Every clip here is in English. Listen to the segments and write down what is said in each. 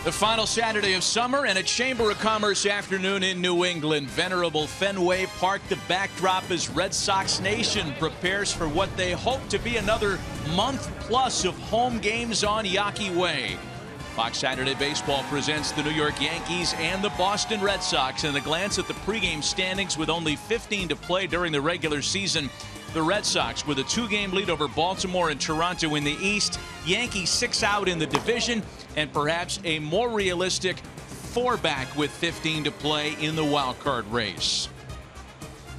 The final Saturday of summer and a Chamber of Commerce afternoon in New England. Venerable Fenway Park, the backdrop as Red Sox Nation prepares for what they hope to be another month plus of home games on Yawkey Way. Fox Saturday Baseball presents the New York Yankees and the Boston Red Sox. And a glance at the pregame standings with only 15 to play during the regular season. The Red Sox with a 2-game lead over Baltimore and Toronto in the East. Yankees 6 out in the division, and perhaps a more realistic 4 back with 15 to play in the wild card race.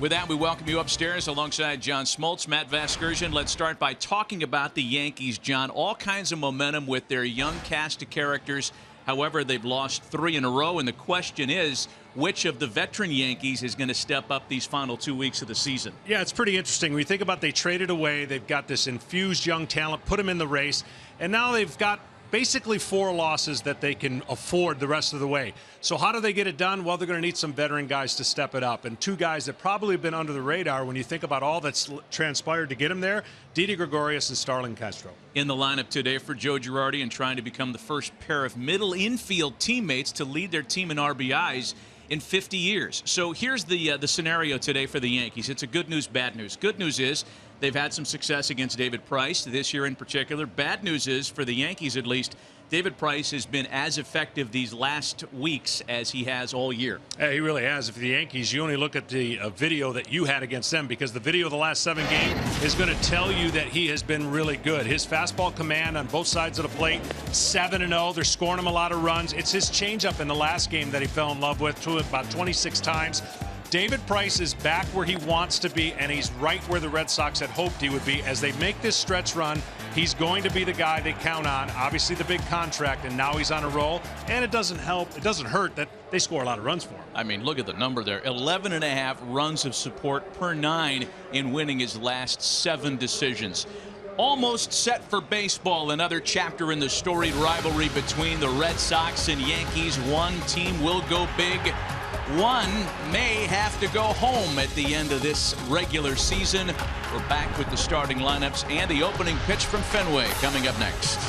With that, we welcome you upstairs alongside John Smoltz, Matt Vasgersian. Let's start by talking about the Yankees, John. All kinds of momentum with their young cast of characters. However, they've lost 3 in a row, and the question is, which of the veteran Yankees is going to step up these final 2 weeks of the season? Yeah, it's pretty interesting. When you think about they traded away, they've got this infused young talent, put them in the race, and now they've got basically 4 losses that they can afford the rest of the way. So how do they get it done? Well, they're going to need some veteran guys to step it up. And 2 guys that probably have been under the radar when you think about all that's transpired to get them there, Didi Gregorius and Starlin Castro. In the lineup today for Joe Girardi and trying to become the first pair of middle infield teammates to lead their team in RBIs in 50 years. So here's the scenario today for the Yankees. It's a good news, bad news. Good news is they've had some success against David Price this year in particular. Bad news is, for the Yankees at least, David Price has been as effective these last weeks as he has all year. Yeah, he really has. If the Yankees, you only look at the video that you had against them, because the video of the last 7 games is going to tell you that he has been really good. His fastball command on both sides of the plate, 7-0. They're scoring him a lot of runs. It's his changeup in the last game that he fell in love with to about 26 times. David Price is back where he wants to be, and he's right where the Red Sox had hoped he would be. As they make this stretch run, he's going to be the guy they count on. Obviously the big contract, and now he's on a roll. And it doesn't hurt that they score a lot of runs for him. I mean, look at the number there. 11.5 runs of support per 9 in winning his last 7 decisions. Almost set for baseball. Another chapter in the storied rivalry between the Red Sox and Yankees. One team will go big. One may have to go home at the end of this regular season. We're back with the starting lineups and the opening pitch from Fenway coming up next.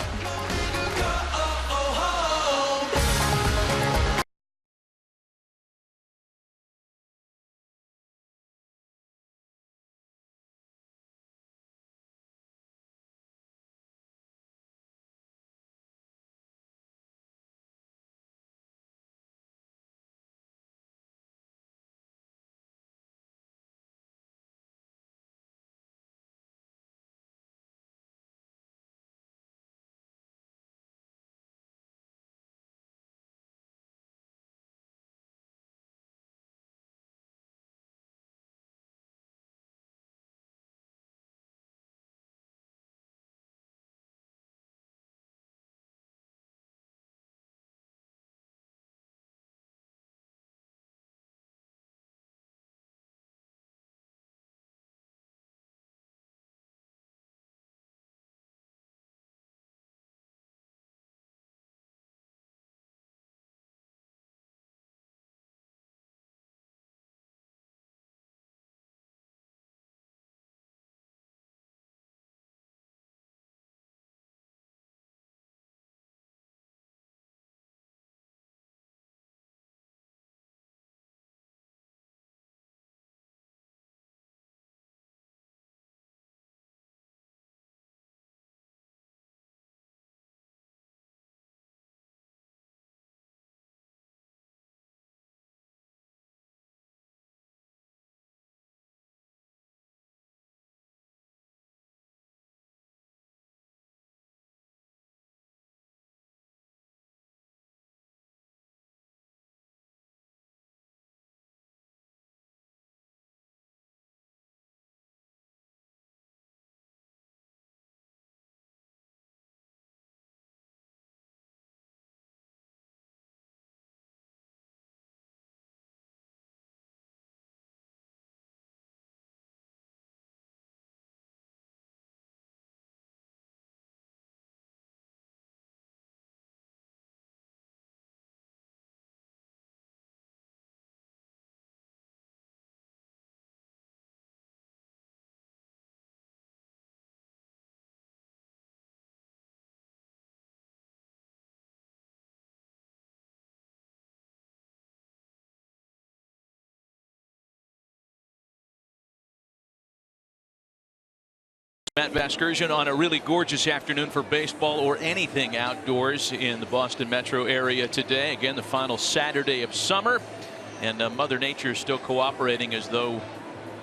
Matt Vasgersian on a really gorgeous afternoon for baseball or anything outdoors in the Boston metro area today. Again, the final Saturday of summer, and Mother Nature is still cooperating as though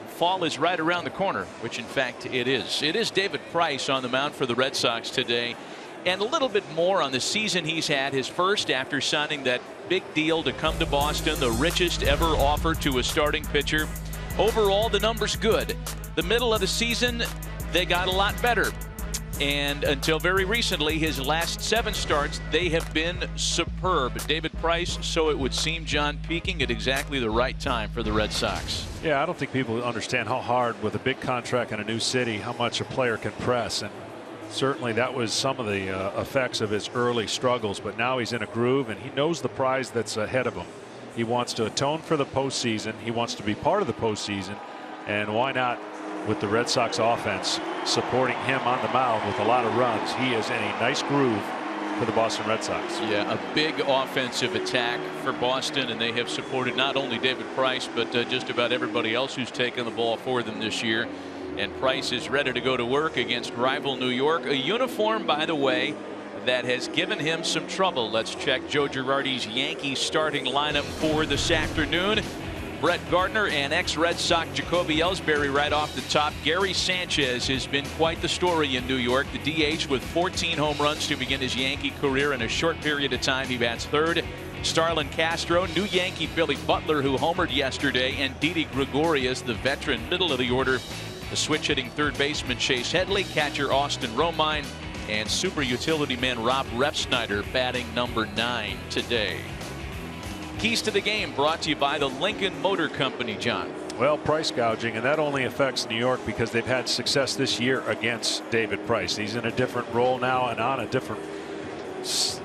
fall is right around the corner, which in fact it is. It is David Price on the mound for the Red Sox today, and a little bit more on the season he's had, his first after signing that big deal to come to Boston, the richest ever offer to a starting pitcher. Overall, the numbers good. The middle of the season, they got a lot better. And until very recently, his last 7 starts, they have been superb. David Price, so it would seem, John, peaking at exactly the right time for the Red Sox. Yeah, I don't think people understand how hard, with a big contract in a new city, how much a player can press. And certainly that was some of the effects of his early struggles. But now he's in a groove, and he knows the prize that's ahead of him. He wants to atone for the postseason. He wants to be part of the postseason. And why not, with the Red Sox offense supporting him on the mound with a lot of runs? He is in a nice groove for the Boston Red Sox. Yeah, a big offensive attack for Boston, and they have supported not only David Price, but just about everybody else who's taken the ball for them this year. And Price is ready to go to work against rival New York. A uniform, by the way, that has given him some trouble. Let's check Joe Girardi's Yankees starting lineup for this afternoon. Brett Gardner and ex-Red Sox Jacoby Ellsbury right off the top. Gary Sanchez has been quite the story in New York. The DH with 14 home runs to begin his Yankee career. In a short period of time, he bats third. Starlin Castro, new Yankee Billy Butler, who homered yesterday, and Didi Gregorius, the veteran middle of the order. The switch-hitting third baseman Chase Headley, catcher Austin Romine, and super utility man Rob Refsnyder batting number 9 today. Keys to the game brought to you by the Lincoln Motor Company, John. Well, price gouging, and that only affects New York because they've had success this year against David Price. He's in a different role now and on a different,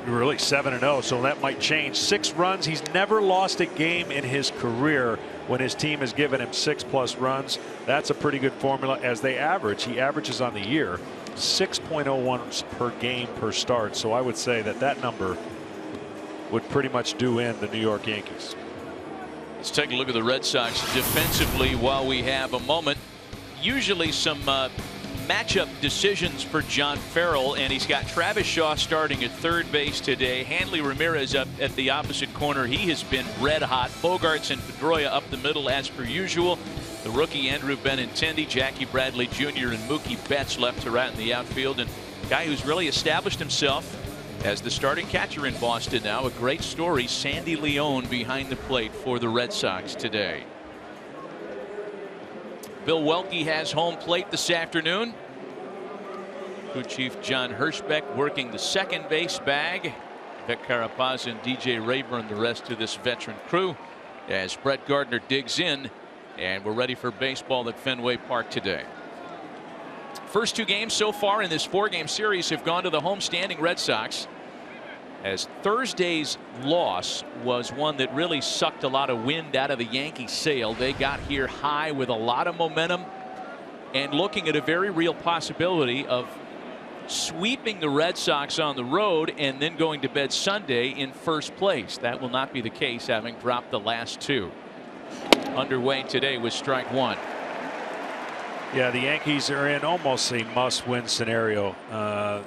really 7-0, so that might change. 6 runs. He's never lost a game in his career when his team has given him 6+ runs. That's a pretty good formula as they average. He averages on the year 6.01 per game per start. So I would say that that number would pretty much do in the New York Yankees. Let's take a look at the Red Sox defensively while we have a moment. Usually some matchup decisions for John Farrell, and he's got Travis Shaw starting at third base today. Hanley Ramirez up at the opposite corner. He has been red hot. Bogarts and Pedroia up the middle as per usual. The rookie Andrew Benintendi, Jackie Bradley Jr. and Mookie Betts left to right in the outfield, and a guy who's really established himself as the starting catcher in Boston now. A great story, Sandy Leone behind the plate for the Red Sox today. Bill Welke has home plate this afternoon. Crew chief John Hirschbeck working the second base bag. Vic Carapaz and DJ Rayburn the rest of this veteran crew as Brett Gardner digs in, and we're ready for baseball at Fenway Park today. First 2 games so far in this 4-game series have gone to the home-standing Red Sox, as Thursday's loss was one that really sucked a lot of wind out of the Yankee sail. They got here high with a lot of momentum and looking at a very real possibility of sweeping the Red Sox on the road and then going to bed Sunday in first place. That will not be the case, having dropped the last 2. Underway today with strike 1. Yeah, the Yankees are in almost a must-win scenario.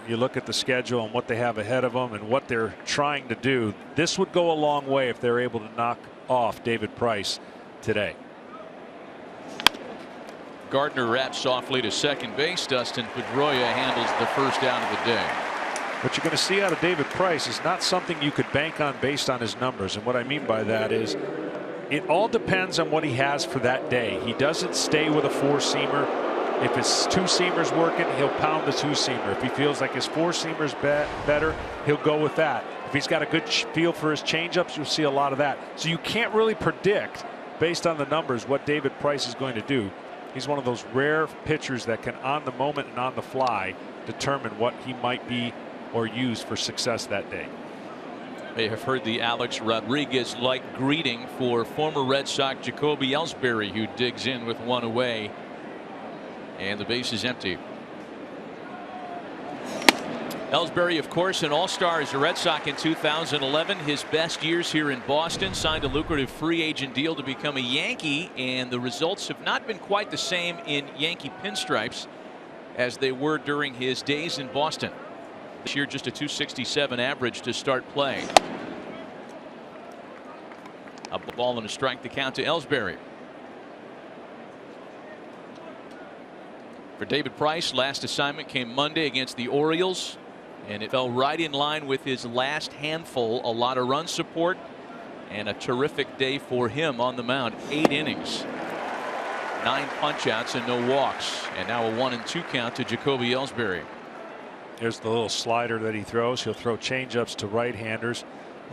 You look at the schedule and what they have ahead of them and what they're trying to do. This would go a long way if they're able to knock off David Price today. Gardner wraps softly to second base. Dustin Pedroia handles the first down of the day. What you're going to see out of David Price is not something you could bank on based on his numbers. And what I mean by that is it all depends on what he has for that day. He doesn't stay with a 4-seamer. If his 2-seamer's working, he'll pound the 2-seamer. If he feels like his 4-seamer's better, he'll go with that. If he's got a good feel for his changeups, you'll see a lot of that. So you can't really predict, based on the numbers, what David Price is going to do. He's one of those rare pitchers that can, on the moment and on the fly, determine what he might be or use for success that day. They have heard the Alex Rodriguez-like greeting for former Red Sox Jacoby Ellsbury, who digs in with 1 away, and the base is empty. Ellsbury, of course, an all-star as a Red Sox in 2011. His best years here in Boston. Signed a lucrative free agent deal to become a Yankee, and the results have not been quite the same in Yankee pinstripes, as they were during his days in Boston. This year, just a .267 average to start play. A ball and a strike to count to Ellsbury. For David Price, last assignment came Monday against the Orioles, and it fell right in line with his last handful. A lot of run support and a terrific day for him on the mound. 8 innings, 9 punch-outs and no walks, and now a 1-2 count to Jacoby Ellsbury. Here's the little slider that he throws. He'll throw changeups to right-handers.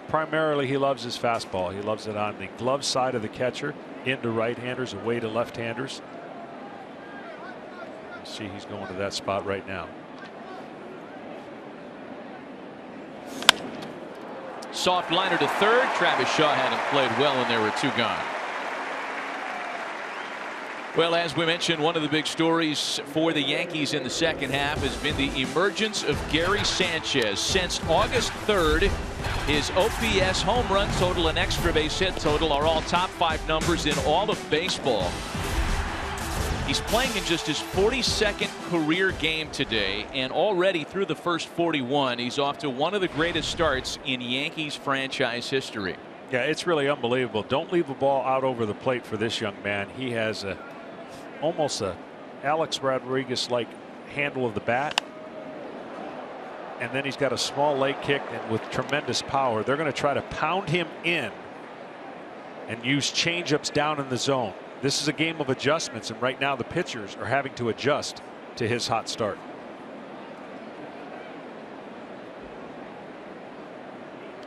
Primarily, he loves his fastball. He loves it on the glove side of the catcher, into right-handers, away to left-handers. See, he's going to that spot right now. Soft liner to third. Travis Shaw had him played well, and there were 2 gone. Well, as we mentioned, one of the big stories for the Yankees in the second half has been the emergence of Gary Sanchez. Since August 3rd, his OPS, home run total, and extra base hit total are all top 5 numbers in all of baseball. He's playing in just his 42nd career game today, and already through the first 41, he's off to one of the greatest starts in Yankees franchise history. Yeah, it's really unbelievable. Don't leave a ball out over the plate for this young man. He has almost a Alex Rodriguez-like handle of the bat, and then he's got a small leg kick, and with tremendous power, they're going to try to pound him in and use changeups down in the zone. This is a game of adjustments, and right now the pitchers are having to adjust to his hot start.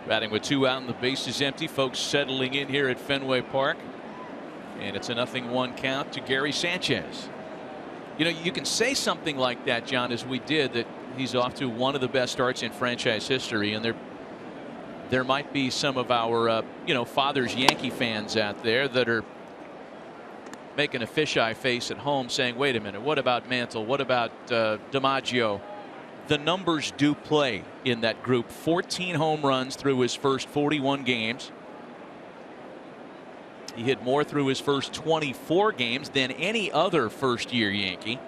Batting with 2 out and the base is empty. Folks settling in here at Fenway Park, and it's a 0-1 count to Gary Sanchez. You know, you can say something like that, John, as we did, that he's off to one of the best starts in franchise history, and there might be some of our father's Yankee fans out there that are making a fisheye face at home, saying, wait a minute, what about Mantle, what about DiMaggio? The numbers do play in that group. 14 home runs through his first 41 games. He hit more through his first 24 games than any other first-year Yankee.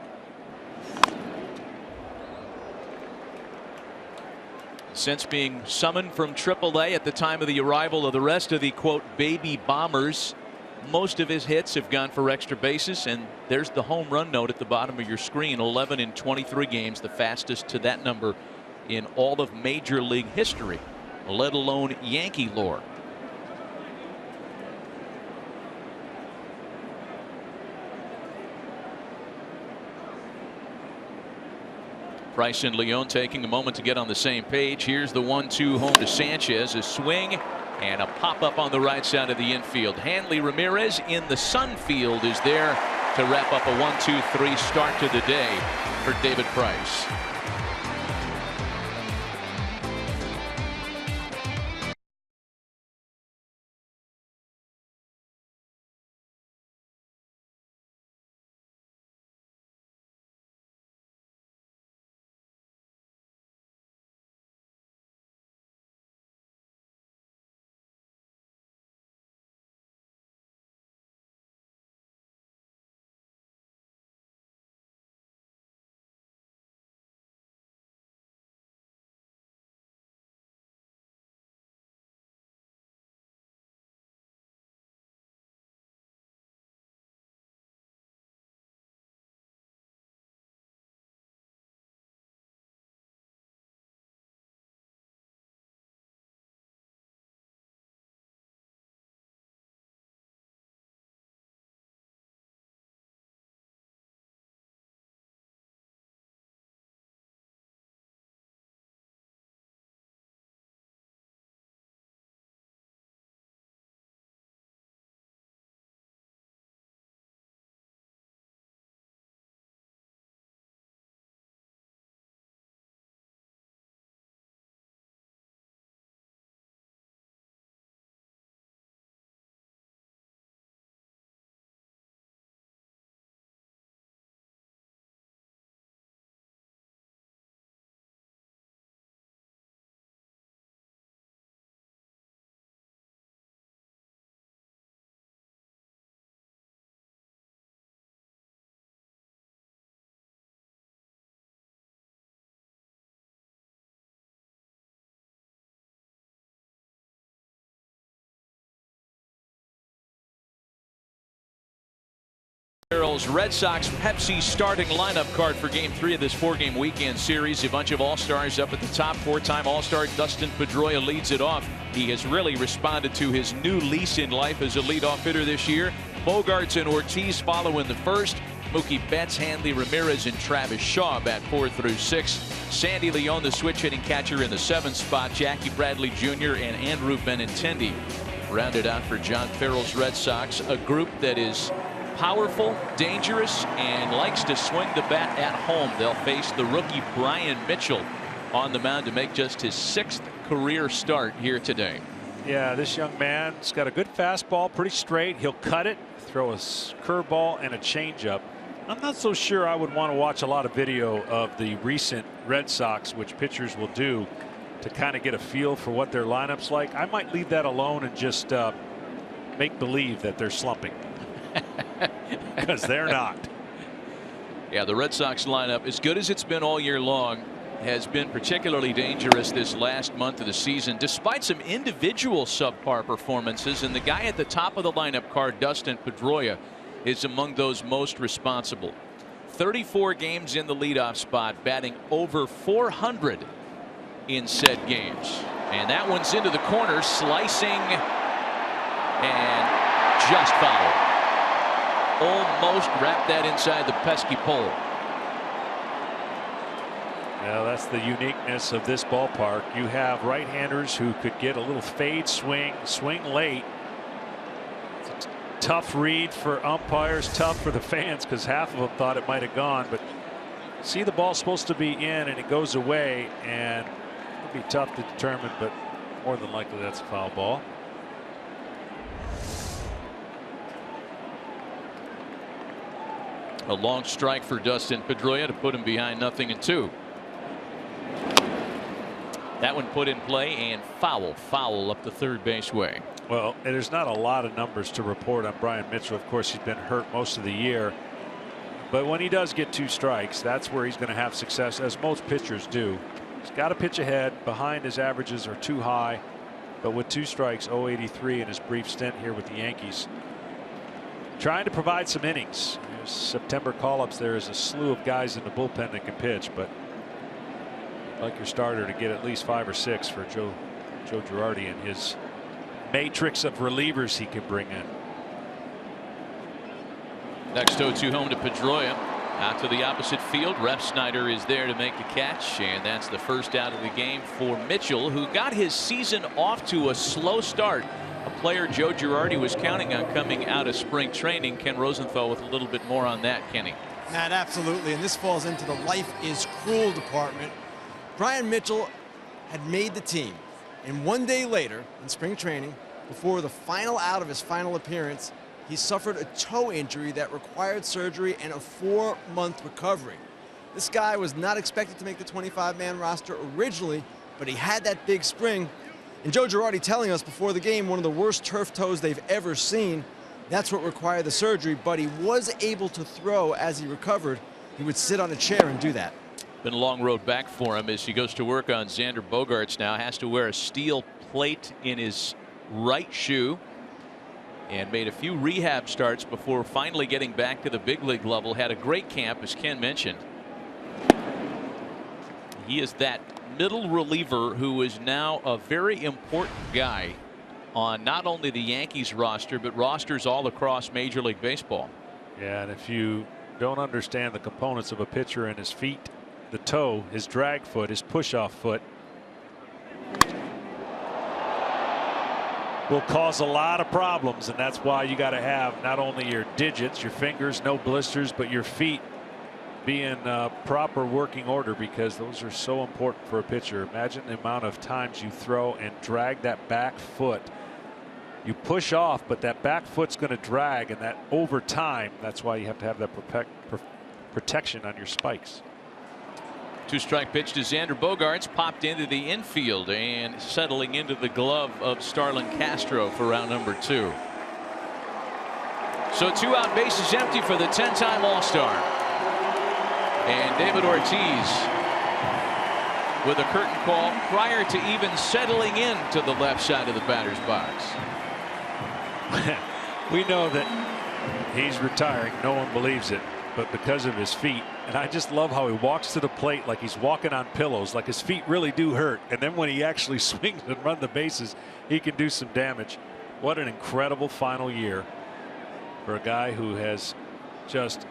Since being summoned from AAA at the time of the arrival of the rest of the, quote, baby bombers, most of his hits have gone for extra bases, and there's the home run note at the bottom of your screen. 11 in 23 games, the fastest to that number in all of Major League history, let alone Yankee lore. Price and Leone taking a moment to get on the same page. Here's the 1-2 home to Sanchez. A swing and a pop-up on the right side of the infield. Hanley Ramirez in the sun field is there to wrap up a 1-2-3 start to the day for David Price. Farrell's Red Sox Pepsi starting lineup card for Game 3 of this 4-game weekend series. A bunch of all-stars up at the top. 4-time All-Star Dustin Pedroia leads it off. He has really responded to his new lease in life as a leadoff hitter this year. Bogarts and Ortiz follow in the first. Mookie Betts, Hanley Ramirez, and Travis Shaw bat 4 through 6. Sandy Leon, the switch-hitting catcher, in the 7th spot. Jackie Bradley Jr. and Andrew Benintendi rounded out for John Farrell's Red Sox, a group that is powerful, dangerous, and likes to swing the bat at home. They'll face the rookie Brian Mitchell on the mound to make just his 6th career start here today. Yeah, this young man's got a good fastball, pretty straight. He'll cut it, throw a curveball and a changeup. I'm not so sure I would want to watch a lot of video of the recent Red Sox, which pitchers will do to kind of get a feel for what their lineup's like. I might leave that alone and just make believe that they're slumping. Because they're not. Yeah, the Red Sox lineup, as good as it's been all year long, has been particularly dangerous this last month of the season, despite some individual subpar performances. And the guy at the top of the lineup card, Dustin Pedroia, is among those most responsible. 34 games in the leadoff spot, batting over 400 in said games. And that one's into the corner, slicing, and just foul. Almost wrapped that inside the pesky pole. Well, that's the uniqueness of this ballpark. You have right-handers who could get a little fade swing late. It's a tough read for umpires, tough for the fans, because half of them thought it might have gone. But see, the ball's supposed to be in and it goes away, and it'll be tough to determine, but more than likely that's a foul ball. A long strike for Dustin Pedroia to put him behind 0-2. That one put in play and foul up the third base way. Well, there's not a lot of numbers to report on Brian Mitchell. Of course, he's been hurt most of the year, but when he does get 2 strikes, that's where he's going to have success, as most pitchers do. He's got to pitch ahead. Behind, his averages are too high, but with 2 strikes, 0.83 in his brief stint here with the Yankees, trying to provide some innings. There's September call-ups. There is a slew of guys in the bullpen that can pitch, but like your starter to get at least 5 or 6 for Joe Girardi and his matrix of relievers he can bring in. Next 0-2 home to Pedroia. Out to the opposite field. Refsnyder is there to make the catch, and that's the first out of the game for Mitchell, who got his season off to a slow start. A player Joe Girardi was counting on coming out of spring training. Ken Rosenthal with a little bit more on that. Kenny. Matt, absolutely, and this falls into the life is cruel department. Brian Mitchell had made the team, and one day later in spring training, before the final out of his final appearance, he suffered a toe injury that required surgery and a 4-month recovery. This guy was not expected to make the 25-man roster originally, but he had that big spring. And Joe Girardi telling us before the game, one of the worst turf toes they've ever seen. That's what required the surgery, but he was able to throw as he recovered. He would sit on a chair and do that. Been a long road back for him as he goes to work on Xander Bogaerts now. Has to wear a steel plate in his right shoe, and made a few rehab starts before finally getting back to the big league level. Had a great camp, as Ken mentioned. He is that middle reliever who is now a very important guy on not only the Yankees roster, but rosters all across Major League Baseball. Yeah, and if you don't understand the components of a pitcher and his feet, the toe, his drag foot, his push-off foot will cause a lot of problems, and that's why you got to have not only your digits, your fingers, no blisters, but your feet be in proper working order, because those are so important for a pitcher. Imagine the amount of times you throw and drag that back foot. You push off, but that back foot's going to drag, and that over time, that's why you have to have that protection on your spikes. 2-strike pitch to Xander Bogaerts, popped into the infield and settling into the glove of Starlin Castro for round number 2. So 2 out, bases empty for the 10-time All-Star. And David Ortiz with a curtain call prior to even settling into the left side of the batter's box. We know that He's retiring. No one believes it, but because of his feet. And I just love how he walks to the plate like he's walking on pillows, like his feet really do hurt. And then when he actually swings and runs the bases, he can do some damage. What an incredible final year for a guy who has just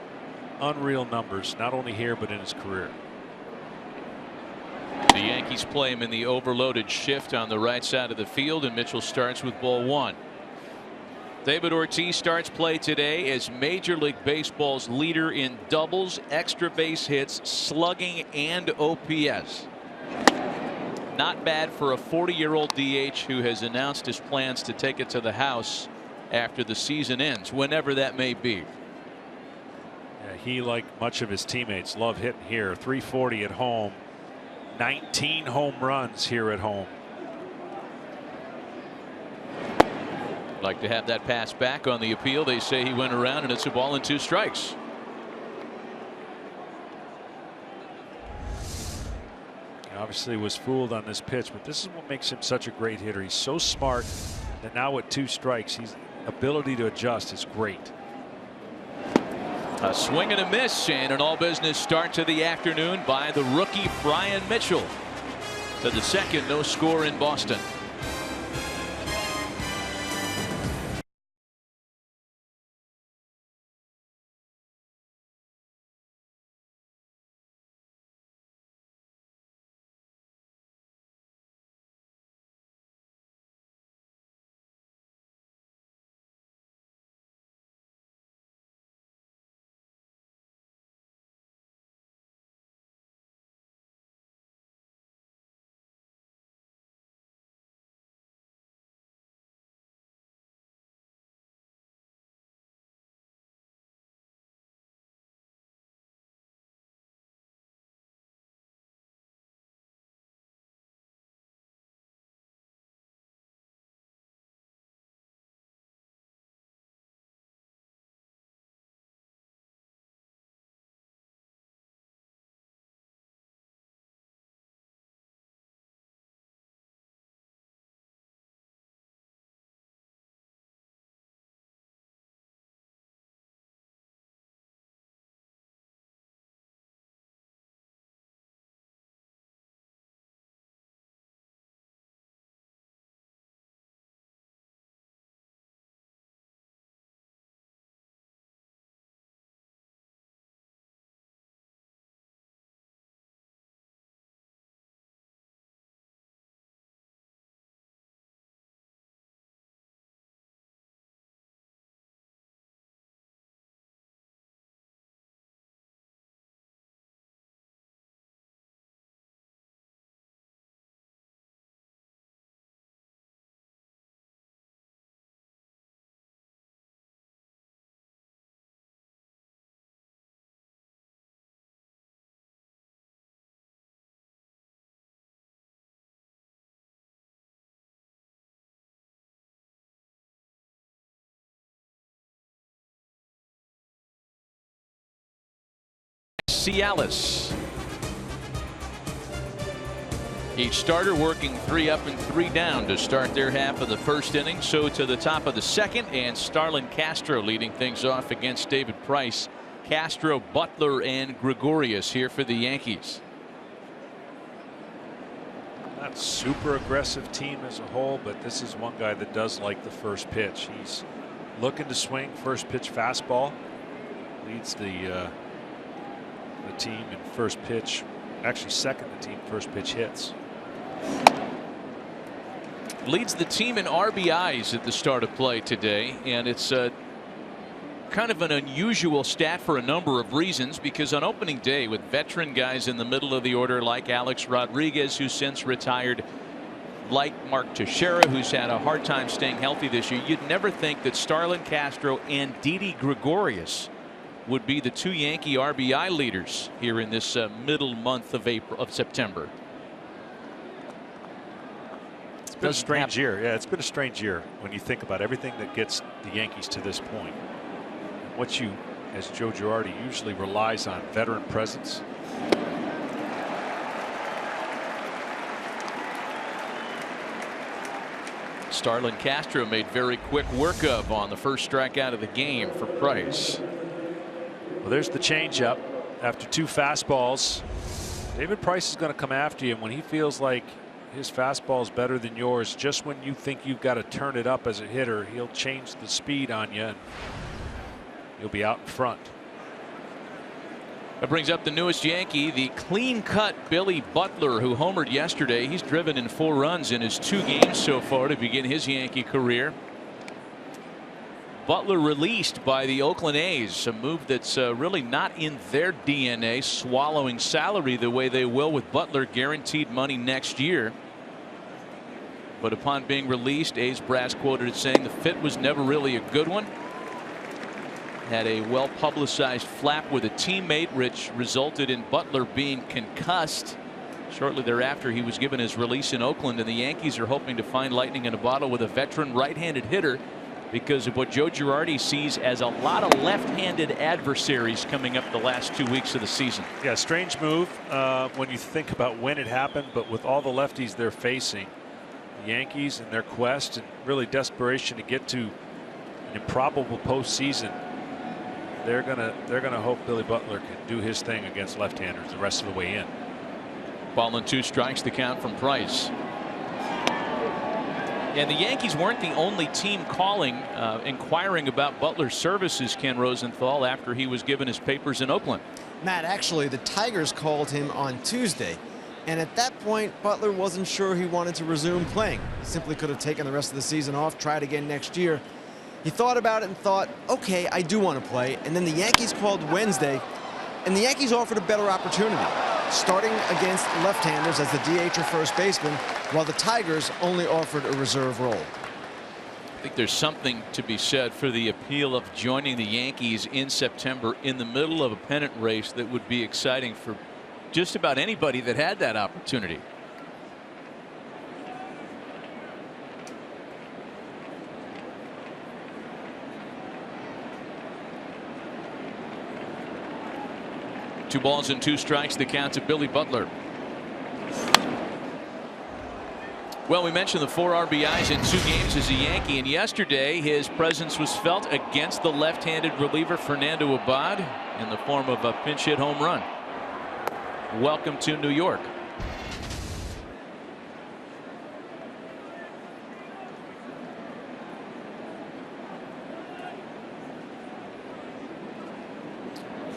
unreal numbers, not only here but in his career. The Yankees play him in the overloaded shift on the right side of the field, and Mitchell starts with ball 1. David Ortiz starts play today as Major League Baseball's leader in doubles, extra base hits, slugging, and OPS. Not bad for a 40-year-old DH who has announced his plans to take it to the house after the season ends, whenever that may be. Yeah, he, like much of his teammates, love hitting here. 340 at home, 19 home runs here at home. Like to have that pass back on the appeal. They say he went around, and it's a ball and 2 strikes. He obviously was fooled on this pitch, but this is what makes him such a great hitter. He's so smart that now with 2 strikes, his ability to adjust is great. A swing and a miss, and an all business start to the afternoon by the rookie Brian Mitchell. To the second, no score in Boston. Cialis. Each starter working 3 up and 3 down to start their half of the first inning. So to the top of the second, and Starlin Castro leading things off against David Price. Castro, Butler, and Gregorius here for the Yankees. Not super aggressive team as a whole, but this is one guy that does like the first pitch. He's looking to swing first pitch fastball. Leads the team in first pitch, actually second the team first pitch hits. Leads the team in RBIs at the start of play today, and it's kind of an unusual stat for a number of reasons, because on opening day, with veteran guys in the middle of the order like Alex Rodriguez, who's since retired, like Mark Teixeira, who's had a hard time staying healthy this year, you'd never think that Starlin Castro and Didi Gregorius would be the 2 Yankee RBI leaders here in this middle month of September. It's been a strange year. Yeah, it's been a strange year when you think about everything that gets the Yankees to this point. And what you, as Joe Girardi usually relies on, veteran presence. Starlin Castro made very quick work of on the first strikeout of the game for Price. Well, there's the changeup after 2 fastballs. David Price is going to come after you, and when he feels like his fastball is better than yours, just when you think you've got to turn it up as a hitter, he'll change the speed on you and you'll be out in front. That brings up the newest Yankee, the clean-cut Billy Butler, who homered yesterday. He's driven in 4 runs in his 2 games so far to begin his Yankee career. Butler released by the Oakland A's, a move that's really not in their DNA, swallowing salary the way they will with Butler guaranteed money next year. But upon being released, A's brass quoted as saying the fit was never really a good one. Had a well-publicized flap with a teammate, which resulted in Butler being concussed. Shortly thereafter, he was given his release in Oakland, and the Yankees are hoping to find lightning in a bottle with a veteran right-handed hitter because of what Joe Girardi sees as a lot of left-handed adversaries coming up the last 2 weeks of the season. Yeah, strange move when you think about when it happened, but with all the lefties they're facing, the Yankees and their quest and really desperation to get to an improbable postseason, they're gonna hope Billy Butler can do his thing against left-handers the rest of the way in. Ball and 2 strikes, the count from Price. And the Yankees weren't the only team calling, inquiring about Butler's services, Ken Rosenthal, after he was given his papers in Oakland. Matt, actually, the Tigers called him on Tuesday. And at that point, Butler wasn't sure he wanted to resume playing. He simply could have taken the rest of the season off, tried again next year. He thought about it and thought, okay, I do want to play. And then the Yankees called Wednesday, and the Yankees offered a better opportunity, starting against left-handers as the DH or first baseman, while the Tigers only offered a reserve role. I think there's something to be said for the appeal of joining the Yankees in September in the middle of a pennant race that would be exciting for just about anybody that had that opportunity. Two balls and 2 strikes, the count to Billy Butler. Well, we mentioned the 4 RBIs in 2 games as a Yankee, and yesterday his presence was felt against the left-handed reliever Fernando Abad in the form of a pinch hit home run. Welcome to New York.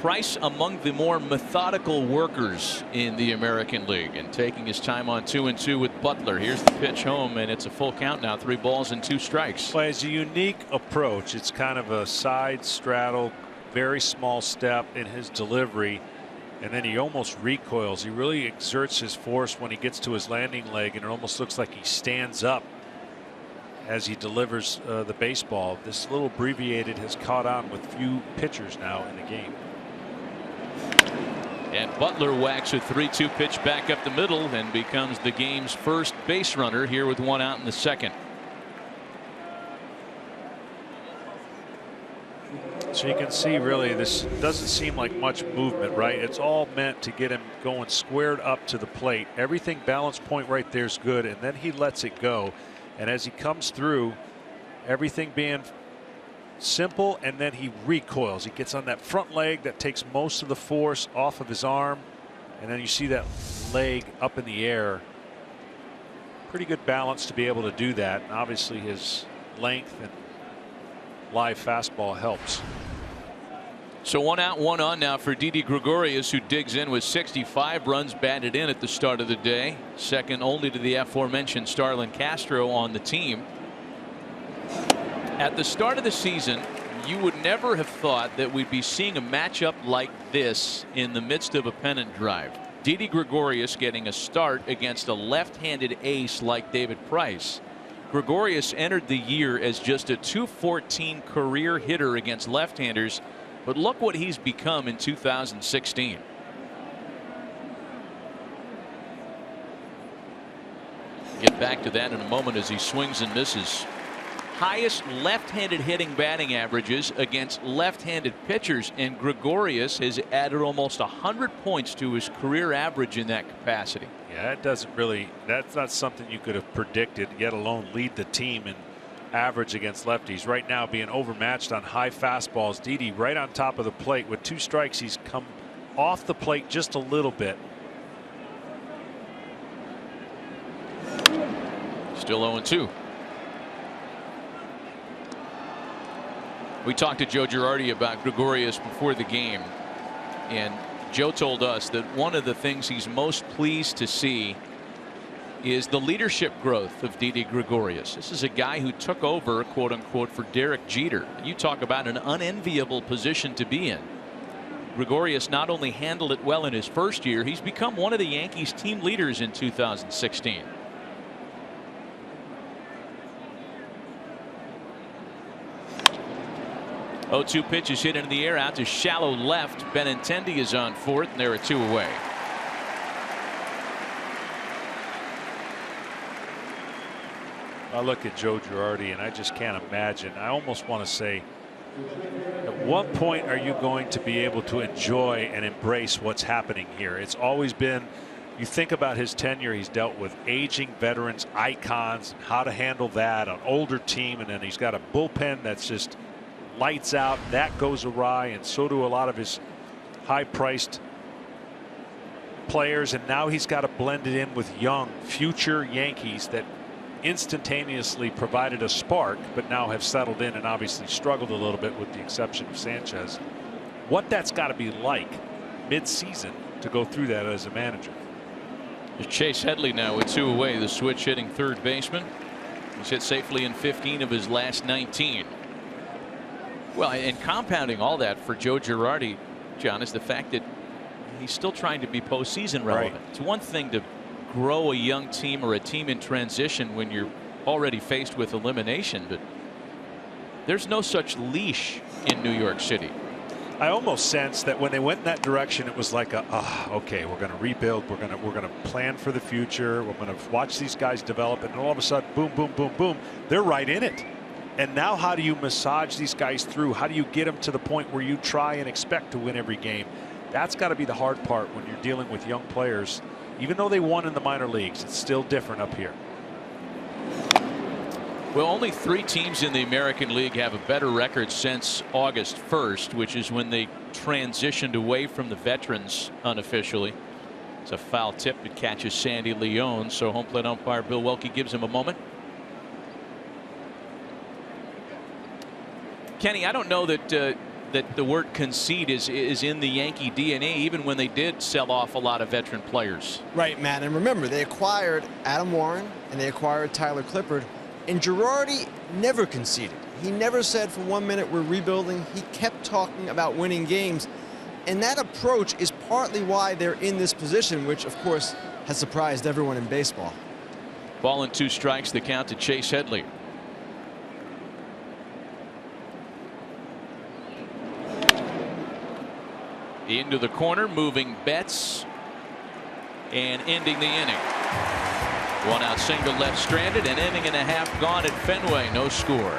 Price among the more methodical workers in the American League and taking his time on 2-2 with Butler. Here's the pitch home, and it's a full count now, 3 balls and 2 strikes. Well, it's a unique approach. It's kind of a side straddle, very small step in his delivery, and then he almost recoils. He really exerts his force when he gets to his landing leg, and it almost looks like he stands up as he delivers the baseball. This little abbreviated has caught on with few pitchers now in the game. And Butler whacks a 3-2 pitch back up the middle and becomes the game's first base runner here with 1 out in the 2nd. So you can see really this doesn't seem like much movement, right? It's all meant to get him going squared up to the plate. Everything balance point right there is good, and then he lets it go. And as he comes through, everything being simple, and then he recoils. He gets on that front leg that takes most of the force off of his arm, and then you see that leg up in the air. Pretty good balance to be able to do that, and obviously his length and live fastball helps. So 1 out, 1 on now for Didi Gregorius, who digs in with 65 runs batted in at the start of the day, second only to the aforementioned Starlin Castro on the team. At the start of the season, you would never have thought that we'd be seeing a matchup like this in the midst of a pennant drive. Didi Gregorius getting a start against a left-handed ace like David Price. Gregorius entered the year as just a .214 career hitter against left-handers, but look what he's become in 2016. Get back to that in a moment as he swings and misses. highest left-handed hitting batting averages against left-handed pitchers, and Gregorius has added almost 100 points to his career average in that capacity. Yeah, that's not something you could have predicted, yet alone lead the team in average against lefties. Right now being overmatched on high fastballs. Didi right on top of the plate. With 2 strikes, he's come off the plate just a little bit. Still 0-2. We talked to Joe Girardi about Gregorius before the game, and Joe told us that one of the things he's most pleased to see is the leadership growth of Didi Gregorius. This is a guy who took over, quote unquote, for Derek Jeter. You talk about an unenviable position to be in. Gregorius not only handled it well in his first year, he's become one of the Yankees team leaders in 2016. Oh, 2 pitches hit into the air out to shallow left. Benintendi is on fourth, and there are 2 away. I look at Joe Girardi and I just can't imagine. I almost want to say, at what point are you going to be able to enjoy and embrace what's happening here? It's always been, you think about his tenure, he's dealt with aging veterans, icons, how to handle that, an older team, and then he's got a bullpen that's just lights out. That goes awry, and so do a lot of his high-priced players, and now he's got to blend it in with young future Yankees that instantaneously provided a spark, but now have settled in and obviously struggled a little bit with the exception of Sanchez. What that's got to be like mid-season to go through that as a manager. Chase Headley now with 2 away, the switch hitting third baseman. He's hit safely in 15 of his last 19. Well, and compounding all that for Joe Girardi, John, is the fact that he's still trying to be postseason relevant. Right. It's one thing to grow a young team or a team in transition when you're already faced with elimination, but there's no such leash in New York City. I almost sense that when they went in that direction, it was like okay, we're going to rebuild, we're going to plan for the future, we're going to watch these guys develop, and all of a sudden, boom, boom, boom, boom, they're right in it. And now how do you massage these guys through? How do you get them to the point where you try and expect to win every game? That's got to be the hard part when you're dealing with young players. Even though they won in the minor leagues, it's still different up here. Well, only 3 teams in the American League have a better record since August 1st, which is when they transitioned away from the veterans unofficially. It's a foul tip that catches Sandy Leon, so home plate umpire Bill Welke gives him a moment. Kenny, I don't know that that the word concede is in the Yankee DNA, even when they did sell off a lot of veteran players. Right, Matt. And remember, they acquired Adam Warren and they acquired Tyler Clippard, and Girardi never conceded. He never said for 1 minute we're rebuilding. He kept talking about winning games, and that approach is partly why they're in this position, which of course has surprised everyone in baseball. Ball and 2 strikes, the count to Chase Headley. Into the corner, moving Betts, and ending the inning. 1 out single left stranded, an inning and a half gone at Fenway, no score.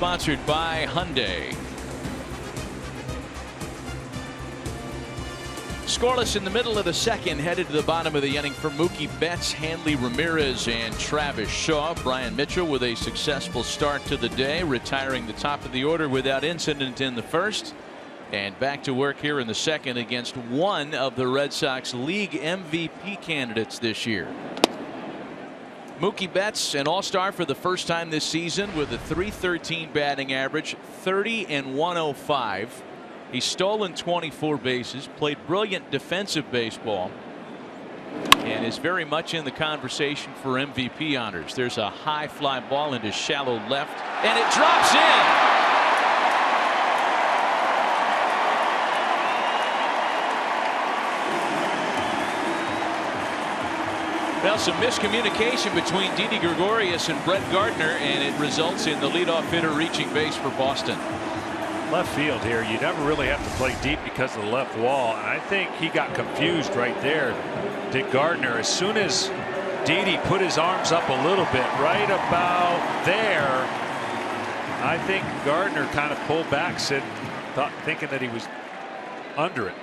sponsored by Hyundai. Scoreless in the middle of the second, headed to the bottom of the inning for Mookie Betts, Hanley Ramirez, and Travis Shaw. Brian Mitchell with a successful start to the day, retiring the top of the order without incident in the first. And back to work here in the second against one of the Red Sox league MVP candidates this year. Mookie Betts, an all-star for the first time this season with a .313 batting average, 30 and 105. He's stolen 24 bases, played brilliant defensive baseball, and is very much in the conversation for MVP honors. There's a high fly ball into shallow left, and it drops in. Well, some miscommunication between Didi Gregorius and Brett Gardner, and it results in the leadoff hitter reaching base for Boston. Left field here, you never really have to play deep because of the left wall, and I think he got confused right there. Did Gardner, as soon as Didi put his arms up a little bit, right about there, I think Gardner kind of pulled back, thinking that he was under it.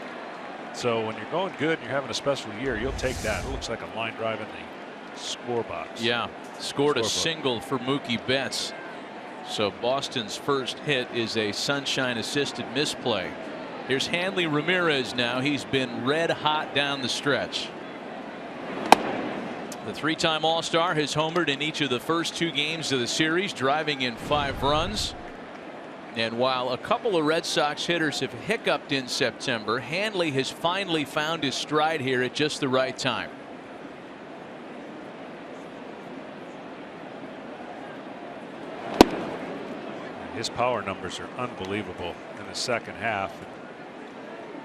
So when you're going good and you're having a special year, you'll take that. It looks like a line drive in the score box. Yeah, scored a single for Mookie Betts. So Boston's first hit is a sunshine assisted misplay. Here's Hanley Ramirez now. He's been red hot down the stretch. The three-time All-Star has homered in each of the first two games of the series, driving in 5 runs. And while a couple of Red Sox hitters have hiccuped in September, Hanley has finally found his stride here at just the right time. His power numbers are unbelievable in the second half.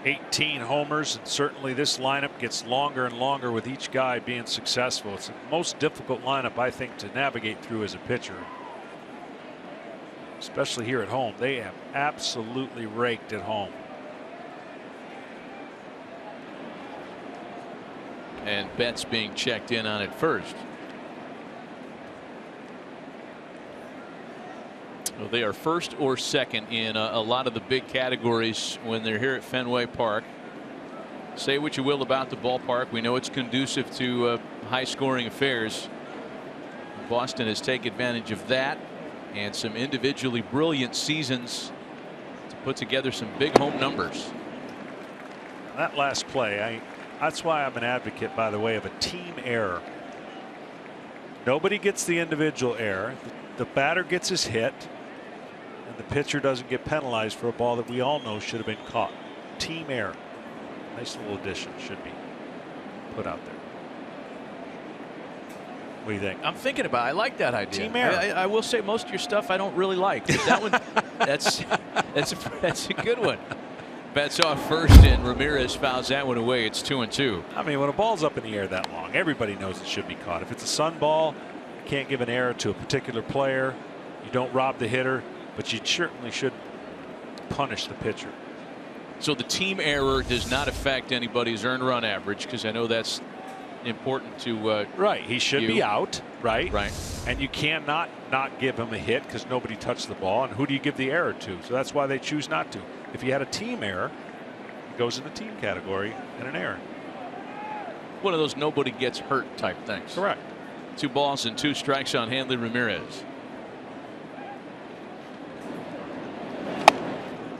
18 homers, and certainly this lineup gets longer and longer with each guy being successful. It's the most difficult lineup, I think, to navigate through as a pitcher, especially here at home. They have absolutely raked at home. And Betts being checked in on it first. Well, they are first or second in a lot of the big categories when they're here at Fenway Park. Say what you will about the ballpark, we know it's conducive to high scoring affairs. Boston has taken advantage of that and some individually brilliant seasons to put together some big home numbers. That last play, that's why I'm an advocate, by the way, of a team error. Nobody gets the individual error. The batter gets his hit, and the pitcher doesn't get penalized for a ball that we all know should have been caught. Team error. Nice little addition should be put out there. What do you think? I'm thinking about it. I like that idea. Team error. I will say most of your stuff I don't really like. But that one, that's a good one. Betts off first, and Ramirez fouls that one away. It's 2-2. I mean, when a ball's up in the air that long, everybody knows it should be caught. If it's a sun ball, you can't give an error to a particular player. You don't rob the hitter, but you certainly should punish the pitcher. So the team error does not affect anybody's earned run average, because I know that's important to right. He should be out, right? Right. And you cannot not give him a hit because nobody touched the ball. And who do you give the error to? So that's why they choose not to. If you had a team error, it goes in the team category and an error. One of those nobody gets hurt type things. Correct. 2 balls and 2 strikes on Hanley Ramirez.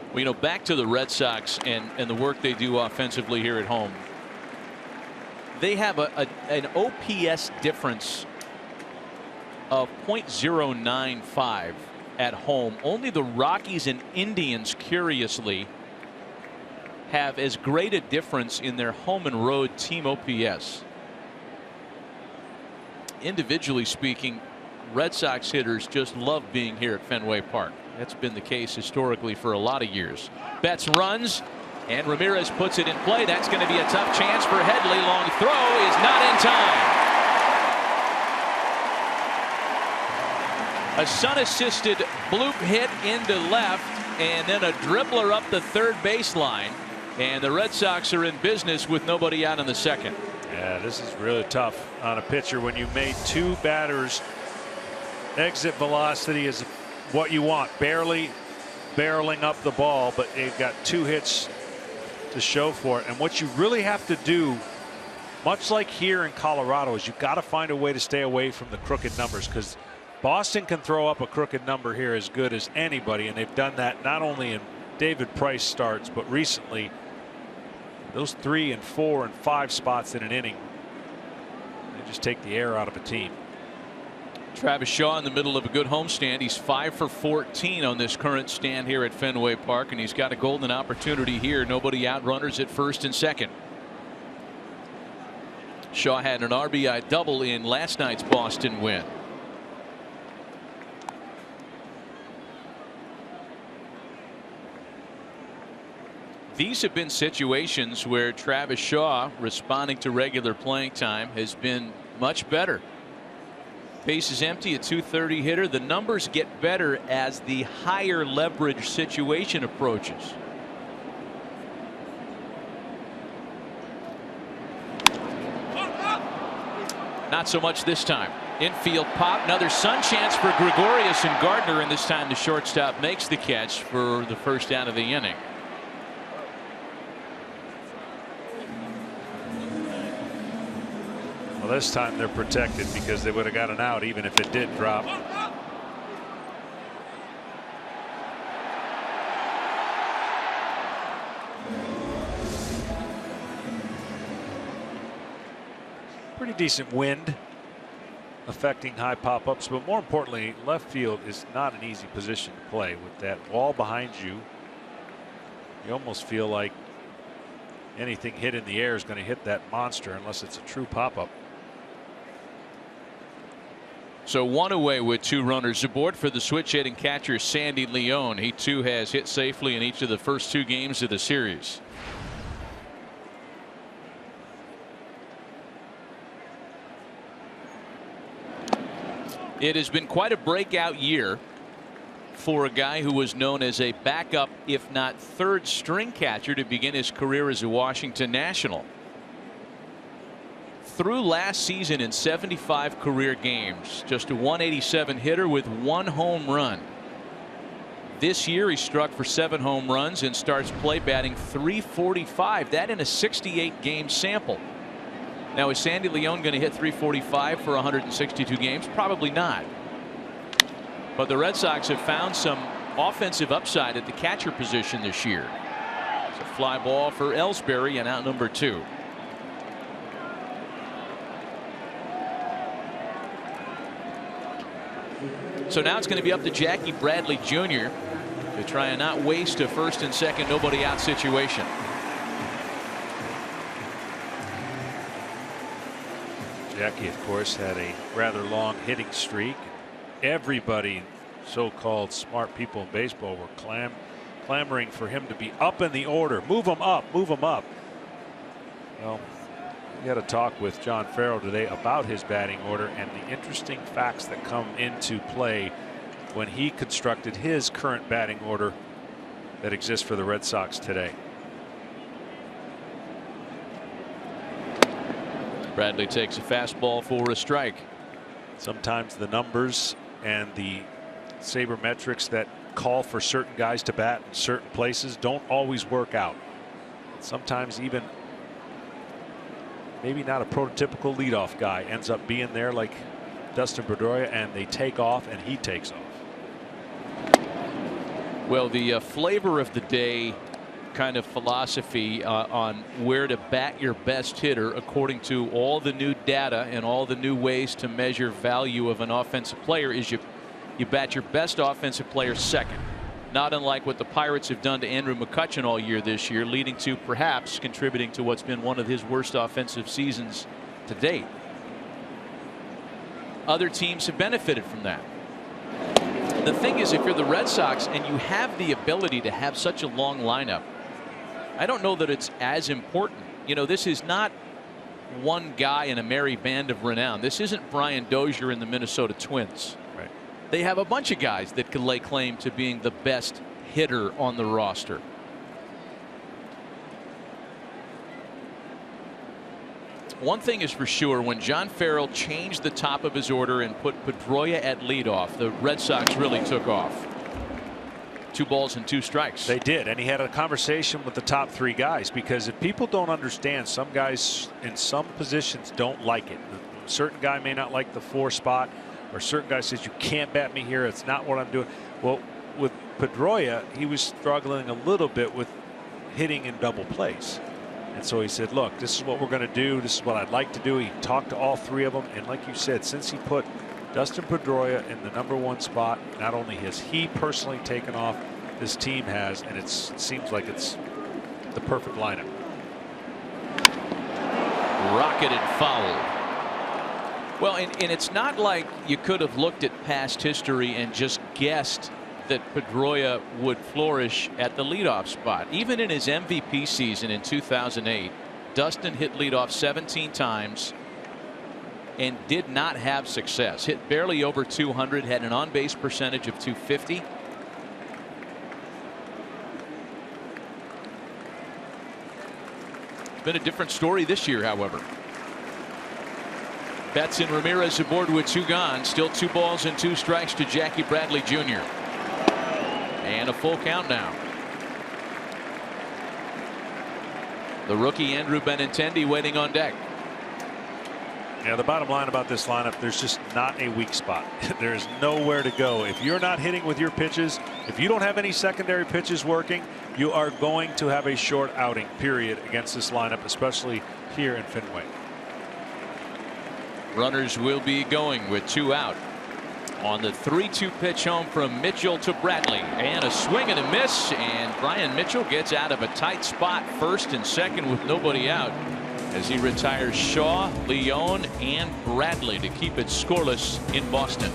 Well, you know, back to the Red Sox and the work they do offensively here at home. They have an OPS difference of .095 at home. Only the Rockies and Indians, curiously, have as great a difference in their home and road team OPS. Individually speaking, Red Sox hitters just love being here at Fenway Park. That's been the case historically for a lot of years. Betts runs, and Ramirez puts it in play. That's going to be a tough chance for Headley. Long throw is not in time. A sun-assisted bloop hit into left, and then a dribbler up the third baseline. And the Red Sox are in business with nobody out in the second. Yeah, this is really tough on a pitcher when you made 2 batters exit velocity is what you want. Barely barreling up the ball, but they've got 2 hits to show for it. And what you really have to do, much like here in Colorado, is you've got to find a way to stay away from the crooked numbers, because Boston can throw up a crooked number here as good as anybody, and they've done that not only in David Price starts, but recently those 3 and 4 and 5 spots in an inning, they just take the air out of a team. Travis Shaw in the middle of a good homestand. He's 5 for 14 on this current stand here at Fenway Park, and he's got a golden opportunity here. Nobody out, runners at first and second. Shaw had an RBI double in last night's Boston win. These have been situations where Travis Shaw, responding to regular playing time, has been much better. Base is empty, a .230 hitter. The numbers get better as the higher leverage situation approaches. Not so much this time. Infield pop, another sun chance for Gregorius and Gardner, and this time the shortstop makes the catch for the first out of the inning. Well, this time they're protected because they would have got an out even if it did drop. Pretty decent wind affecting high pop-ups, but more importantly, left field is not an easy position to play. With that wall behind you, you almost feel like anything hit in the air is going to hit that monster unless it's a true pop-up. So 1 away with 2 runners aboard for the switch hitting catcher Sandy Leon. He too has hit safely in each of the first 2 games of the series. It has been quite a breakout year for a guy who was known as a backup, if not third string catcher, to begin his career as a Washington National. Through last season in 75 career games, just a .187 hitter with 1 home run. This year he struck for 7 home runs and starts play batting .345. That in a 68 game sample. Now, is Sandy Leon going to hit .345 for 162 games? Probably not. But the Red Sox have found some offensive upside at the catcher position this year. It's a fly ball for Ellsbury and out number 2. So now it's going to be up to Jackie Bradley Jr. to try and not waste a first and second nobody out situation. Jackie, of course, had a rather long hitting streak. Everybody, so-called smart people in baseball, were clamoring for him to be up in the order. Move him up, move him up. Well, we had a talk with John Farrell today about his batting order and the interesting facts that come into play when he constructed his current batting order that exists for the Red Sox today. Bradley takes a fastball for a strike. Sometimes the numbers and the sabermetrics that call for certain guys to bat in certain places don't always work out. Sometimes even maybe not a prototypical leadoff guy ends up being there like Dustin Pedroia, and they take off and he takes off. Well, the flavor of the day kind of philosophy on where to bat your best hitter, according to all the new data and all the new ways to measure value of an offensive player, is you bat your best offensive player second. Not unlike what the Pirates have done to Andrew McCutchen all year this year, leading to perhaps contributing to what's been one of his worst offensive seasons to date. Other teams have benefited from that. The thing is, if you're the Red Sox and you have the ability to have such a long lineup, I don't know that it's as important. You know, this is not one guy in a merry band of renown. This isn't Brian Dozier and the Minnesota Twins. Right. They have a bunch of guys that could lay claim to being the best hitter on the roster. one thing is for sure, when John Farrell changed the top of his order and put Pedroia at leadoff, the Red Sox really took off. 2 balls and 2 strikes. They did, and he had a conversation with the top 3 guys, because if people don't understand, some guys in some positions don't like it. A certain guy may not like the 4 spot, or a certain guy says, you can't bat me here, it's not what I'm doing. Well, with Pedroia, he was struggling a little bit with hitting in double plays. And so he said, look, this is what we're going to do. This is what I'd like to do. He talked to all 3 of them. And like you said, since he put Dustin Pedroia in the #1 spot, not only has he personally taken off, this team has, and it seems like it's the perfect lineup. Rocketed foul. Well, and it's not like you could have looked at past history and just guessed that Pedroia would flourish at the leadoff spot. Even in his MVP season in 2008, Dustin hit leadoff 17 times and did not have success. Hit barely over 200, had an on-base percentage of .250. It's been a different story this year, however. Betts and Ramirez aboard with 2 gone. Still 2 balls and 2 strikes to Jackie Bradley Jr. And a full count now. The rookie Andrew Benintendi waiting on deck. Yeah, the bottom line about this lineup, there's just not a weak spot. There's nowhere to go. If you're not hitting with your pitches, if you don't have any secondary pitches working, you are going to have a short outing, period, against this lineup, especially here in Fenway. Runners will be going with 2 out. On the 3-2 pitch home from Mitchell to Bradley, and a swing and a miss, and Brian Mitchell gets out of a tight spot, first and second with nobody out, as he retires Shaw, Leone, and Bradley to keep it scoreless in Boston.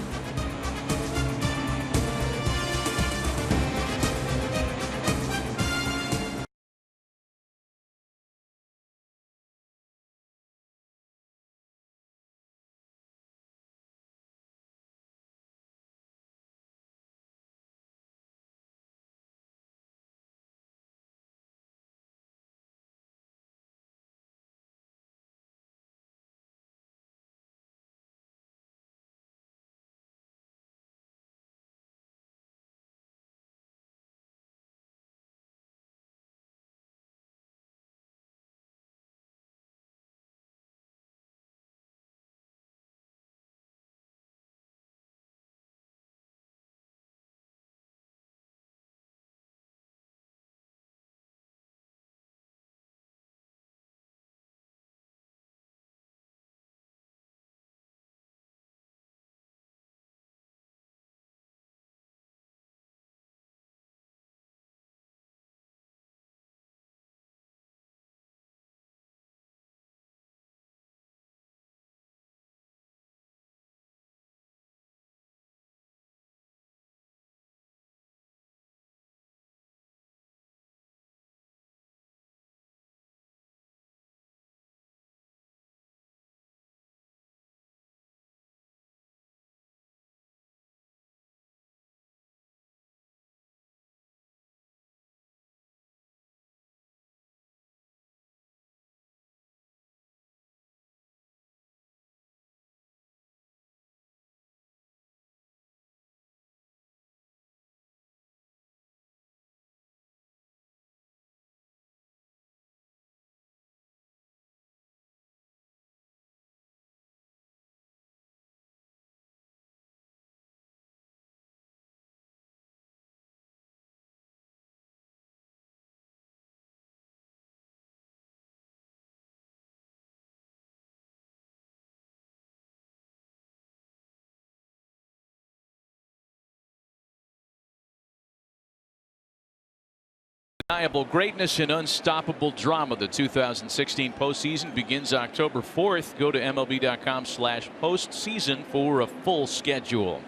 Undeniable greatness and unstoppable drama. The 2016 postseason begins October 4th. Go to MLB.com/postseason for a full schedule.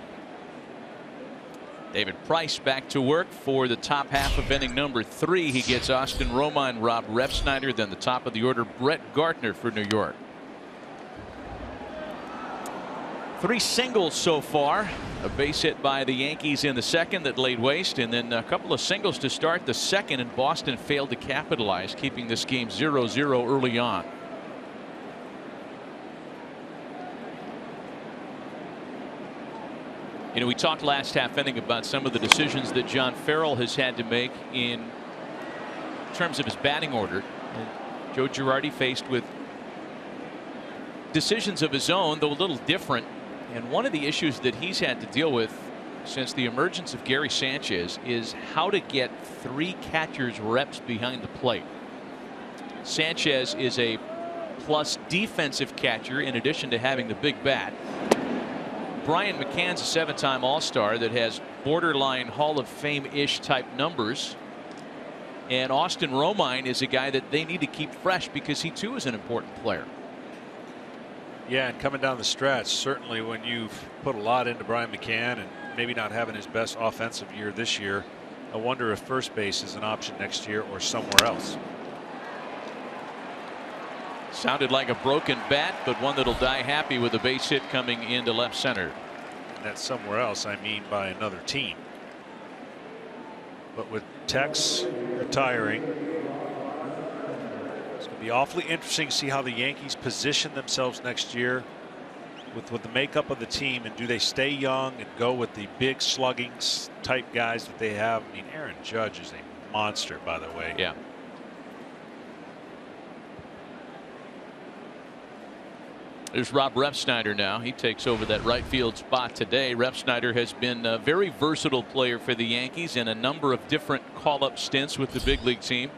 David Price back to work for the top half of inning number 3. He gets Austin Romine, Rob Refsnyder, then the top of the order, Brett Gardner for New York. 3 singles so far. A base hit by the Yankees in the second that laid waste, and then a couple of singles to start the second, and Boston failed to capitalize, keeping this game 0-0 early on. You know, we talked last half inning about some of the decisions that John Farrell has had to make in terms of his batting order. And Joe Girardi faced with decisions of his own, though a little different. And one of the issues that he's had to deal with since the emergence of Gary Sanchez is how to get 3 catchers reps behind the plate. Sanchez is a plus defensive catcher in addition to having the big bat. Brian McCann's a 7-time All-Star that has borderline Hall of Fame-ish type numbers. And Austin Romine is a guy that they need to keep fresh because he too is an important player. Yeah, and coming down the stretch, certainly when you've put a lot into Brian McCann and maybe not having his best offensive year this year, I wonder if first base is an option next year or somewhere else. Sounded like a broken bat, but one that'll die happy with a base hit coming into left center. And that's somewhere else, I mean by another team. But with Tex retiring, it's going to be awfully interesting to see how the Yankees position themselves next year with the makeup of the team, and do they stay young and go with the big slugging type guys that they have. I mean, Aaron Judge is a monster, by the way. Yeah. There's Rob Refsnyder now. He takes over that right field spot today. Refsnyder has been a very versatile player for the Yankees in a number of different call-up stints with the big league team.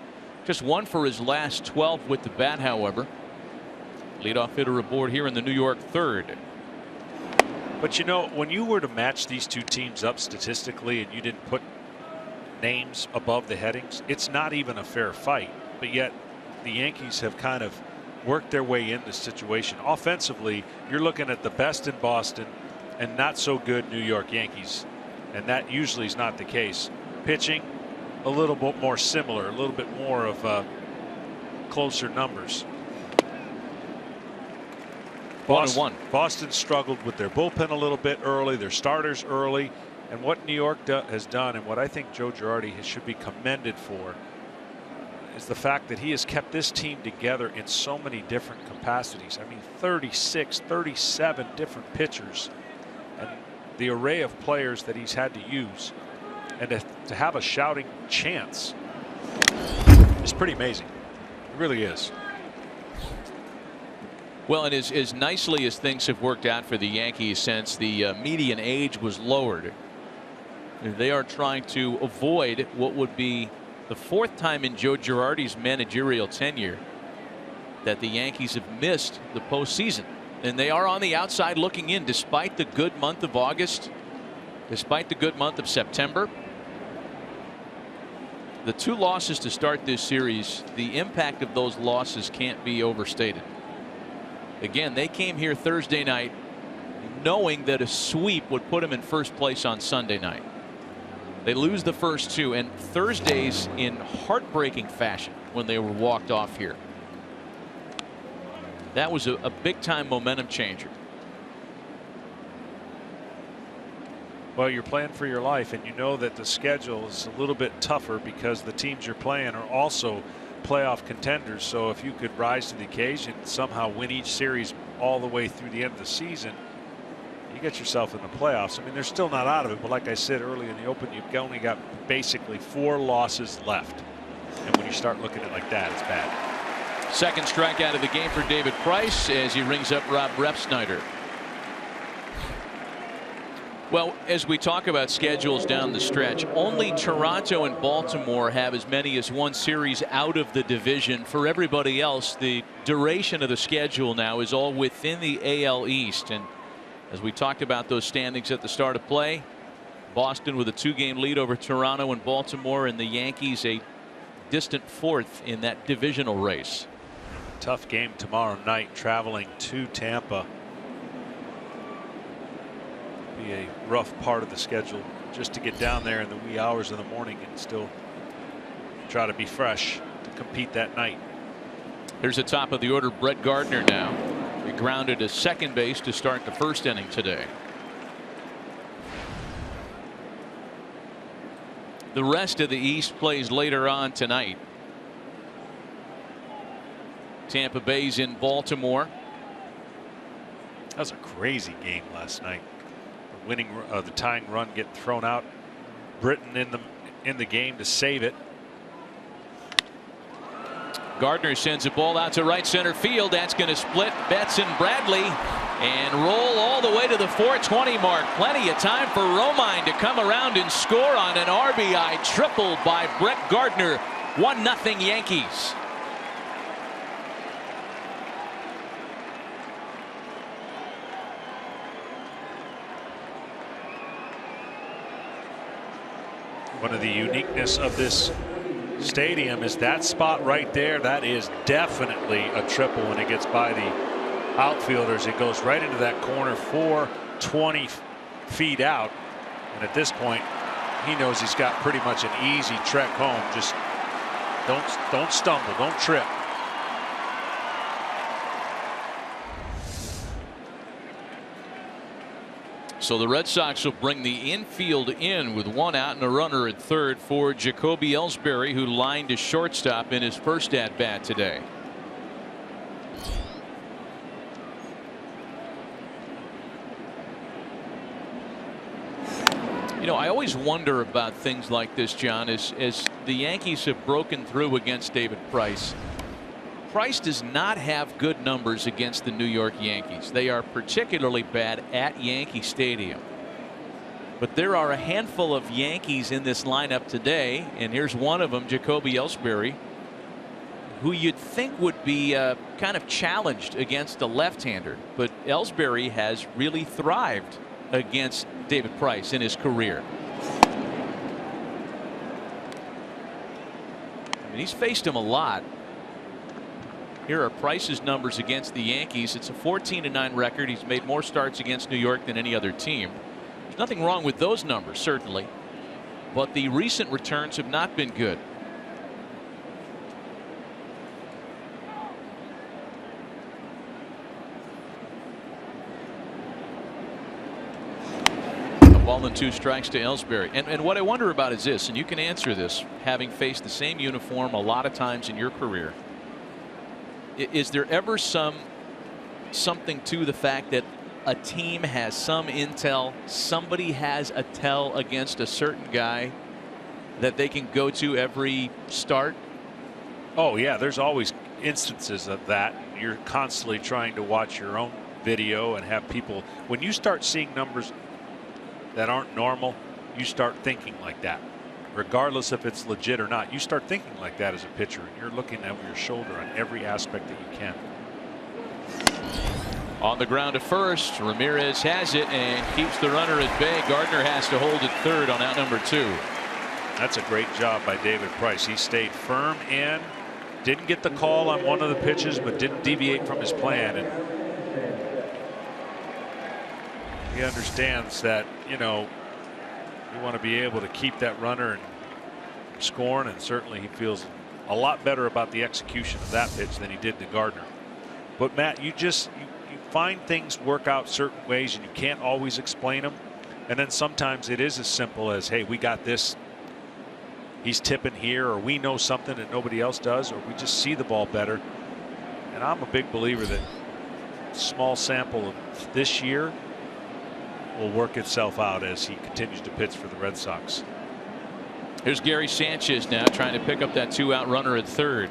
Just 1 for his last 12 with the bat, however. Leadoff hitter aboard here in the New York third. But you know, when you were to match these two teams up statistically and you didn't put names above the headings, it's not even a fair fight. But yet the Yankees have kind of worked their way in this situation. Offensively, you're looking at the best in Boston and not so good New York Yankees, and that usually is not the case. Pitching, a little bit more similar, a little bit more of closer numbers. Boston struggled with their bullpen a little bit early, their starters early, and what New York has done, and what I think Joe Girardi should be commended for, is the fact that he has kept this team together in so many different capacities. I mean, 36, 37 different pitchers, and the array of players that he's had to use, and to have a shouting chance is pretty amazing. It really is. Well, and as nicely as things have worked out for the Yankees since the median age was lowered, they are trying to avoid what would be the 4th time in Joe Girardi's managerial tenure that the Yankees have missed the postseason. And they are on the outside looking in, despite the good month of August, despite the good month of September. The 2 losses to start this series, the impact of those losses can't be overstated. Again, they came here Thursday night knowing that a sweep would put them in first place on Sunday night. They lose the first 2, and Thursdays in heartbreaking fashion when they were walked off here. That was a big time momentum changer. Well, you're playing for your life, and you know that the schedule is a little bit tougher because the teams you're playing are also playoff contenders. So if you could rise to the occasion and somehow win each series all the way through the end of the season, you get yourself in the playoffs. I mean, they're still not out of it, but like I said early in the open, you've only got basically 4 losses left, and when you start looking at it like that, it's bad. Second strikeout of the game for David Price as he rings up Rob Refsnyder. Well, as we talk about schedules down the stretch, only Toronto and Baltimore have as many as 1 series out of the division. For everybody else, the duration of the schedule now is all within the AL East. And as we talked about those standings at the start of play, Boston with a 2-game lead over Toronto and Baltimore, and the Yankees a distant 4th in that divisional race. Tough game tomorrow night, traveling to Tampa. Be a rough part of the schedule just to get down there in the wee hours of the morning and still try to be fresh to compete that night. Here's the top of the order, Brett Gardner now. He grounded to second base to start the first inning today. The rest of the East plays later on tonight. Tampa Bay's in Baltimore. That was a crazy game last night. the tying run get thrown out. Britton in the game to save it. Gardner sends a ball out to right center field. That's going to split Betts and Bradley and roll all the way to the 420 mark. Plenty of time for Romine to come around and score on an RBI triple by Brett Gardner. 1-0 Yankees. One of the uniqueness of this stadium is that spot right there. That is definitely a triple when it gets by the outfielders. It goes right into that corner, 420 feet out. And at this point, he knows he's got pretty much an easy trek home. Just don't stumble, don't trip. So the Red Sox will bring the infield in with 1 out and a runner at third for Jacoby Ellsbury, who lined to shortstop in his first at bat today. You know, I always wonder about things like this, John, as the Yankees have broken through against David Price. Price does not have good numbers against the New York Yankees. They are particularly bad at Yankee Stadium. But there are a handful of Yankees in this lineup today, and here's one of them, Jacoby Ellsbury, who you'd think would be kind of challenged against a left-hander. But Ellsbury has really thrived against David Price in his career. I mean, he's faced him a lot. Here are Price's numbers against the Yankees. It's a 14-9 record. He's made more starts against New York than any other team. There's nothing wrong with those numbers, certainly, but the recent returns have not been good. A ball and 2 strikes to Ellsbury. And what I wonder about is this, and you can answer this, having faced the same uniform a lot of times in your career. Is there ever something to the fact that a team has some intel, somebody has a tell against a certain guy that they can go to every start? Oh yeah, there's always instances of that. You're constantly trying to watch your own video and have people. When you start seeing numbers that aren't normal, you start thinking like that. Regardless if it's legit or not, you start thinking like that as a pitcher, and you're looking over your shoulder on every aspect that you can. On the ground to first, Ramirez has it and keeps the runner at bay. Gardner has to hold it third on out number 2. That's a great job by David Price. He stayed firm in, didn't get the call on one of the pitches, but didn't deviate from his plan. And he understands that, you know, you want to be able to keep that runner and scoring, and certainly he feels a lot better about the execution of that pitch than he did to Gardner. But Matt, you find things work out certain ways and you can't always explain them, and then sometimes it is as simple as, hey, we got this, he's tipping here, or we know something that nobody else does, or we just see the ball better. And I'm a big believer that small sample of this year will work itself out as he continues to pitch for the Red Sox. Here's Gary Sanchez now trying to pick up that 2-out runner at third.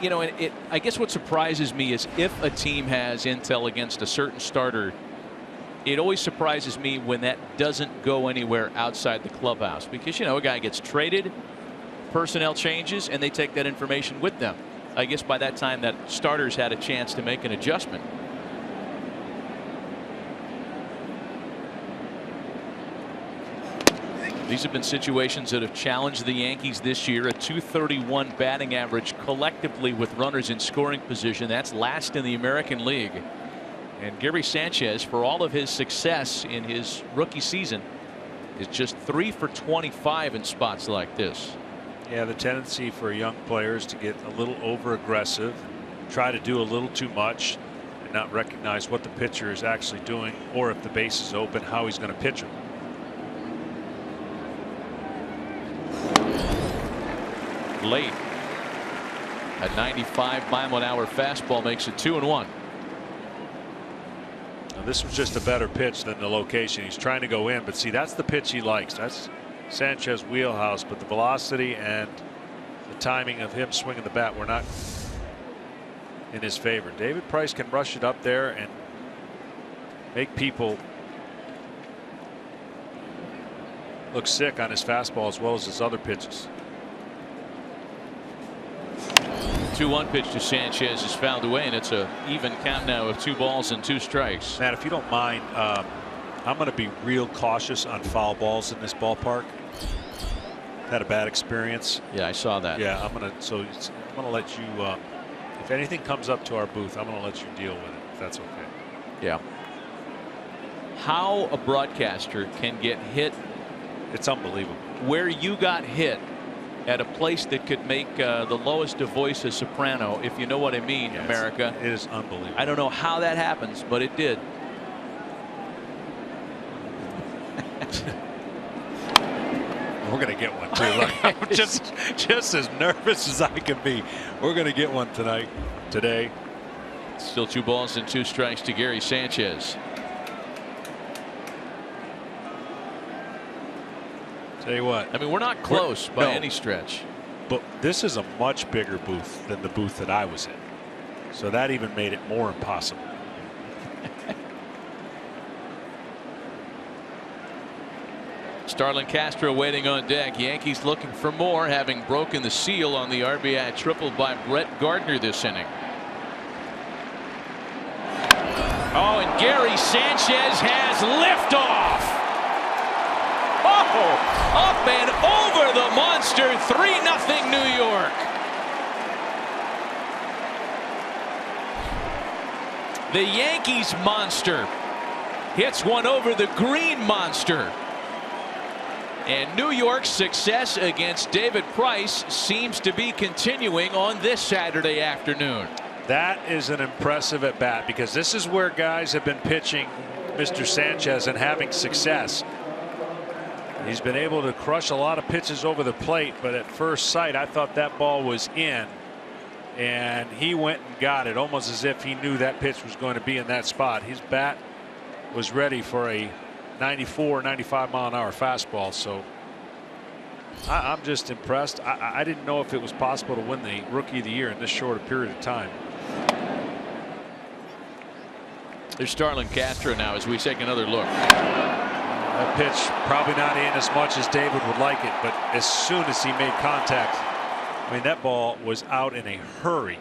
You know, I guess what surprises me is if a team has intel against a certain starter, it always surprises me when that doesn't go anywhere outside the clubhouse, because, you know, a guy gets traded, personnel changes, and they take that information with them. I guess by that time that starter's had a chance to make an adjustment. These have been situations that have challenged the Yankees this year. A .231 batting average collectively with runners in scoring position. That's last in the American League. And Gary Sanchez, for all of his success in his rookie season, is just 3 for 25 in spots like this. Yeah, the tendency for young players to get a little over aggressive, try to do a little too much, and not recognize what the pitcher is actually doing, or if the base is open, how he's going to pitch him. Late. A 95-mile-an-hour fastball makes it 2-1. This was just a better pitch than the location. He's trying to go in, but see, that's the pitch he likes. That's Sanchez wheelhouse, but the velocity and the timing of him swinging the bat were not in his favor. David Price can rush it up there and make people look sick on his fastball as well as his other pitches. 2-1 pitch to Sanchez is fouled away, and it's a even count now of 2 balls and 2 strikes. Matt, if you don't mind, I'm going to be real cautious on foul balls in this ballpark. Had a bad experience. Yeah, I saw that. Yeah, I'm going to let you. If anything comes up to our booth, I'm going to let you deal with it, if that's okay. Yeah. How a broadcaster can get hit. It's unbelievable. Where you got hit at a place that could make the lowest of voice a soprano, if you know what I mean, Yes, America. It is unbelievable. I don't know how that happens, but it did. We're going to get one too. Look, I'm just as nervous as I can be. We're going to get one today. Still 2 balls and 2 strikes to Gary Sanchez. Tell you what. I mean, we're not close by any stretch. But this is a much bigger booth than the booth that I was in. So that even made it more impossible. Starlin Castro waiting on deck. Yankees looking for more, having broken the seal on the RBI triple by Brett Gardner this inning. Oh, and Gary Sanchez has liftoff. Oh, up and over the monster. 3-0 New York. The Yankees monster hits one over the green monster. And New York's success against David Price seems to be continuing on this Saturday afternoon. That is an impressive at bat, because this is where guys have been pitching Mr. Sanchez and having success. He's been able to crush a lot of pitches over the plate, but at first sight I thought that ball was in, and he went and got it almost as if he knew that pitch was going to be in that spot. His bat was ready for a 94, 95 mile an hour fastball. So I'm just impressed. I didn't know if it was possible to win the Rookie of the Year in this short a period of time. There's Starlin Castro now as we take another look. That pitch probably not in as much as David would like it, but as soon as he made contact, I mean, that ball was out in a hurry.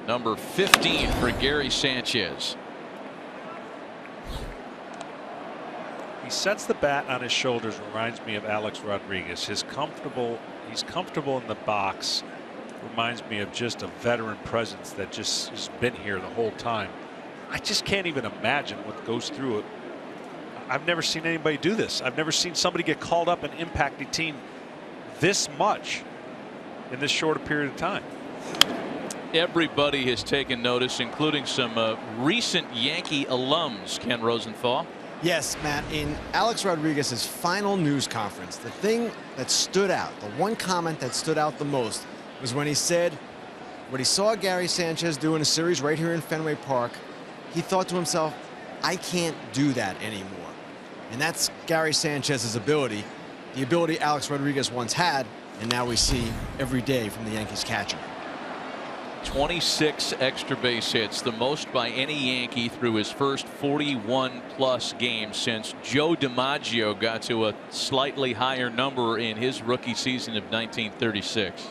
Number 15 for Gary Sanchez. He sets the bat on his shoulders, reminds me of Alex Rodriguez. He's comfortable in the box. Reminds me of just a veteran presence that just has been here the whole time. I just can't even imagine what goes through it. I've never seen anybody do this. I've never seen somebody get called up and impact a team this much in this short a period of time. Everybody has taken notice, including some recent Yankee alums, Ken Rosenthal. Yes, Matt, in Alex Rodriguez's final news conference, the thing that stood out, the one comment that stood out the most, was when he said what he saw Gary Sanchez do in a series right here in Fenway Park. He thought to himself, I can't do that anymore. And that's Gary Sanchez's ability, the ability Alex Rodriguez once had, and now we see every day from the Yankees catcher. 26 extra base hits, the most by any Yankee through his first 41+ games since Joe DiMaggio got to a slightly higher number in his rookie season of 1936.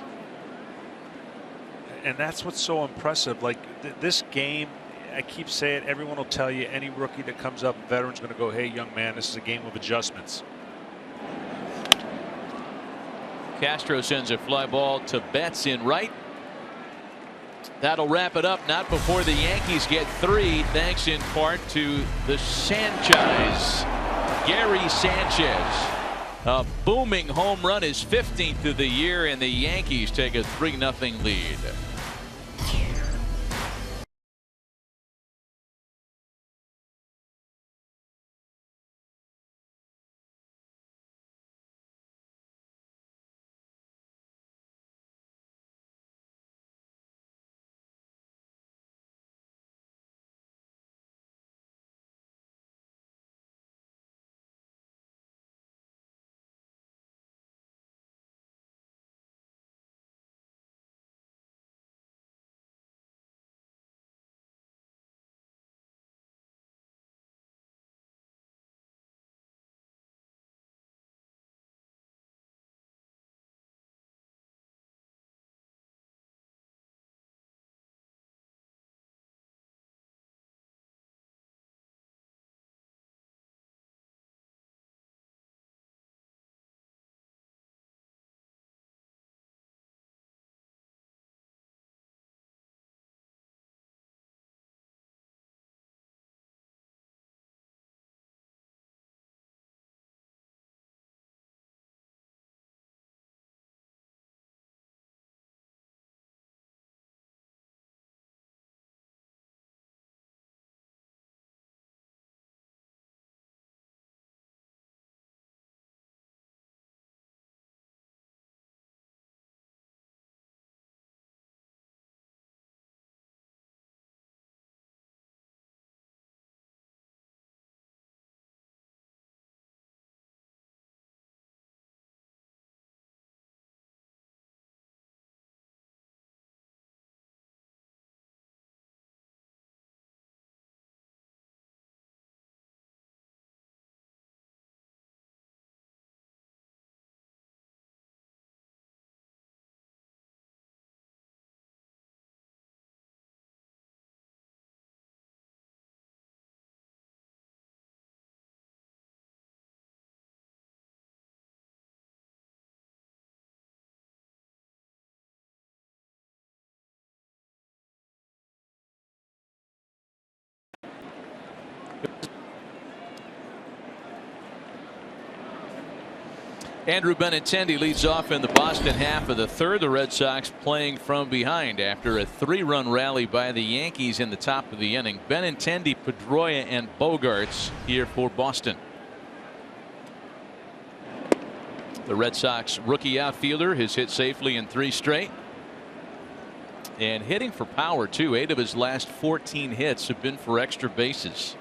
And that's what's so impressive. Like this game, I keep saying, everyone will tell you, any rookie that comes up, veteran's going to go, hey, young man, this is a game of adjustments. Castro sends a fly ball to Betts in right. That'll wrap it up. Not before the Yankees get 3, thanks in part to the Sanchez, Gary Sanchez. A booming home run, his 15th of the year, and the Yankees take a 3-0 lead. Andrew Benintendi leads off in the Boston half of the third. The Red Sox playing from behind after a 3-run rally by the Yankees in the top of the inning. Benintendi, Pedroia, and Bogaerts here for Boston. The Red Sox rookie outfielder has hit safely in 3 straight. And hitting for power too. 8 of his last 14 hits have been for extra bases.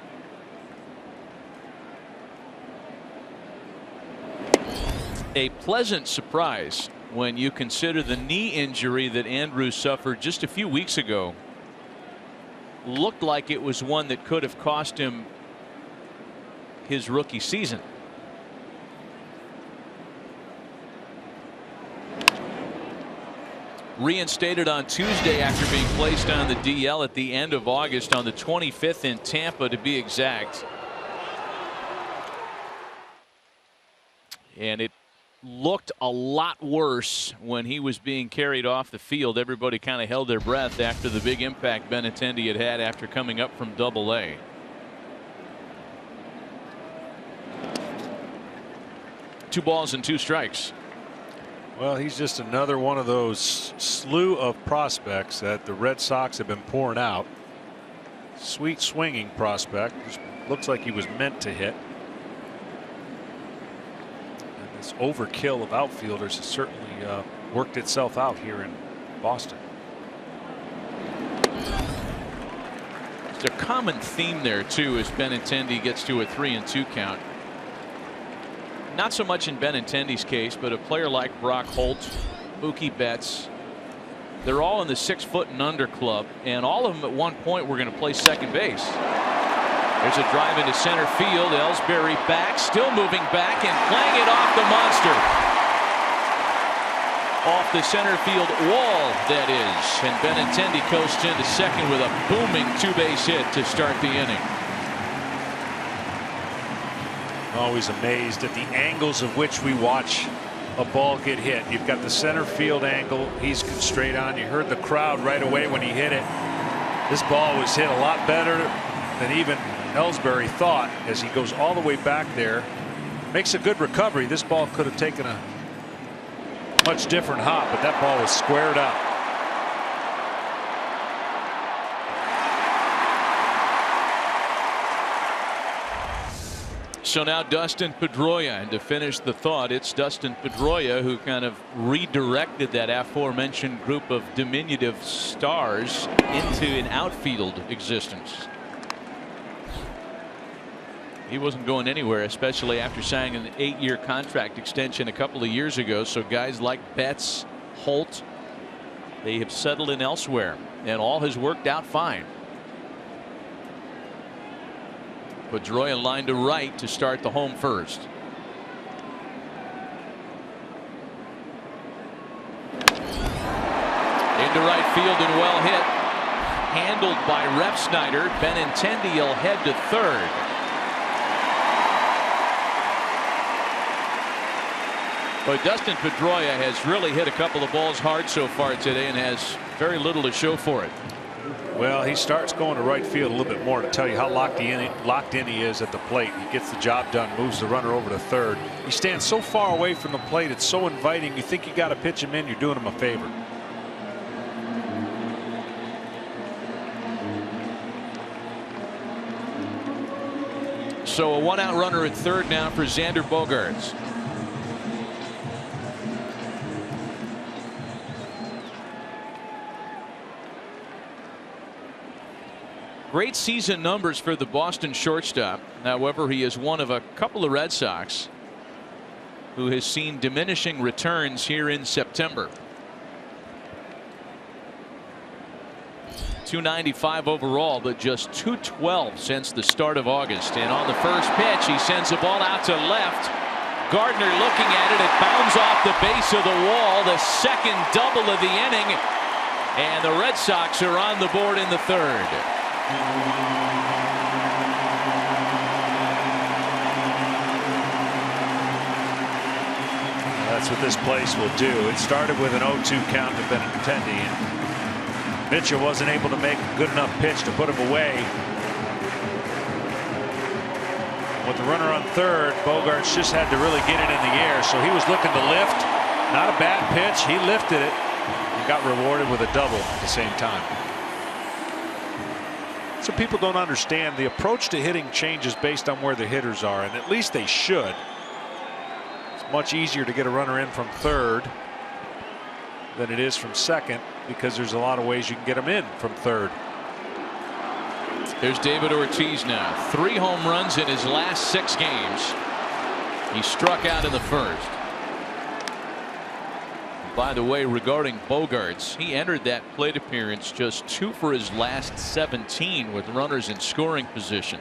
A pleasant surprise when you consider the knee injury that Andrew suffered just a few weeks ago. Looked like it was one that could have cost him his rookie season. Reinstated on Tuesday after being placed on the DL at the end of August, on the 25th in Tampa to be exact. And it looked a lot worse when he was being carried off the field. Everybody kind of held their breath after the big impact Benintendi had after coming up from Double-A. Two balls and 2 strikes. Well, he's just another one of those slew of prospects that the Red Sox have been pouring out. Sweet swinging prospect. Just looks like he was meant to hit. This overkill of outfielders has certainly worked itself out here in Boston. There's a common theme there too as Benintendi gets to a 3-2 count. Not so much in Benintendi's case, but a player like Brock Holt, Mookie Betts, they're all in the 6-foot and under club, and all of them at one point were going to play second base. There's a drive into center field. Ellsbury back, still moving back and playing it off the monster. Off the center field wall, that is. And Benintendi coasts into second with a booming 2-base hit to start the inning. Always amazed at the angles of which we watch a ball get hit. You've got the center field angle. He's straight on. You heard the crowd right away when he hit it. This ball was hit a lot better than even Ellsbury thought as he goes all the way back there. Makes a good recovery. This ball could have taken a much different hop, but that ball was squared up. So now Dustin Pedroia, and to finish the thought, it's Dustin Pedroia who kind of redirected that aforementioned group of diminutive stars into an outfield existence. He wasn't going anywhere, especially after signing an 8-year contract extension a couple of years ago. So guys like Betts, Holt, they have settled in elsewhere, and all has worked out fine. Pedroia lined to right to start the home first. Into right field and well hit. Handled by Refsnyder. Benintendi will head to third. But Dustin Pedroia has really hit a couple of balls hard so far today and has very little to show for it. Well, he starts going to right field a little bit more to tell you how locked in he is at the plate. He gets the job done, moves the runner over to third. He stands so far away from the plate, it's so inviting. You think you got to pitch him in, you're doing him a favor. So a 1-out runner at third now for Xander Bogaerts. Great season numbers for the Boston shortstop. However, he is one of a couple of Red Sox who has seen diminishing returns here in September. .295 overall, but just .212 since the start of August. And on the first pitch, he sends the ball out to left. Gardner looking at it. It bounds off the base of the wall. The second double of the inning. And the Red Sox are on the board in the third. That's what this place will do. It started with an 0-2 count to Benintendi. Mitchell wasn't able to make a good enough pitch to put him away. With the runner on third, Bogaerts just had to really get it in the air, so he was looking to lift. Not a bad pitch. He lifted it and got rewarded with a double at the same time. So people don't understand the approach to hitting changes based on where the hitters are, and at least they should. It's much easier to get a runner in from third than it is from second, because there's a lot of ways you can get them in from third. There's David Ortiz now. 3 home runs in his last 6 games. He struck out in the first. By the way, regarding Bogaerts, he entered that plate appearance just 2 for his last 17 with runners in scoring position.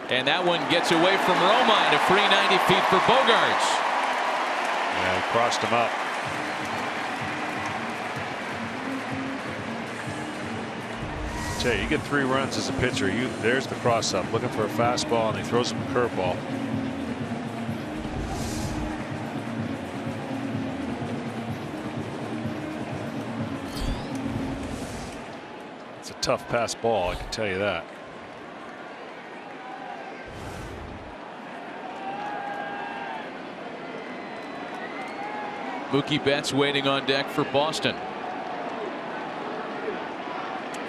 And that one gets away from Romine, a free 90 feet for Bogaerts. Yeah, he crossed him up. You get 3 runs as a pitcher. There's the cross up, looking for a fastball, and he throws him a curveball. It's a tough pass ball, I can tell you that. Mookie Betts waiting on deck for Boston.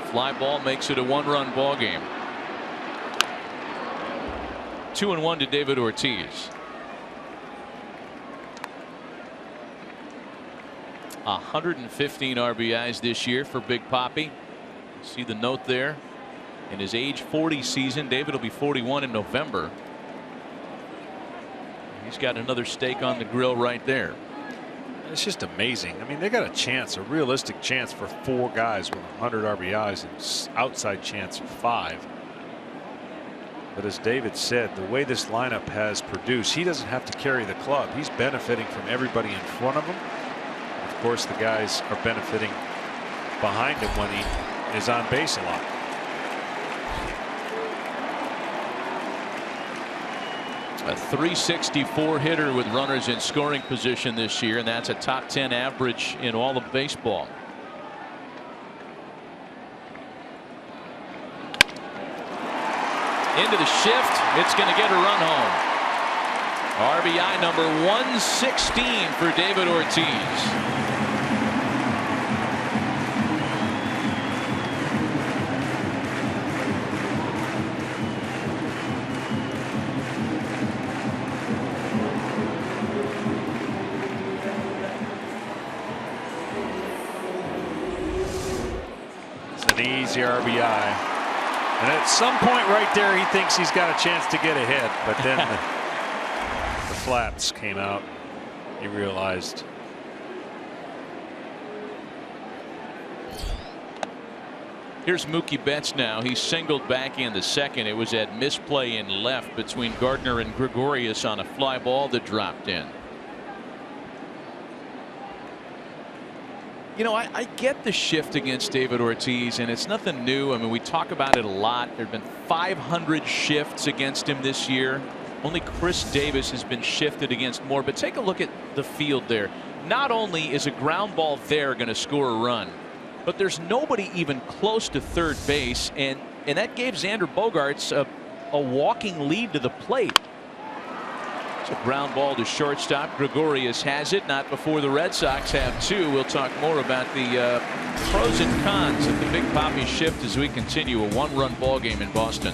Fly ball makes it a 1-run ball game. 2-1 to David Ortiz. 115 RBIs this year for Big Papi. See the note there. In his age 40 season, David will be 41 in November. He's got another steak on the grill right there. It's just amazing. I mean, they got a chance, a realistic chance for 4 guys with 100 RBIs and outside chance of 5. But as David said, the way this lineup has produced, he doesn't have to carry the club. He's benefiting from everybody in front of him. Of course, the guys are benefiting behind him when he is on base a lot. A .364 hitter with runners in scoring position this year, and that's a top 10 average in all of baseball. Into the shift. It's going to get a run home. RBI number 116 for David Ortiz. Easy RBI, and at some point right there he thinks he's got a chance to get ahead, but then the flaps came out. He realized. Here's Mookie Betts now. He singled back in the second. It was at misplay in left between Gardner and Gregorius on a fly ball that dropped in. You know, I get the shift against David Ortiz, and it's nothing new. I mean, we talk about it a lot. There have been 500 shifts against him this year. Only Chris Davis has been shifted against more. But take a look at the field there. Not only is a ground ball there going to score a run, but there's nobody even close to third base, and that gave Xander Bogaerts a walking lead to the plate. A ground ball to shortstop. Gregorius has it. Not before the Red Sox have 2. We'll talk more about the pros and cons of the Big Papi shift as we continue a 1-run ball game in Boston.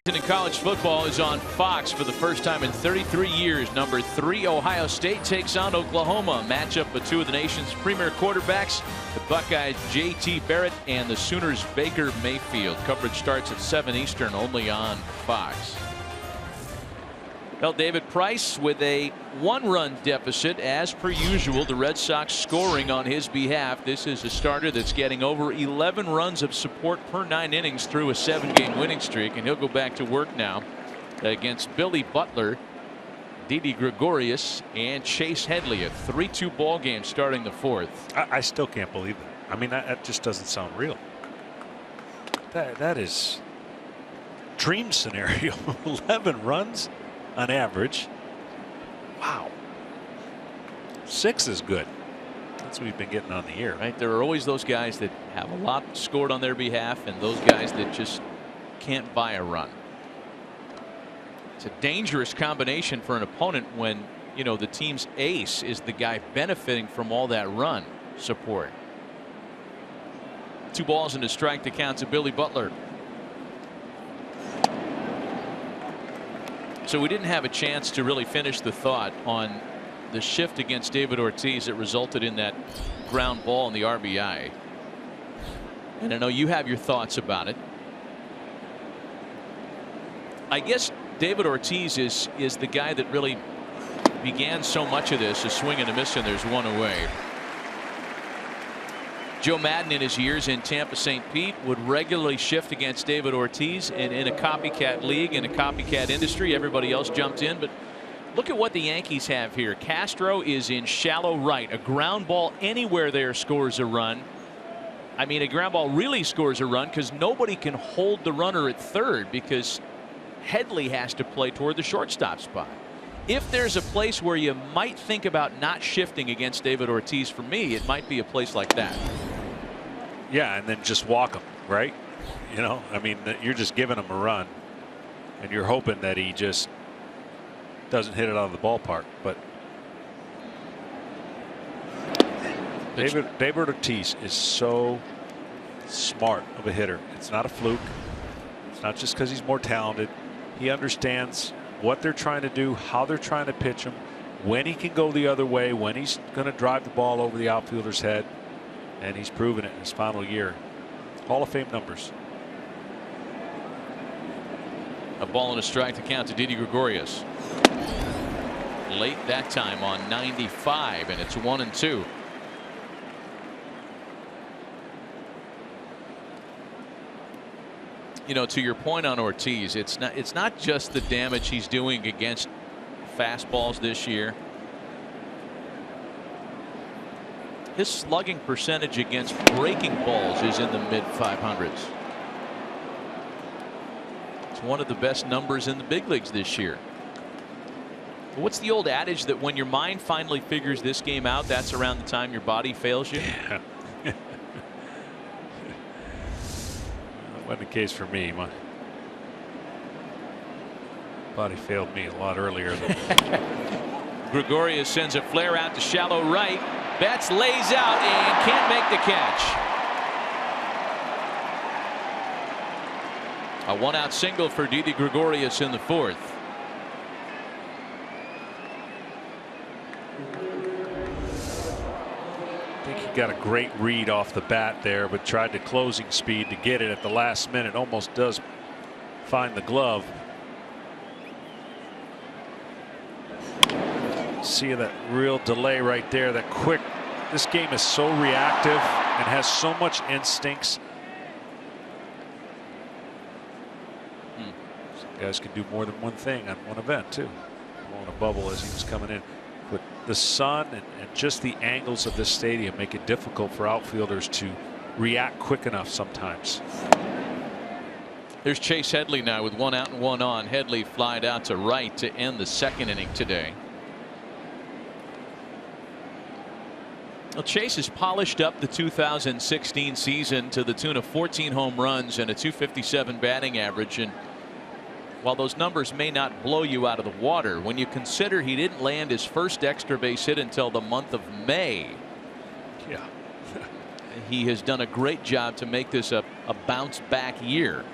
In college football is on Fox for the first time in 33 years. Number 3 Ohio State takes on Oklahoma. A matchup of two of the nation's premier quarterbacks, the Buckeyes J.T. Barrett and the Sooners Baker Mayfield. Coverage starts at 7 Eastern only on Fox. Well, David Price with a 1-run deficit as per usual. The Red Sox scoring on his behalf. This is a starter that's getting over 11 runs of support per 9 innings through a 7-game winning streak, and he'll go back to work now against Billy Butler, Didi Gregorius, and Chase Headley. A 3-2 ball game starting the 4th. I still can't believe that. I mean, that just doesn't sound real. That is dream scenario. 11 runs on average. Wow. 6 is good. That's what we've been getting on the year. Right. There are always those guys that have a lot scored on their behalf and those guys that just can't buy a run. It's a dangerous combination for an opponent when, you know, the team's ace is the guy benefiting from all that run support. 2 balls and a strike to count to Billy Butler. So we didn't have a chance to really finish the thought on the shift against David Ortiz that resulted in that ground ball and the RBI. And I know you have your thoughts about it. I guess David Ortiz is the guy that really began so much of this, a swing and a miss, and there's one away. Joe Madden in his years in Tampa St. Pete would regularly shift against David Ortiz, and in a copycat league, in a copycat industry, everybody else jumped in. But look at what the Yankees have here. Castro is in shallow right. A ground ball anywhere there scores a run. I mean, a ground ball really scores a run because nobody can hold the runner at third because Headley has to play toward the shortstop spot. If there's a place where you might think about not shifting against David Ortiz, for me, it might be a place like that. Yeah, and then just walk him, right? You know, I mean, you're just giving him a run, and you're hoping that he just doesn't hit it out of the ballpark. But David Ortiz is so smart of a hitter. It's not a fluke. It's not just because he's more talented. He understands what they're trying to do, how they're trying to pitch him, when he can go the other way, when he's going to drive the ball over the outfielder's head. And he's proven it in his final year. Hall of Fame numbers. A ball and a strike to count to Didi Gregorius. Late that time on 95, and it's 1-2. You know, to your point on Ortiz, it's not just the damage he's doing against fastballs this year. His slugging percentage against breaking balls is in the mid-500s. It's one of the best numbers in the big leagues this year. What's the old adage that when your mind finally figures this game out, that's around the time your body fails you? Yeah. That wasn't the case for me. My body failed me a lot earlier. Gregorius sends a flare out to shallow right. Betts lays out and can't make the catch. A 1-out single for Didi Gregorius in the 4th. I think he got a great read off the bat there, but tried the closing speed to get it at the last minute. Almost does find the glove. See that real delay right there, that quick. This game is so reactive and has so much instincts. Some guys can do more than one thing on one event too. Blowing a bubble as he was coming in. But the sun and just the angles of this stadium make it difficult for outfielders to react quick enough sometimes. There's Chase Headley now with 1 out and 1 on. Headley flied out to right to end the 2nd inning today. Well, Chase has polished up the 2016 season to the tune of 14 home runs and a .257 batting average. And while those numbers may not blow you out of the water, when you consider he didn't land his first extra base hit until the month of May. Yeah. He has done a great job to make this a bounce back year.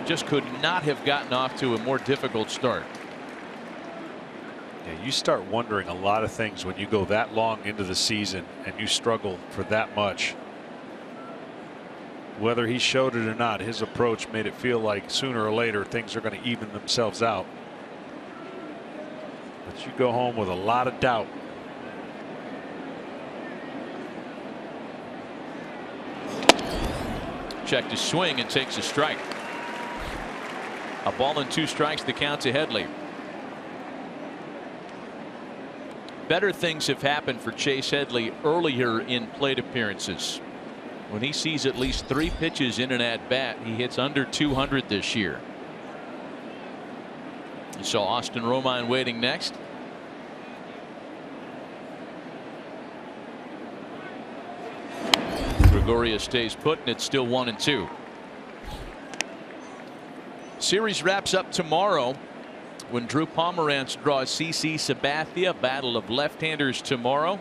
just could not have gotten off to a more difficult start. Yeah, you start wondering a lot of things when you go that long into the season and you struggle for that much. Whether he showed it or not, his approach made it feel like sooner or later things are going to even themselves out. But you go home with a lot of doubt. Checked his swing and takes a strike. A ball and 2 strikes, the count to Headley. Better things have happened for Chase Headley earlier in plate appearances. When he sees at least 3 pitches in an at bat, he hits under 200 this year. You saw Austin Romine waiting next. Gregoria stays put, and it's still 1-2. Series wraps up tomorrow when Drew Pomerantz draws CC Sabathia. Battle of left-handers tomorrow.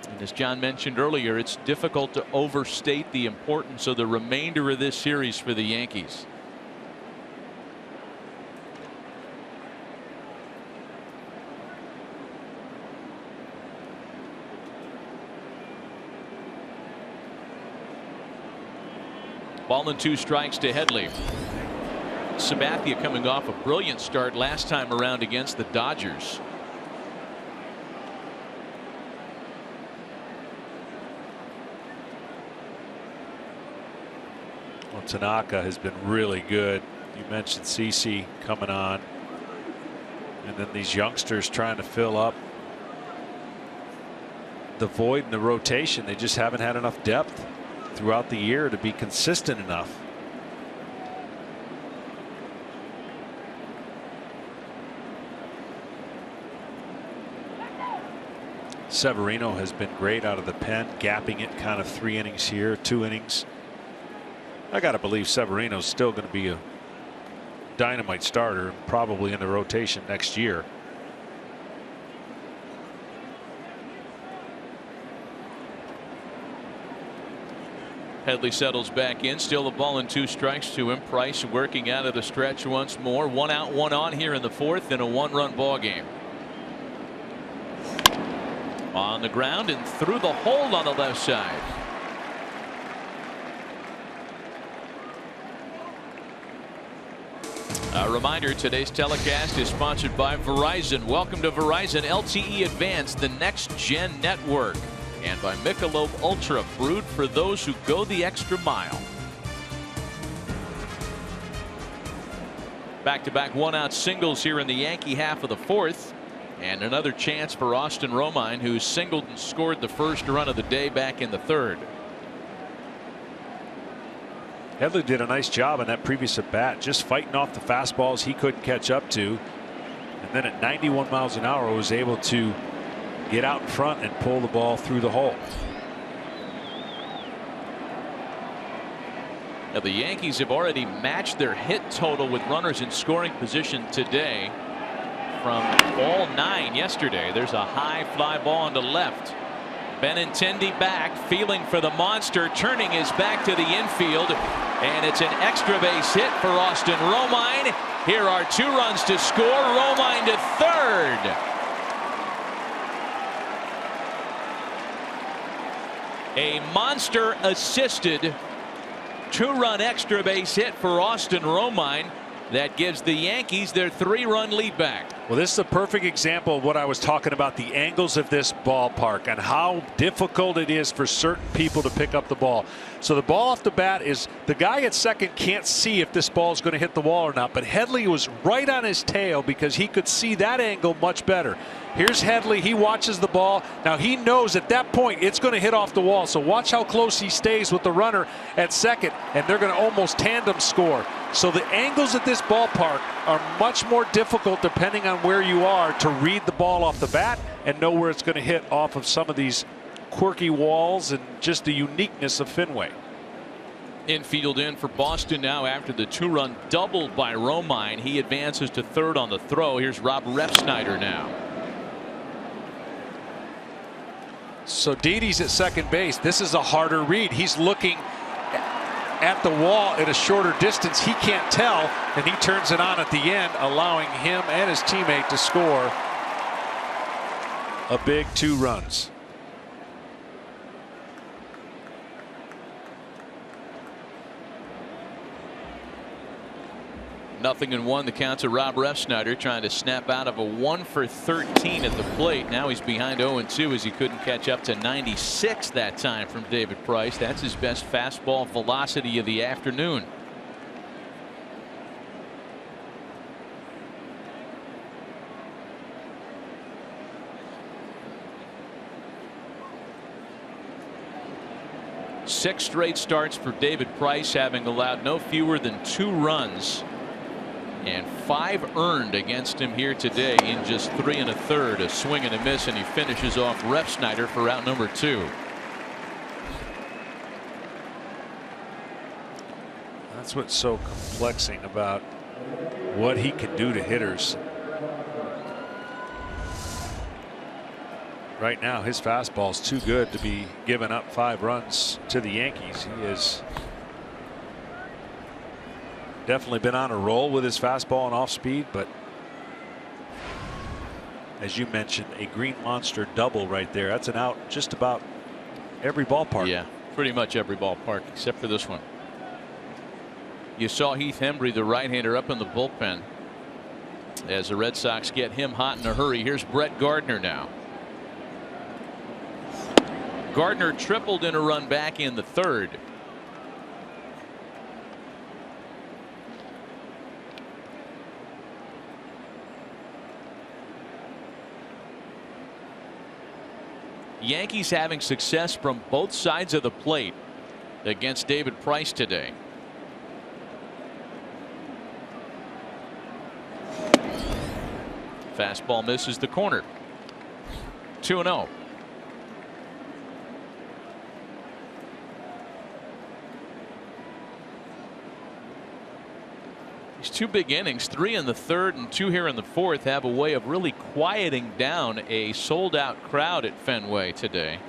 And as John mentioned earlier, it's difficult to overstate the importance of the remainder of this series for the Yankees. Ball and 2 strikes to Headley. Sabathia coming off a brilliant start last time around against the Dodgers. Well, Tanaka has been really good. You mentioned CC coming on, and then these youngsters trying to fill up the void in the rotation. They just haven't had enough depth throughout the year to be consistent enough. Severino has been great out of the pen, gapping it kind of 3 innings here, 2 innings. I got to believe Severino's still going to be a dynamite starter, probably in the rotation next year. Headley settles back in. Still a ball and 2 strikes to him. Price working out of the stretch once more. 1 out, 1 on here in the 4th in a 1-run ball game. On the ground and through the hole on the left side. A reminder, today's telecast is sponsored by Verizon. Welcome to Verizon LTE Advanced, the next gen network. And by Michelob Ultra, brewed for those who go the extra mile. Back-to-back 1-out singles here in the Yankee half of the 4th. And another chance for Austin Romine, who singled and scored the first run of the day back in the 3rd. Headley did a nice job on that previous at bat, just fighting off the fastballs he couldn't catch up to. And then at 91 miles an hour was able to get out in front and pull the ball through the hole. Now the Yankees have already matched their hit total with runners in scoring position today from all 9 yesterday. There's a high fly ball on the left. Benintendi back, feeling for the monster, turning his back to the infield, and it's an extra base hit for Austin Romine. Here are 2 runs to score. Romine to 3rd. A monster assisted 2-run extra base hit for Austin Romine that gives the Yankees their 3-run lead back. Well, this is a perfect example of what I was talking about, the angles of this ballpark and how difficult it is for certain people to pick up the ball. So the ball off the bat is, the guy at second can't see if this ball is going to hit the wall or not, but Headley was right on his tail because he could see that angle much better. Here's Headley, he watches the ball. Now he knows at that point it's going to hit off the wall, so watch how close he stays with the runner at second, and they're going to almost tandem score. So the angles at this ballpark are much more difficult depending on where you are to read the ball off the bat and know where it's going to hit off of some of these quirky walls and just the uniqueness of Fenway. Infield in for Boston now after the 2-run double by Romine. He advances to 3rd on the throw. Here's Rob Refsnyder now. So Didi's at second base. This is a harder read. He's looking at the wall at a shorter distance. He can't tell, and he turns it on at the end, allowing him and his teammate to score a big 2 runs. Nothing in 1. The count to Rob Refsnyder, trying to snap out of a 1 for 13 at the plate. Now he's behind 0-2 as he couldn't catch up to 96 that time from David Price. That's his best fastball velocity of the afternoon. Six straight starts for David Price, having allowed no fewer than 2 runs. And 5 earned against him here today in just 3 1/3. A swing and a miss, and he finishes off Refsnyder for out number 2. That's what's so complexing about what he can do to hitters. Right now, his fastball is too good to be giving up 5 runs to the Yankees. He is definitely been on a roll with his fastball and off speed, but as you mentioned, a green monster double right there. That's an out just about every ballpark. Yeah, pretty much every ballpark except for this one. You saw Heath Hembree, the right-hander, up in the bullpen as the Red Sox get him hot in a hurry. Here's Brett Gardner now. Gardner tripled in a run back in the 3rd. Yankees having success from both sides of the plate against David Price today. Fastball misses the corner. 2-0. These 2 big innings, 3 in the 3rd and 2 here in the 4th, have a way of really quieting down a sold-out crowd at Fenway today.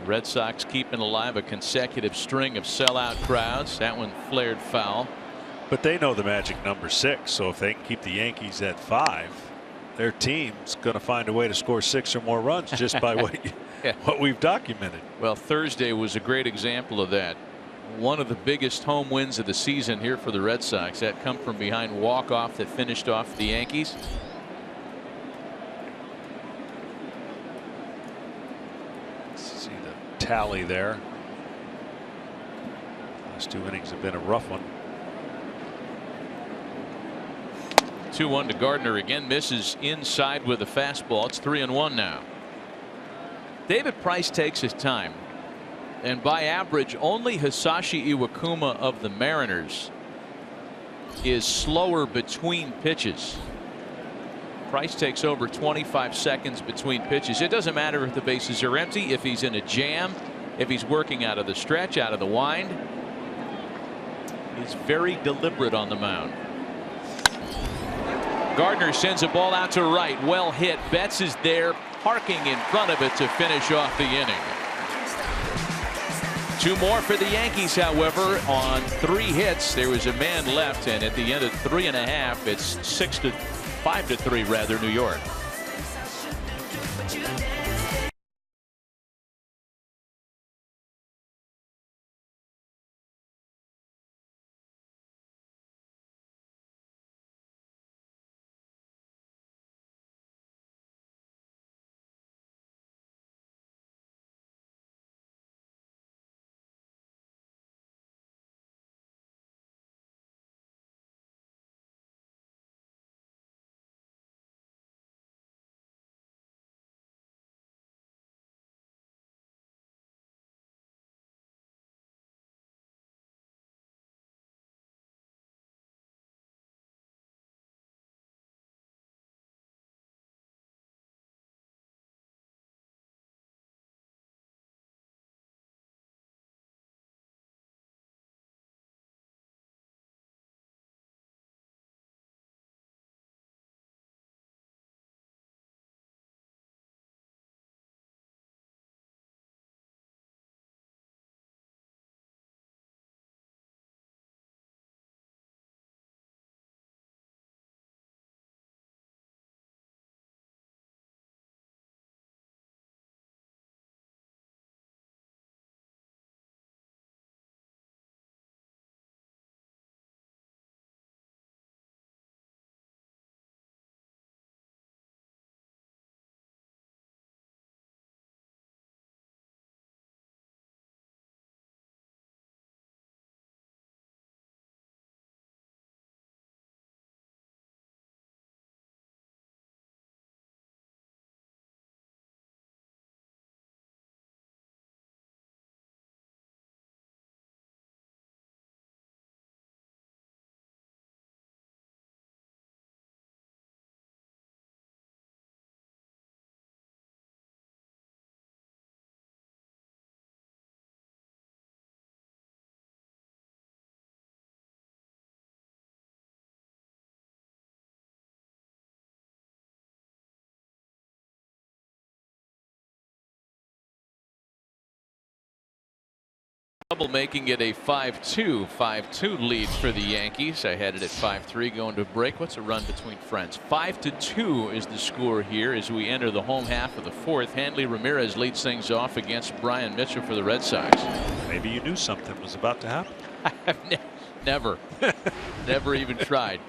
Red Sox keeping alive a consecutive string of sellout crowds. That one flared foul. But they know the magic number 6, so if they can keep the Yankees at 5, their team's going to find a way to score 6 or more runs just by what we've documented. Well, Thursday was a great example of that. One of the biggest home wins of the season here for the Red Sox. That come from behind walk-off that finished off the Yankees. Let's see the tally there. Last 2 innings have been a rough one. 2-1 to Gardner. Again misses inside with a fastball. It's 3-1 now. David Price takes his time, and by average only Hisashi Iwakuma of the Mariners is slower between pitches. Price takes over 25 seconds between pitches. It doesn't matter if the bases are empty, if he's in a jam, if he's working out of the stretch, out of the wind. He's very deliberate on the mound. Gardner sends a ball out to right. Well hit. Betts is there, parking in front of it to finish off the inning. 2 more for the Yankees, however, on 3 hits. There was a man left, and at the end of 3 1/2, it's 5-3 rather, New York. Double making it a 5-2 lead for the Yankees. I had it at 5-3 going to break. What's a run between friends? 5-2 is the score here as we enter the home half of the fourth. Hanley Ramirez leads things off against Brian Mitchell for the Red Sox. Maybe you knew something was about to happen. I've never even tried.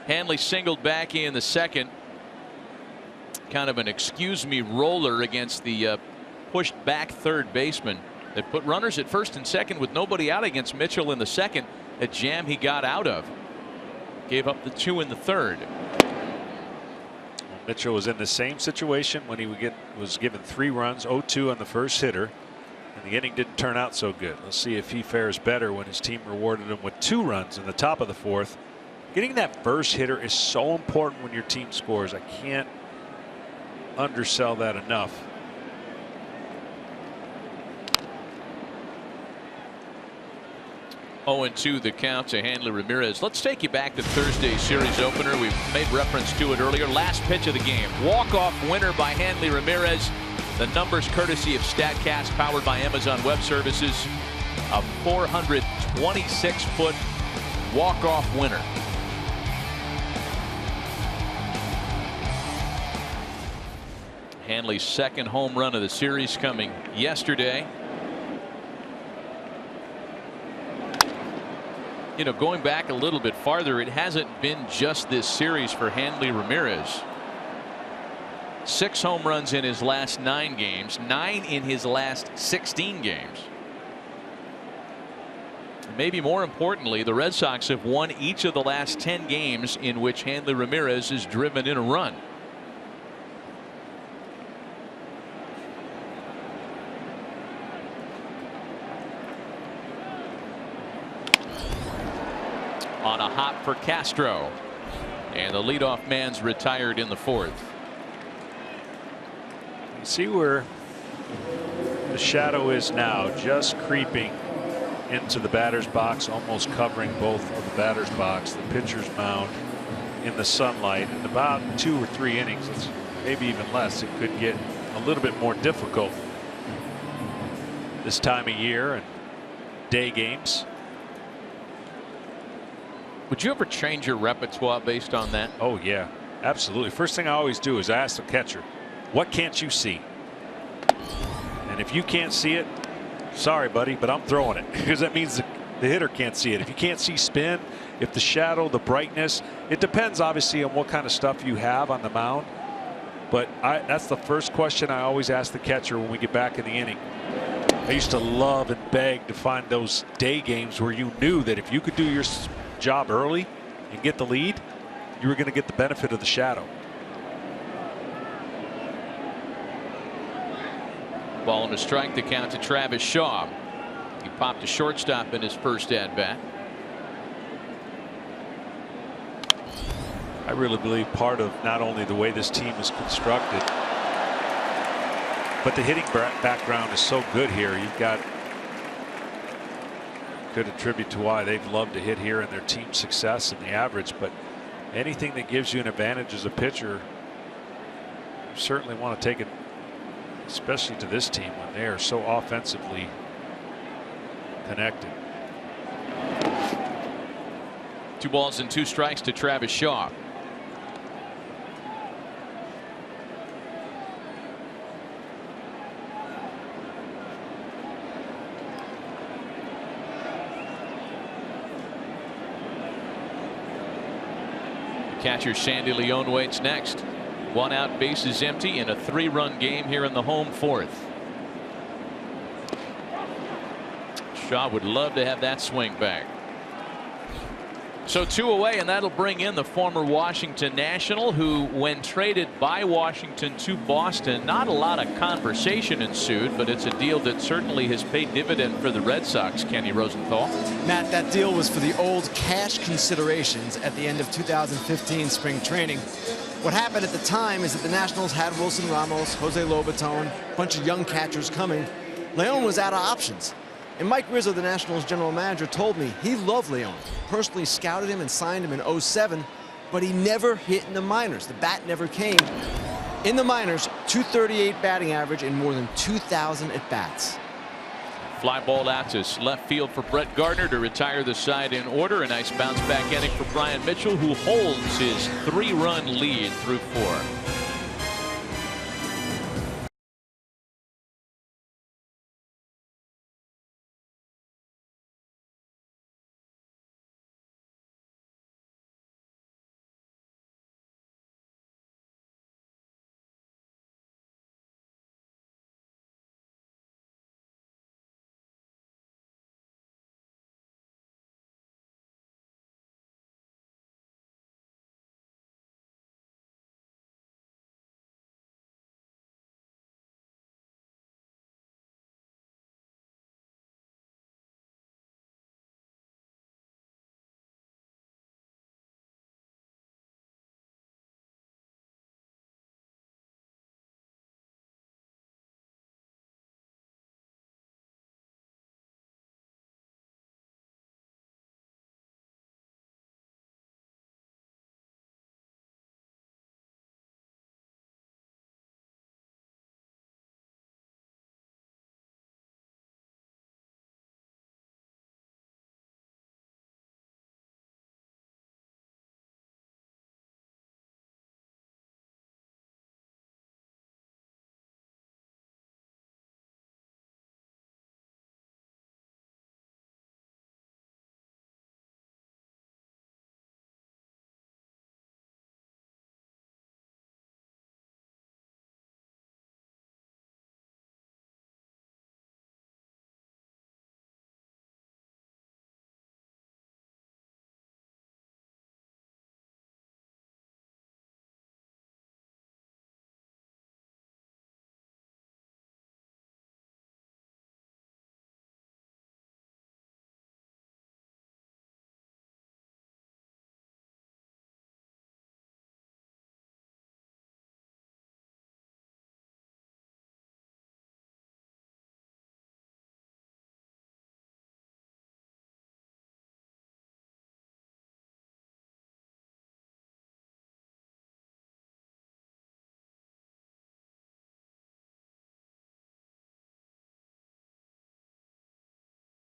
Hanley singled back in the second. Kind of an excuse me roller against the pushed back third baseman that put runners at first and second with nobody out against Mitchell in the second. A jam he got out of. Gave up the 2 in the third. Mitchell was in the same situation when he was given 3 runs, 0-2 on the first hitter, and the inning didn't turn out so good. Let's see if he fares better when his team rewarded him with 2 runs in the top of the fourth. Getting that first hitter is so important when your team scores. I can't undersell that enough. Oh, 2 the count to Hanley Ramirez. Let's take you back to Thursday's series opener. We've made reference to it earlier. Last pitch of the game. Walk-off winner by Hanley Ramirez. The numbers courtesy of StatCast, powered by Amazon Web Services. A 426-foot walk-off winner. Hanley's second home run of the series coming yesterday. You know, going back a little bit farther, it hasn't been just this series for Hanley Ramirez. 6 home runs in his last 9 games, 9 in his last 16 games. Maybe more importantly, the Red Sox have won each of the last 10 games in which Hanley Ramirez has driven in a run. On a hop for Castro, and the leadoff man's retired in the fourth. You see where the shadow is now, just creeping into the batter's box, almost covering both of the batter's box, the pitcher's mound in the sunlight. In about 2 or 3 innings, it's maybe even less, it could get a little bit more difficult this time of year and day games. Would you ever change your repertoire based on that? Oh yeah, absolutely. First thing I always do is ask the catcher, what can't you see? And if you can't see it, sorry buddy, but I'm throwing it, because that means the hitter can't see it. If you can't see spin, if the shadow, the brightness, it depends obviously on what kind of stuff you have on the mound. But that's the first question I always ask the catcher when we get back in the inning. I used to love and beg to find those day games where you knew that if you could do your job early and get the lead, you were going to get the benefit of the shadow. Ball and a strike, the count to Travis Shaw. He popped a shortstop in his first at bat. I really believe part of not only the way this team is constructed, but the hitting background is so good here. You've got, could attribute to why they've loved to hit here and their team success and the average, but anything that gives you an advantage as a pitcher, you certainly want to take it, especially to this team when they are so offensively connected. 2 balls and 2 strikes to Travis Shaw. Catcher Sandy Leon waits next. 1 out, bases empty in a 3-run game here in the home fourth. Shaw would love to have that swing back. So 2 away, and that'll bring in the former Washington National, who, when traded by Washington to Boston, not a lot of conversation ensued, but it's a deal that certainly has paid dividend for the Red Sox. Kenny Rosenthal. Matt, that deal was for the old cash considerations at the end of 2015 spring training. What happened at the time is that the Nationals had Wilson Ramos, Jose Lobaton, a bunch of young catchers coming. Leon was out of options. And Mike Rizzo, the Nationals general manager, told me he loved Leon. Personally scouted him and signed him in 07, but he never hit in the minors. The bat never came. In the minors, .238 batting average and more than 2,000 at-bats. Fly ball out to left field for Brett Gardner to retire the side in order. A nice bounce back inning for Brian Mitchell, who holds his 3-run lead through 4.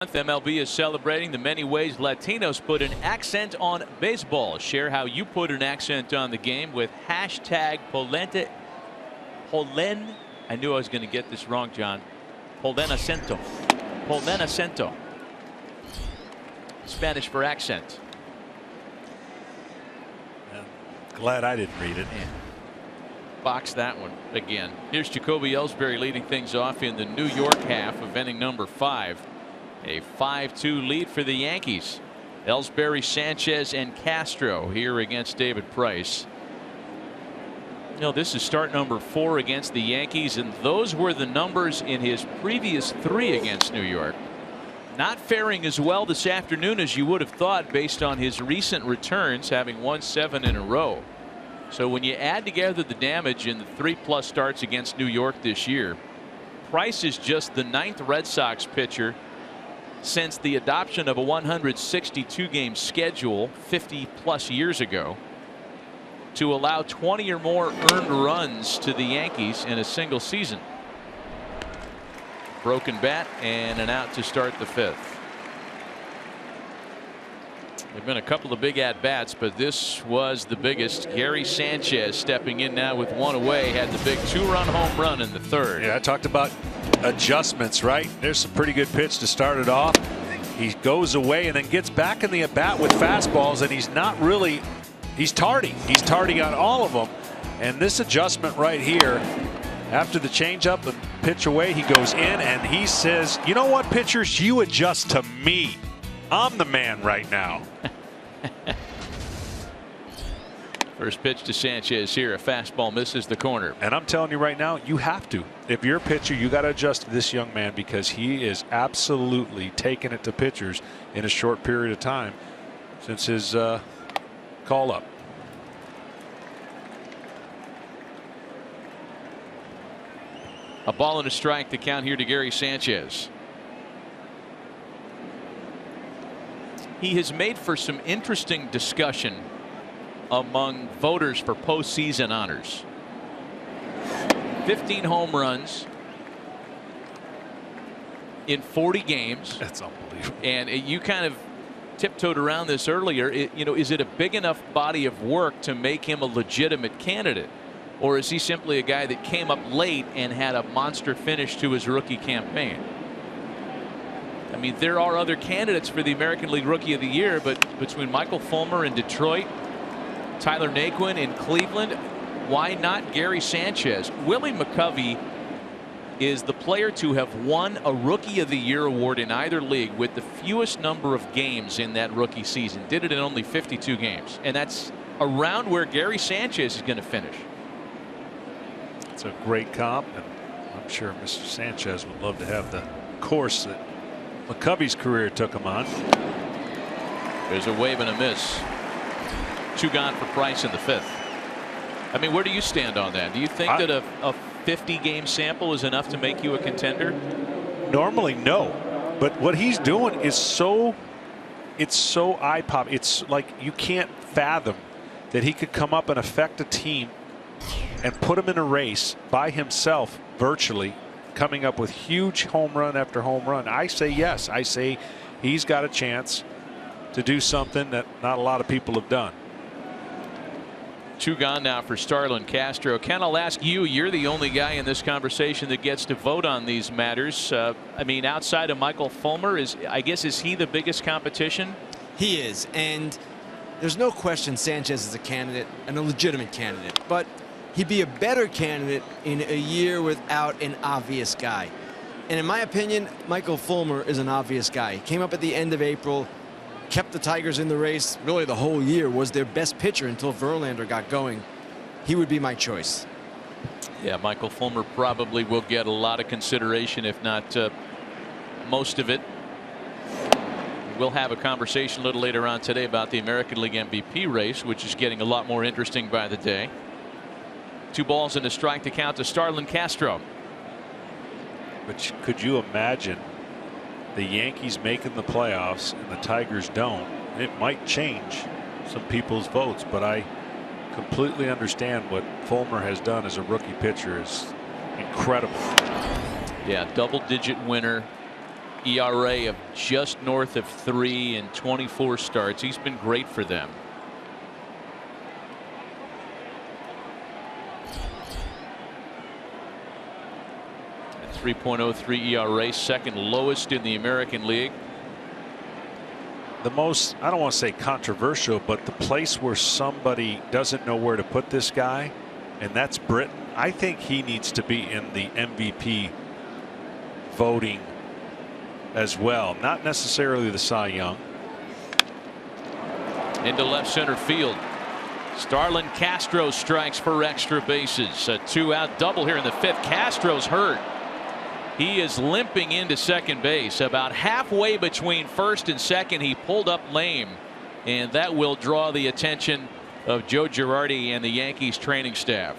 MLB is celebrating the many ways Latinos put an accent on baseball. Share how you put an accent on the game with hashtag Polenta. I knew I was going to get this wrong, John. Poldenacento. Poldenacento. Spanish for accent. Glad I didn't read it. Man. Box that one again. Here's Jacoby Ellsbury leading things off in the New York half of inning number 5. A 5-2 lead for the Yankees. Ellsbury, Sanchez, and Castro here against David Price. You know, this is start number 4 against the Yankees, and those were the numbers in his previous 3 against New York. Not faring as well this afternoon as you would have thought based on his recent returns, having won 7 in a row. So when you add together the damage in the 3+ starts against New York this year, Price is just the 9th Red Sox pitcher since the adoption of a 162 game schedule 50+ years ago to allow 20 or more earned runs to the Yankees in a single season. Broken bat and an out to start the 5th. There've been a couple of big at bats, but this was the biggest. Gary Sanchez stepping in now with 1 away, had the big 2-run home run in the 3rd. Yeah, I talked about adjustments, right? There's some pretty good pitch to start it off. He goes away and then gets back in the at bat with fastballs, and he's tardy. He's tardy on all of them. And this adjustment right here, after the changeup and pitch away, he goes in and he says, you know what, pitchers, you adjust to me. I'm the man right now. First pitch to Sanchez here. A fastball misses the corner. And I'm telling you right now, you have to. If you're a pitcher, you got to adjust to this young man because he is absolutely taking it to pitchers in a short period of time since his call up. A ball and a strike to count here to Gary Sanchez. He has made for some interesting discussion among voters for postseason honors. 15 home runs in 40 games. That's unbelievable. And you kind of tiptoed around this earlier. Is it a big enough body of work to make him a legitimate candidate? Or is he simply a guy that came up late and had a monster finish to his rookie campaign? I mean, there are other candidates for the American League Rookie of the Year, but between Michael Fulmer in Detroit, Tyler Naquin in Cleveland, why not Gary Sanchez? Willie McCovey is the player to have won a Rookie of the Year award in either league with the fewest number of games in that rookie season. Did it in only 52 games. And that's around where Gary Sanchez is going to finish. It's a great comp, and I'm sure Mr. Sanchez would love to have the course that McCovey's career took him on. There's a wave and a miss. 2 gone for Price in the 5th. I mean, where do you stand on that? Do you think that a 50-game sample is enough to make you a contender? Normally, no. But what he's doing is so eye-popping. It's like you can't fathom that he could come up and affect a team and put him in a race by himself virtually, coming up with huge home run after home run. I say yes. I say he's got a chance to do something that not a lot of people have done. 2 gone now for Starlin Castro. Ken, I'll ask you, you're the only guy in this conversation that gets to vote on these matters. I mean, outside of Michael Fulmer, is he the biggest competition? He is, and there's no question Sanchez is a candidate and a legitimate candidate, but he'd be a better candidate in a year without an obvious guy. And in my opinion, Michael Fulmer is an obvious guy. He came up at the end of April, kept the Tigers in the race really the whole year, was their best pitcher until Verlander got going. He would be my choice. Yeah, Michael Fulmer probably will get a lot of consideration, if not most of it. We'll have a conversation a little later on today about the American League MVP race, which is getting a lot more interesting by the day. 2 balls and a strike to count to Starlin Castro. But could you imagine the Yankees making the playoffs and the Tigers don't? It might change some people's votes, but I completely understand what Fulmer has done as a rookie pitcher is incredible. Yeah, double-digit winner, ERA of just north of 3 in 24 starts. He's been great for them. 3.03 ERA, second lowest in the American League. The most, I don't want to say controversial, but the place where somebody doesn't know where to put this guy, and that's Britton. I think he needs to be in the MVP voting as well, not necessarily the Cy Young. Into left center field. Starlin Castro strikes for extra bases. A 2-out double here in the 5th. Castro's hurt. He is limping into second base. About halfway between first and second, he pulled up lame, and that will draw the attention of Joe Girardi and the Yankees training staff.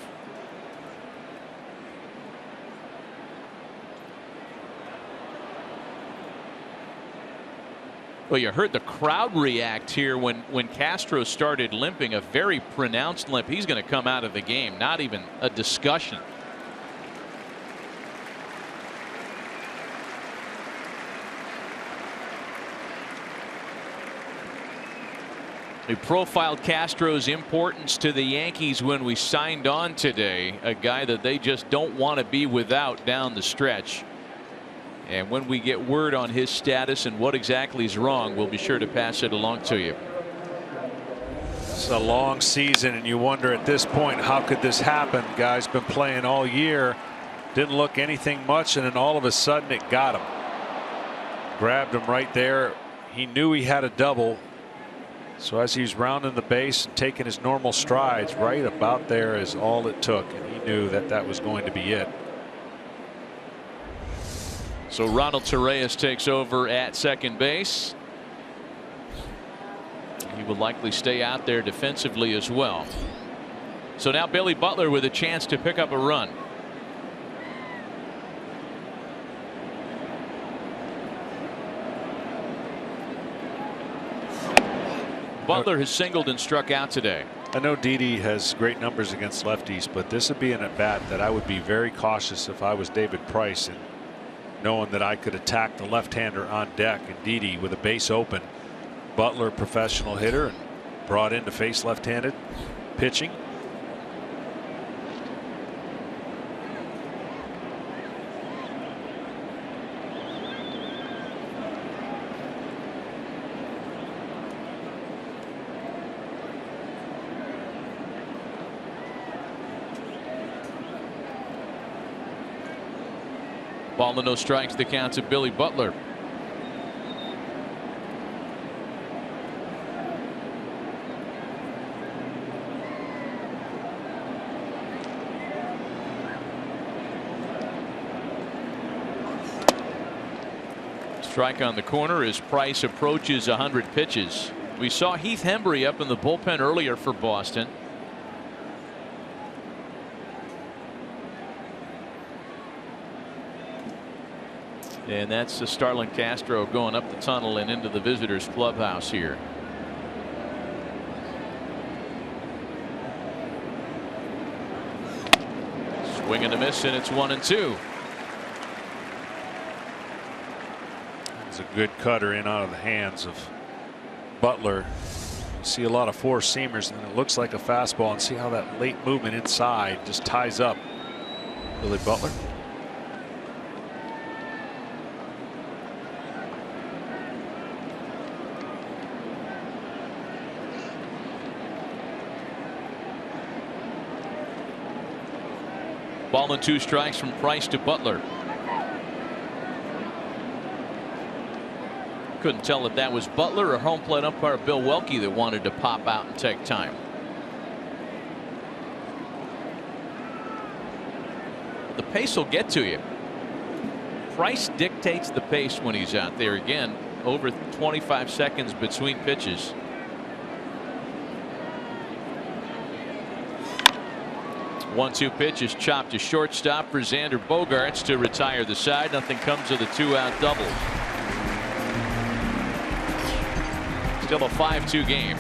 Well, you heard the crowd react here when Castro started limping, a very pronounced limp. He's going to come out of the game, not even a discussion. We profiled Castro's importance to the Yankees when we signed on today, a guy that they just don't want to be without down the stretch. And when we get word on his status and what exactly is wrong, we'll be sure to pass it along to you. It's a long season, and you wonder at this point, how could this happen? Guy's been playing all year, didn't look anything much, and then all of a sudden it got him. Grabbed him right there. He knew he had a double. So as he's rounding the base and taking his normal strides, right about there is all it took, and he knew that that was going to be it. So Ronald Torreyes takes over at second base. He will likely stay out there defensively as well. So now Billy Butler with a chance to pick up a run. Butler has singled and struck out today. I know Didi has great numbers against lefties, but this would be an at bat that I would be very cautious if I was David Price. And knowing that I could attack the left-hander on deck. And Didi with a base open. Butler, professional hitter, and brought in to face left-handed pitching. Ball and no strikes, the count to Billy Butler. Strike on the corner as Price approaches 100 pitches. We saw Heath Hembree up in the bullpen earlier for Boston. And that's Starlin Castro going up the tunnel and into the visitors clubhouse here. Swing and a miss, and it's 1-2. It's a good cutter in out of the hands of Butler. You see a lot of four seamers, and it looks like a fastball, and see how that late movement inside just ties up Billy Butler. Ball and 2 strikes from Price to Butler. Couldn't tell if that was Butler or home plate umpire Bill Welke that wanted to pop out and take time. The pace will get to you. Price dictates the pace when he's out there. Again, over 25 seconds between pitches. One-two pitch is chopped to shortstop for Xander Bogaerts to retire the side. Nothing comes of the 2-out double. Still a 5-2 game.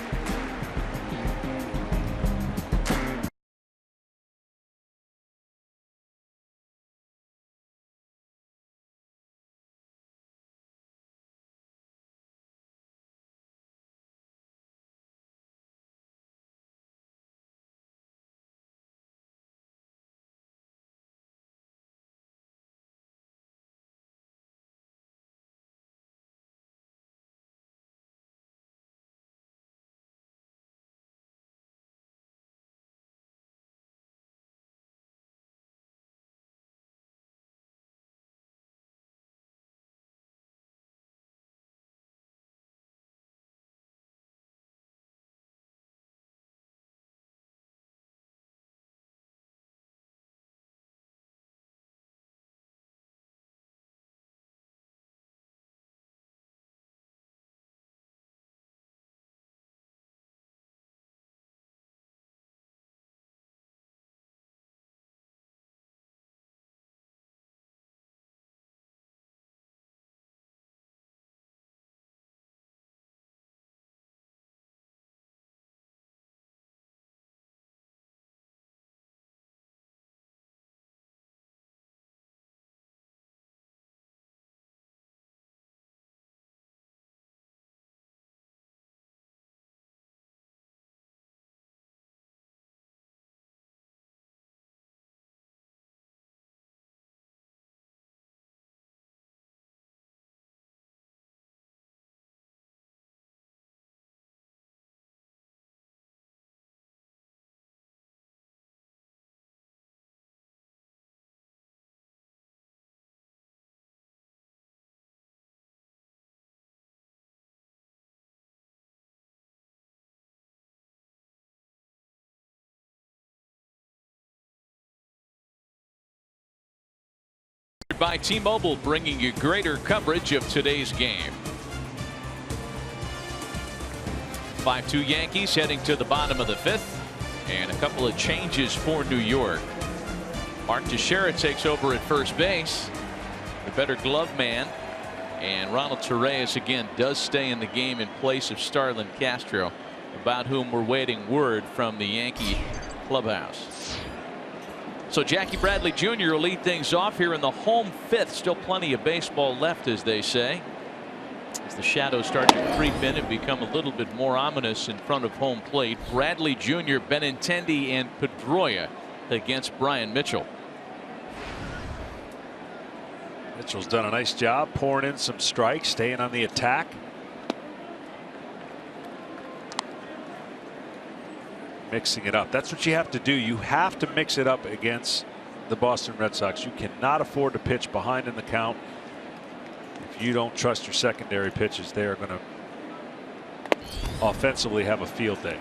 By T-Mobile, bringing you greater coverage of today's game. 5-2 Yankees heading to the bottom of the 5th, and a couple of changes for New York. Mark Teixeira takes over at first base, the better glove man, and Ronald Torreyes again does stay in the game in place of Starlin Castro, about whom we're waiting word from the Yankee clubhouse. So Jackie Bradley Jr. will lead things off here in the home fifth. Still plenty of baseball left, as they say, as the shadows start to creep in and become a little bit more ominous in front of home plate. Bradley Jr., Benintendi, and Pedroia against Brian Mitchell. Mitchell's done a nice job pouring in some strikes, staying on the attack. Mixing it up. That's what you have to do. You have to mix it up against the Boston Red Sox. You cannot afford to pitch behind in the count. If you don't trust your secondary pitches, they are going to offensively have a field day.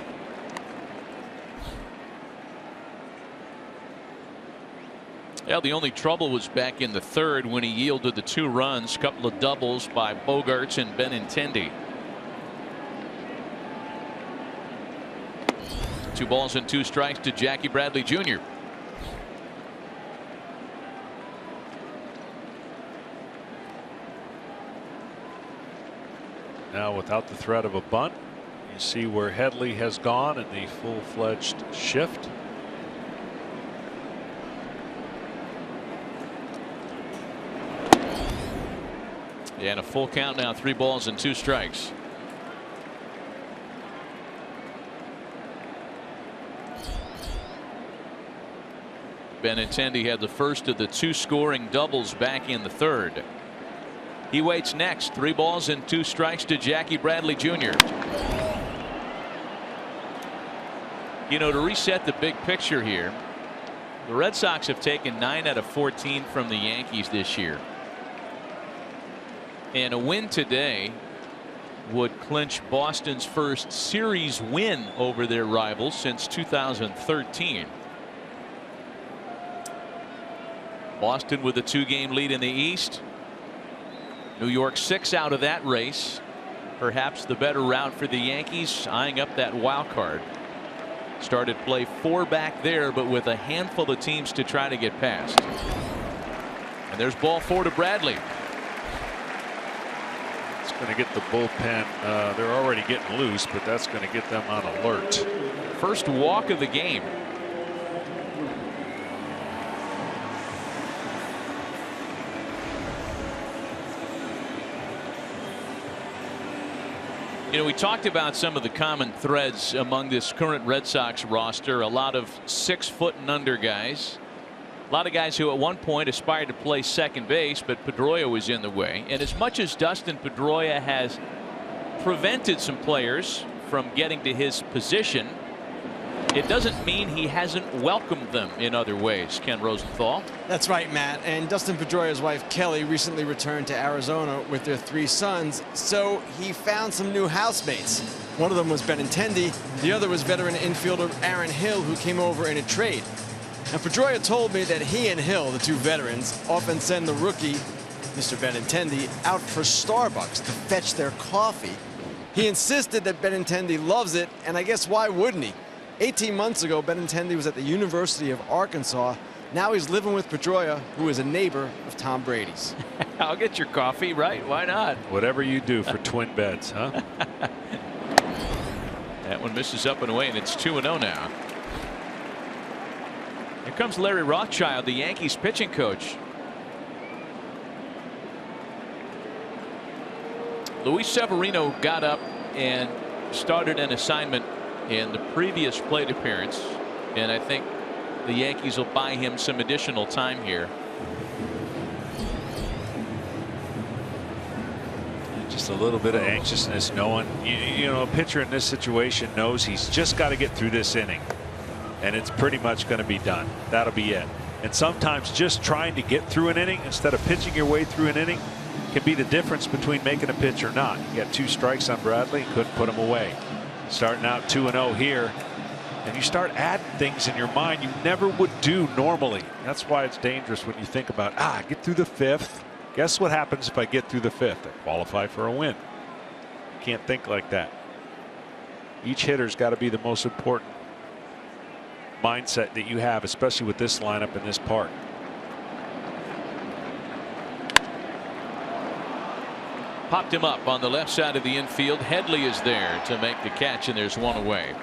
Yeah, the only trouble was back in the third when he yielded the 2 runs, couple of doubles by Bogaerts and Benintendi. 2 balls and 2 strikes to Jackie Bradley Jr. Now without the threat of a bunt, you see where Headley has gone in the full-fledged shift. Yeah, and a full count now, 3 balls and 2 strikes. Benintendi had the first of the 2 scoring doubles back in the third. He waits next. 3 balls and 2 strikes to Jackie Bradley Jr. You know, to reset the big picture here, the Red Sox have taken 9 out of 14 from the Yankees this year. And a win today would clinch Boston's first series win over their rivals since 2013. Boston with a 2-game lead in the East. New York 6 out of that race. Perhaps the better route for the Yankees, eyeing up that wild card. Started play 4 back there, but with a handful of teams to try to get past. And there's ball 4 to Bradley. It's going to get the bullpen. They're already getting loose, but that's going to get them on alert. First walk of the game. You know, we talked about some of the common threads among this current Red Sox roster. A lot of 6-foot and under guys. A lot of guys who at one point aspired to play second base, but Pedroia was in the way. And as much as Dustin Pedroia has prevented some players from getting to his position, it doesn't mean he hasn't welcomed them in other ways. Ken Rosenthal. That's right, Matt. And Dustin Pedroia's wife Kelly recently returned to Arizona with their 3 sons, so he found some new housemates. One of them was Benintendi. The other was veteran infielder Aaron Hill, who came over in a trade. Now, Pedroia told me that he and Hill, the 2 veterans, often send the rookie, Mr. Benintendi, out for Starbucks to fetch their coffee. He insisted that Benintendi loves it, and I guess why wouldn't he? 18 months ago, Benintendi was at the University of Arkansas. Now he's living with Pedroia, who is a neighbor of Tom Brady's. I'll get your coffee, right? Why not? Whatever you do for twin beds, huh? That one misses up and away, and it's 2-0 now. Here comes Larry Rothschild, the Yankees pitching coach. Luis Severino got up and started an assignment in the previous plate appearance, and I think the Yankees will buy him some additional time here. Just a little bit of anxiousness, knowing you know, a pitcher in this situation knows he's just got to get through this inning, and it's pretty much going to be done. That'll be it. And sometimes just trying to get through an inning instead of pitching your way through an inning can be the difference between making a pitch or not. You got 2 strikes on Bradley, couldn't put him away. Starting out 2-0 here, and you start adding things in your mind you never would do normally. That's why it's dangerous when you think about, get through the 5th. Guess what happens if I get through the 5th? I qualify for a win. You can't think like that. Each hitter's got to be the most important mindset that you have, especially with this lineup in this park. Popped him up on the left side of the infield. Headley is there to make the catch, and there's 1 away.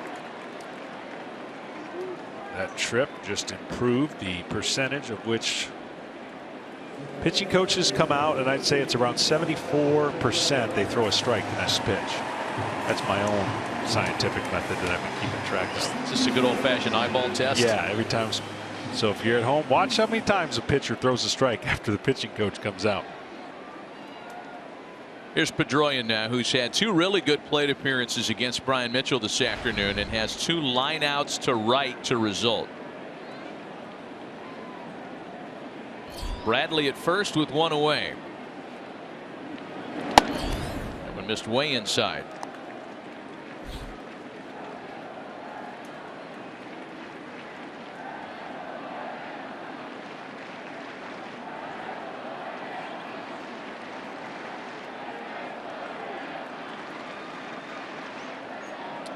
That trip just improved the percentage of which pitching coaches come out, and I'd say it's around 74% they throw a strike in this pitch. That's my own scientific method that I've been keeping track of. Is this a good old-fashioned eyeball test? Yeah, every time. So if you're at home, watch how many times a pitcher throws a strike after the pitching coach comes out. Here's Pedroia now, who's had 2 really good plate appearances against Brian Mitchell this afternoon and has 2 lineouts to right to result. Bradley at first with 1 away. That one missed way inside.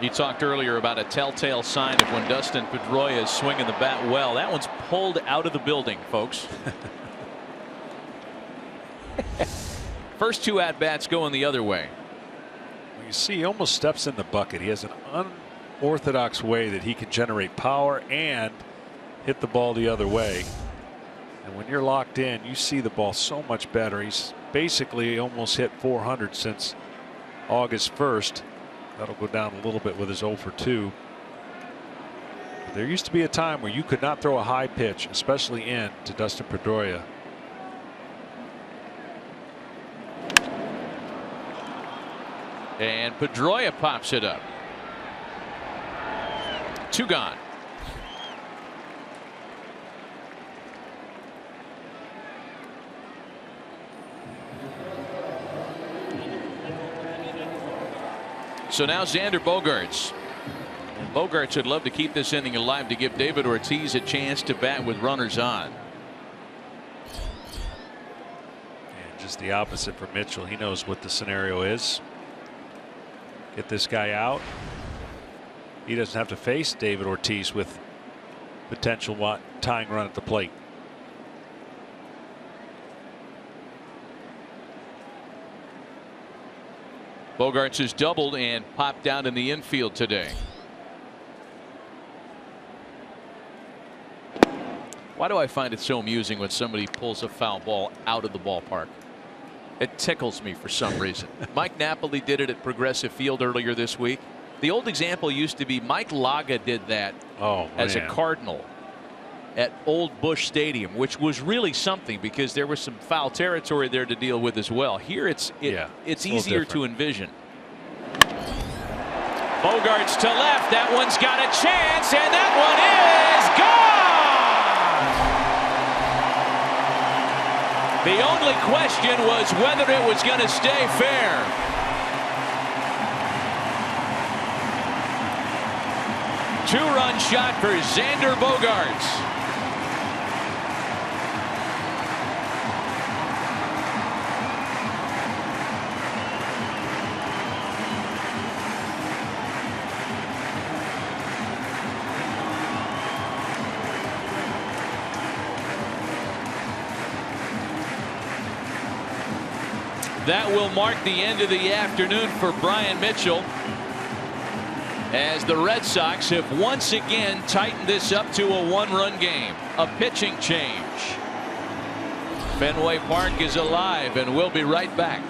You talked earlier about a telltale sign of when Dustin Pedroia is swinging the bat well. That one's pulled out of the building, folks. First 2 at-bats going the other way. Well, you see, he almost steps in the bucket. He has an unorthodox way that he can generate power and hit the ball the other way. And when you're locked in, you see the ball so much better. He's basically almost hit 400 since August 1st. That'll go down a little bit with his 0 for 2. There used to be a time where you could not throw a high pitch, especially in, to Dustin Pedroia. And Pedroia pops it up. 2 gone. So now Xander Bogaerts. And Bogaerts would love to keep this inning alive to give David Ortiz a chance to bat with runners on. And just the opposite for Mitchell. He knows what the scenario is. Get this guy out. He doesn't have to face David Ortiz with potential tying run at the plate. Bogaerts has doubled and popped down in the infield today. Why do I find it so amusing when somebody pulls a foul ball out of the ballpark? It tickles me for some reason. Mike Napoli did it at Progressive Field earlier this week. The old example used to be Mike Laga did that as a Cardinal at Old Busch Stadium, which was really something because there was some foul territory there to deal with as well. Here it's easier to envision. Bogaerts to left. That one's got a chance, and that one is gone. The only question was whether it was going to stay fair. Two-run shot for Xander Bogaerts. That will mark the end of the afternoon for Brian Mitchell, as the Red Sox have once again tightened this up to a 1-run game. A pitching change. Fenway Park is alive, and we'll be right back.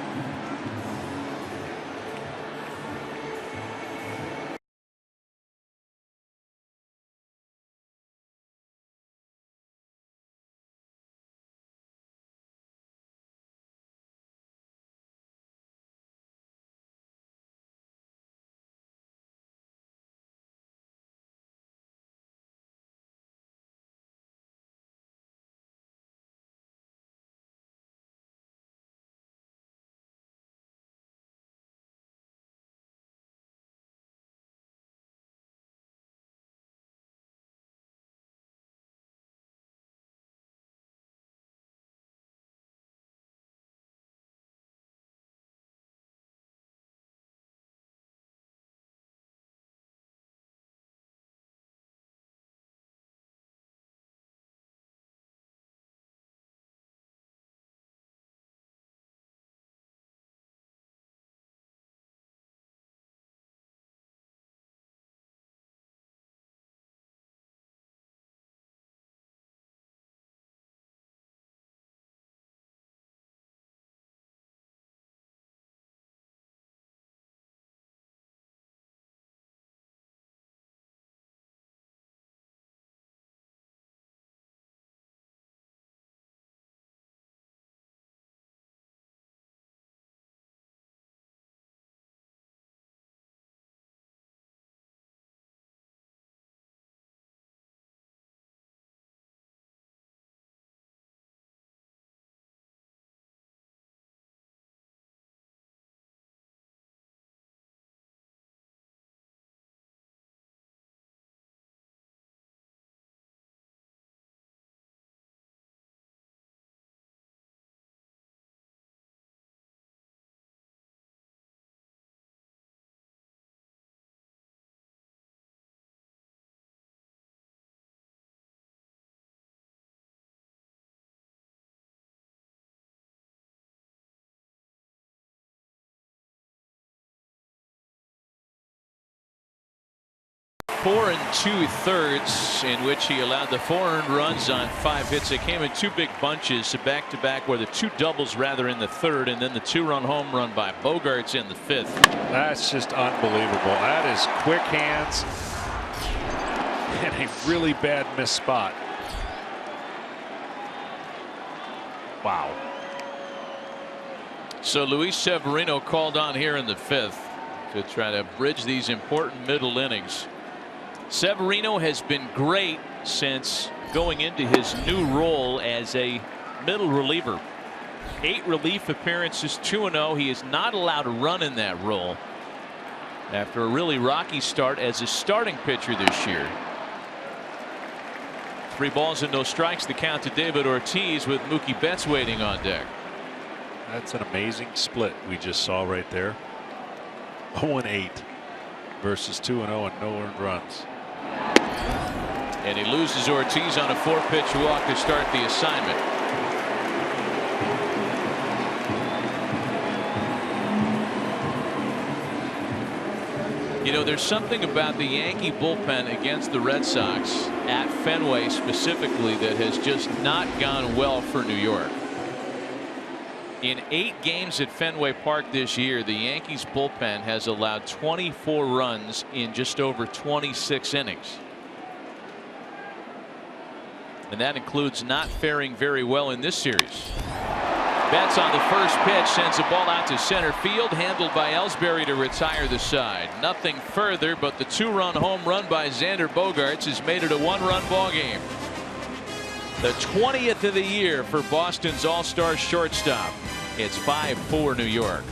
4 2/3, in which he allowed the 4 earned runs on 5 hits. They came in 2 big bunches, back-to-back, where the 2 doubles rather in the 3rd, and then the 2-run home run by Bogaerts in the 5th. That's just unbelievable. That is quick hands and a really bad missed spot. Wow. So Luis Severino called on here in the 5th to try to bridge these important middle innings. Severino has been great since going into his new role as a middle reliever. 8 relief appearances, 2-0. He is not allowed to run in that role after a really rocky start as a starting pitcher this year. 3 balls and no strikes, the count to David Ortiz with Mookie Betts waiting on deck. That's an amazing split we just saw right there. 0-8 versus 2-0 and no earned runs. And he loses Ortiz on a 4-pitch walk to start the assignment. You know, there's something about the Yankee bullpen against the Red Sox at Fenway specifically that has just not gone well for New York. In 8 games at Fenway Park this year, the Yankees bullpen has allowed 24 runs in just over 26 innings. And that includes not faring very well in this series. Betts on the first pitch sends a ball out to center field, handled by Ellsbury to retire the side. Nothing further, but the 2-run home run by Xander Bogaerts has made it a 1-run ball game. The 20th of the year for Boston's all-star shortstop. It's 5-4 New York.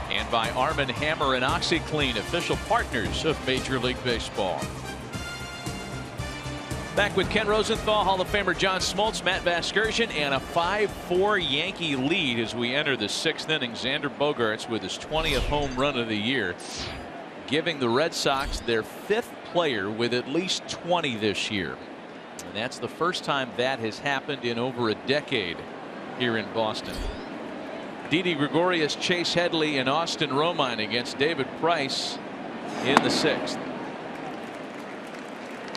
And by Arm & Hammer and OxyClean, official partners of Major League Baseball. Back with Ken Rosenthal, Hall of Famer John Smoltz, Matt Vasgersian, and a 5-4 Yankee lead as we enter the 6th inning. Xander Bogaerts with his 20th home run of the year, giving the Red Sox their 5th player with at least 20 this year. And that's the first time that has happened in over a decade here in Boston. Didi Gregorius, Chase Headley, and Austin Romine against David Price in the 6th.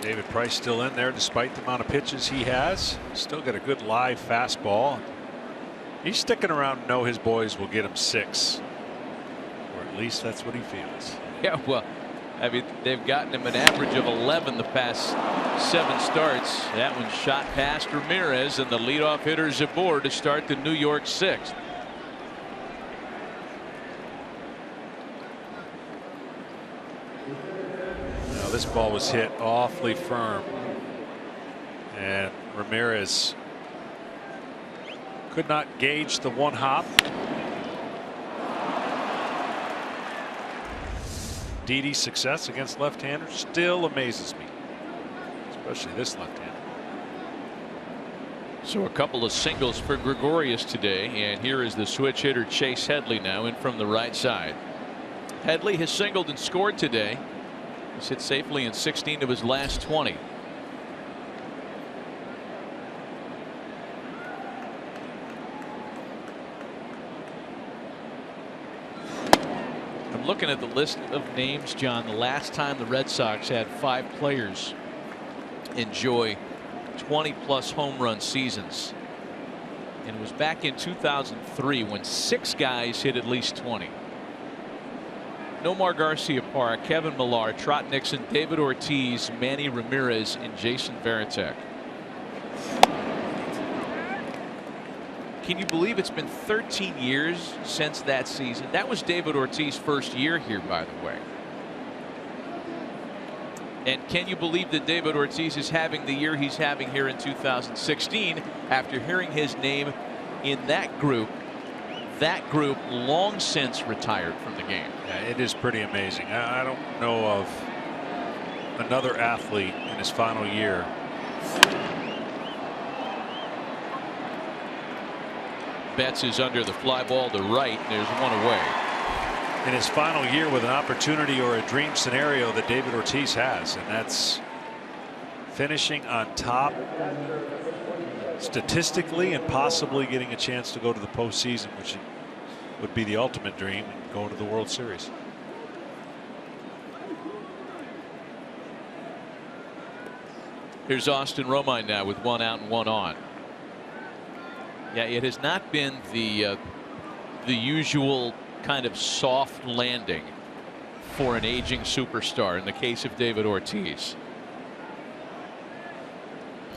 David Price still in there despite the amount of pitches he has. Still got a good live fastball. He's sticking around to know his boys will get him 6. Or at least that's what he feels. Yeah, well, I mean, they've gotten him an average of 11 the past 7 starts. That one shot past Ramirez, and the leadoff hitter's aboard to start the New York 6th. Now this ball was hit awfully firm, and Ramirez could not gauge the one hop. Didi's success against left-handers still amazes me, especially this left-hander. So a couple of singles for Gregorius today, and here is the switch hitter Chase Headley now in from the right side. Headley has singled and scored today. He's hit safely in 16 of his last 20. Looking at the list of names, John, the last time the Red Sox had 5 players enjoy 20+ home run seasons, and it was back in 2003 when 6 guys hit at least 20. Nomar Garciaparra, Kevin Millar, Trot Nixon, David Ortiz, Manny Ramirez, and Jason Varitek. Can you believe it's been 13 years since that season? That was David Ortiz's first year here, by the way. And can you believe that David Ortiz is having the year he's having here in 2016 after hearing his name in that group long since retired from the game? Yeah, it is pretty amazing. I don't know of another athlete in his final year Betts is under the fly ball to right. There's one away. in his final year with an opportunity or a dream scenario that David Ortiz has, and that's finishing on top statistically and possibly getting a chance to go to the postseason, which would be the ultimate dream, and go to the World Series. Here's Austin Romine now with 1 out and 1 on. Yeah, it has not been the usual kind of soft landing for an aging superstar in the case of David Ortiz.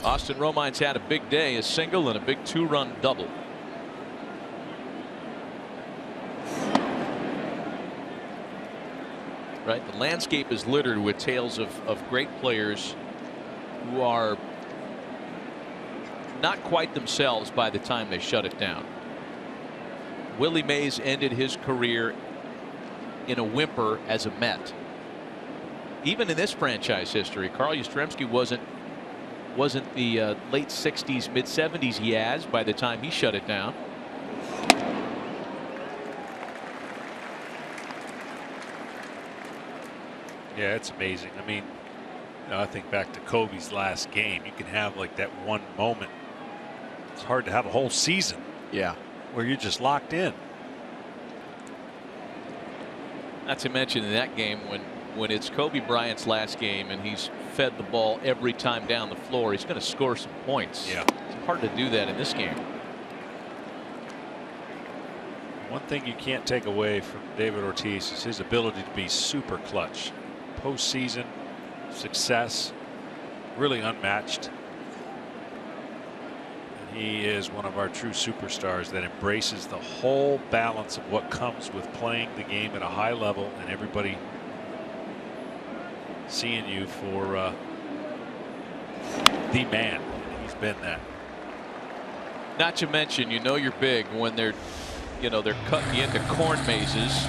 Austin Romine's had a big day, a single and a big 2-run double. Right, the landscape is littered with tales of great players who are not quite themselves by the time they shut it down. Willie Mays ended his career in a whimper as a Met. Even in this franchise history, Carl Yastrzemski wasn't the late 60s, mid 70s he has by the time he shut it down. Yeah, it's amazing. I mean, I think back to Kobe's last game. You can have like that one moment. It's hard to have a whole season. Yeah. Where you're just locked in. Not to mention in that game when it's Kobe Bryant's last game and he's fed the ball every time down the floor, he's going to score some points. Yeah. It's hard to do that in this game. One thing you can't take away from David Ortiz is his ability to be super clutch. Postseason success, really unmatched. And he is one of our true superstars that embraces the whole balance of what comes with playing the game at a high level and everybody seeing you for the man. He's been that. Not to mention, you know you're big when they're cutting you into corn mazes.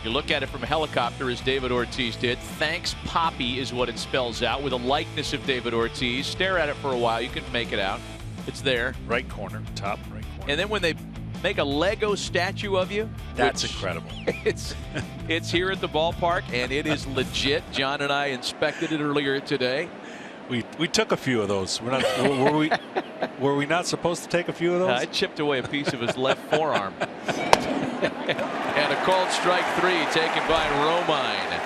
You look at it from a helicopter, as David Ortiz did. Thanks, Poppy is what it spells out, with a likeness of David Ortiz. Stare at it for a while, you can make it out. It's there. Right corner, top right corner. And then when they make a Lego statue of you, that's incredible. It's here at the ballpark, and it is legit. John and I inspected it earlier today. We took a few of those. Were we not supposed to take a few of those? I chipped away a piece of his left forearm. And a called strike 3 taken by Romine.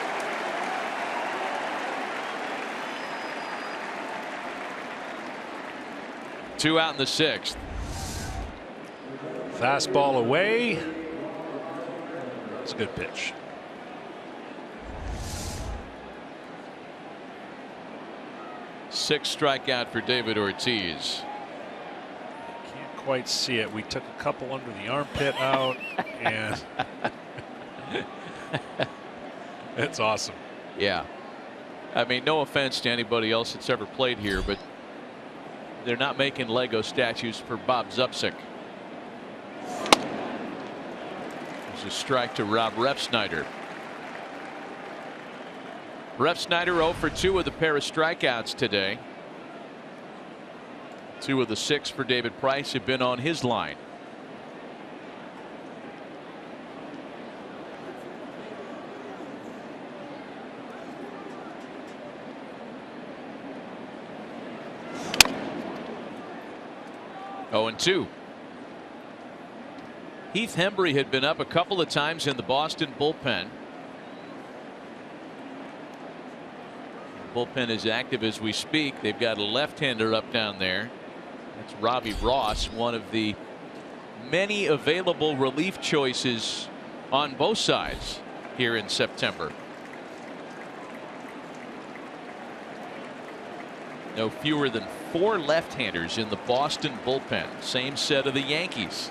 Two out in the 6th. Fastball away. It's a good pitch. 6th strikeout for David Ortiz. Can't quite see it. We took a couple under the armpit out, and it's awesome. Yeah. I mean, no offense to anybody else that's ever played here, but they're not making Lego statues for Bob Zupsik. There's a strike to Rob Refsnyder. Refsnyder 0 for 2 with a pair of strikeouts today. 2 of the 6 for David Price have been on his line. Oh, and 2. Heath Hembree had been up a couple of times in the Boston bullpen. The bullpen is active as we speak. They've got a left-hander up down there. That's Robbie Ross, one of the many available relief choices on both sides here in September. No fewer than 4 left-handers in the Boston bullpen. Same set of the Yankees.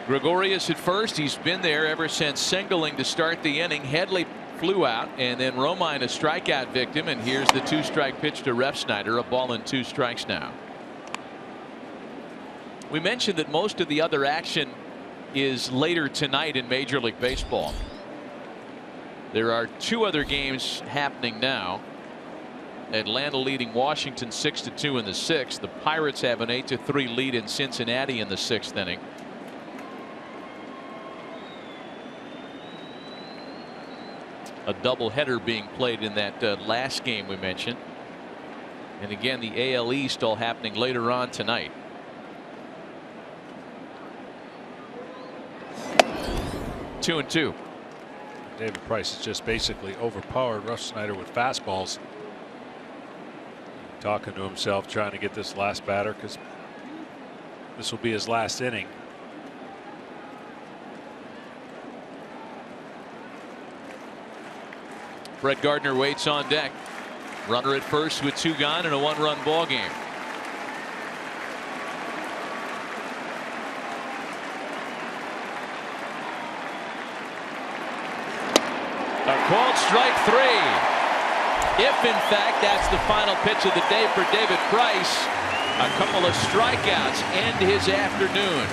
Gregorius at first. He's been there ever since singling to start the inning. Headley flew out, and then Romine a strikeout victim, and here's the 2-strike pitch to Refsnyder. A ball and 2 strikes now. We mentioned that most of the other action is later tonight in Major League Baseball. There are 2 other games happening now. Atlanta leading Washington 6-2 in the 6th. The Pirates have an 8-3 lead in Cincinnati in the 6th inning. A doubleheader being played in that last game we mentioned. And again, the AL East all happening later on tonight. 2-2. David Price has just basically overpowered Refsnyder with fastballs. Talking to himself, trying to get this last batter because this will be his last inning. Brett Gardner waits on deck. Runner at first with 2 gone and a 1-run ball game. A called strike 3. If in fact that's the final pitch of the day for David Price, a couple of strikeouts end his afternoon.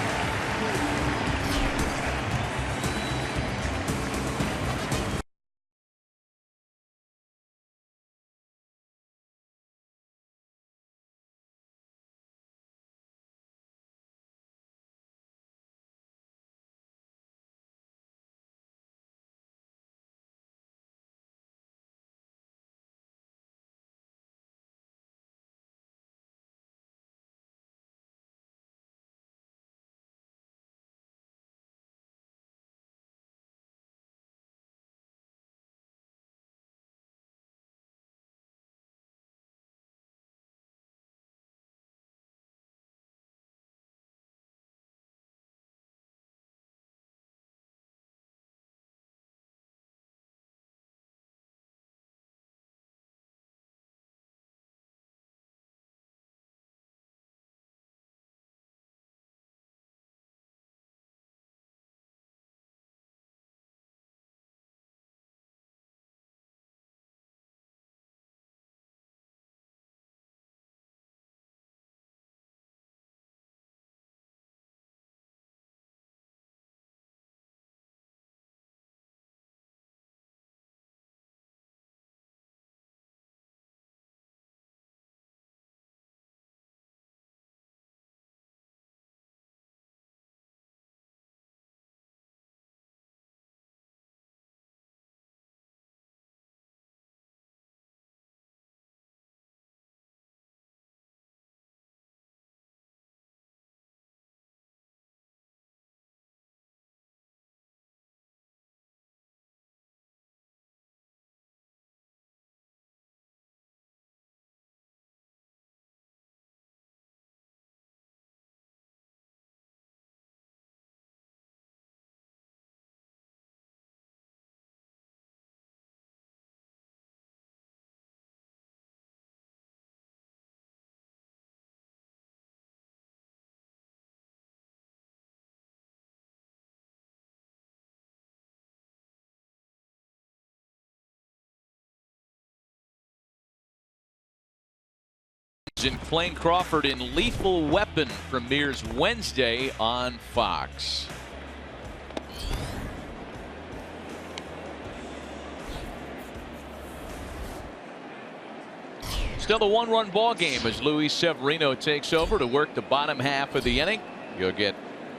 In Blaine Crawford in Lethal Weapon premieres Wednesday on Fox. Still a one-run ball game as Luis Severino takes over to work the bottom half of the inning. You'll get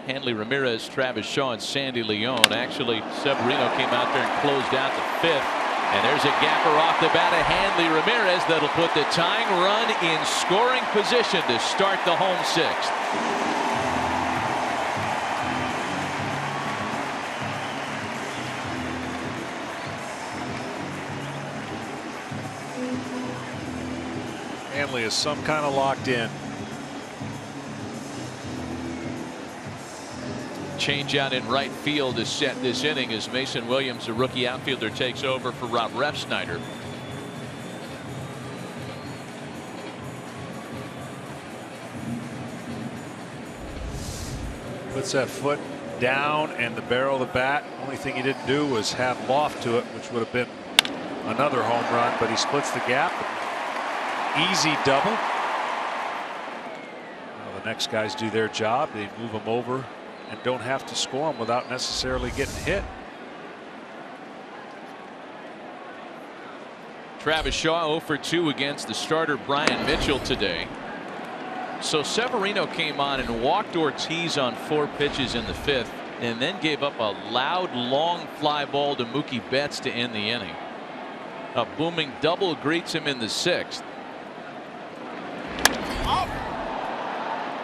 Hanley Ramirez, Travis Shaw, and Sandy Leon. Actually, Severino came out there and closed out the fifth. And there's a gapper off the bat of Hanley Ramirez that'll put the tying run in scoring position to start the home sixth. Hanley is some kind of locked in. Change out in right field to set this inning as Mason Williams, a rookie outfielder, takes over for Rob Refsnyder. Puts that foot down and the barrel of the bat. Only thing he didn't do was have loft to it, which would have been another home run, but he splits the gap. Easy double. Well, the next guys do their job. They move them over and don't have to score them without necessarily getting hit. Travis Shaw 0 for 2 against the starter Brian Mitchell today. So Severino came on and walked Ortiz on 4 pitches in the 5th and then gave up a loud long fly ball to Mookie Betts to end the inning. A booming double greets him in the 6th.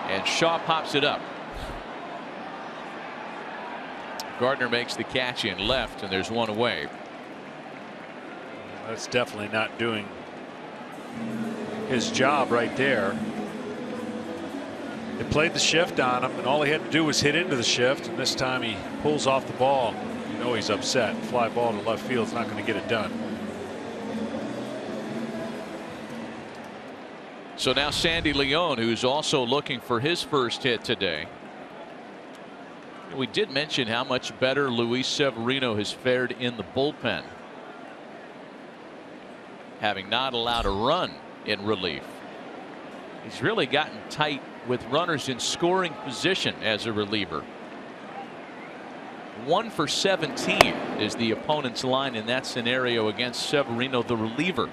And Shaw pops it up. Gardner makes the catch in left, and there's one away. That's definitely not doing his job right there. They played the shift on him, and all he had to do was hit into the shift, and this time he pulls off the ball. You know he's upset. Fly ball to left field is not going to get it done. So now Sandy Leon, who's also looking for his first hit today. We did mention how much better Luis Severino has fared in the bullpen, having not allowed a run in relief. He's really gotten tight with runners in scoring position as a reliever. 1 for 17 is the opponent's line in that scenario against Severino, the reliever.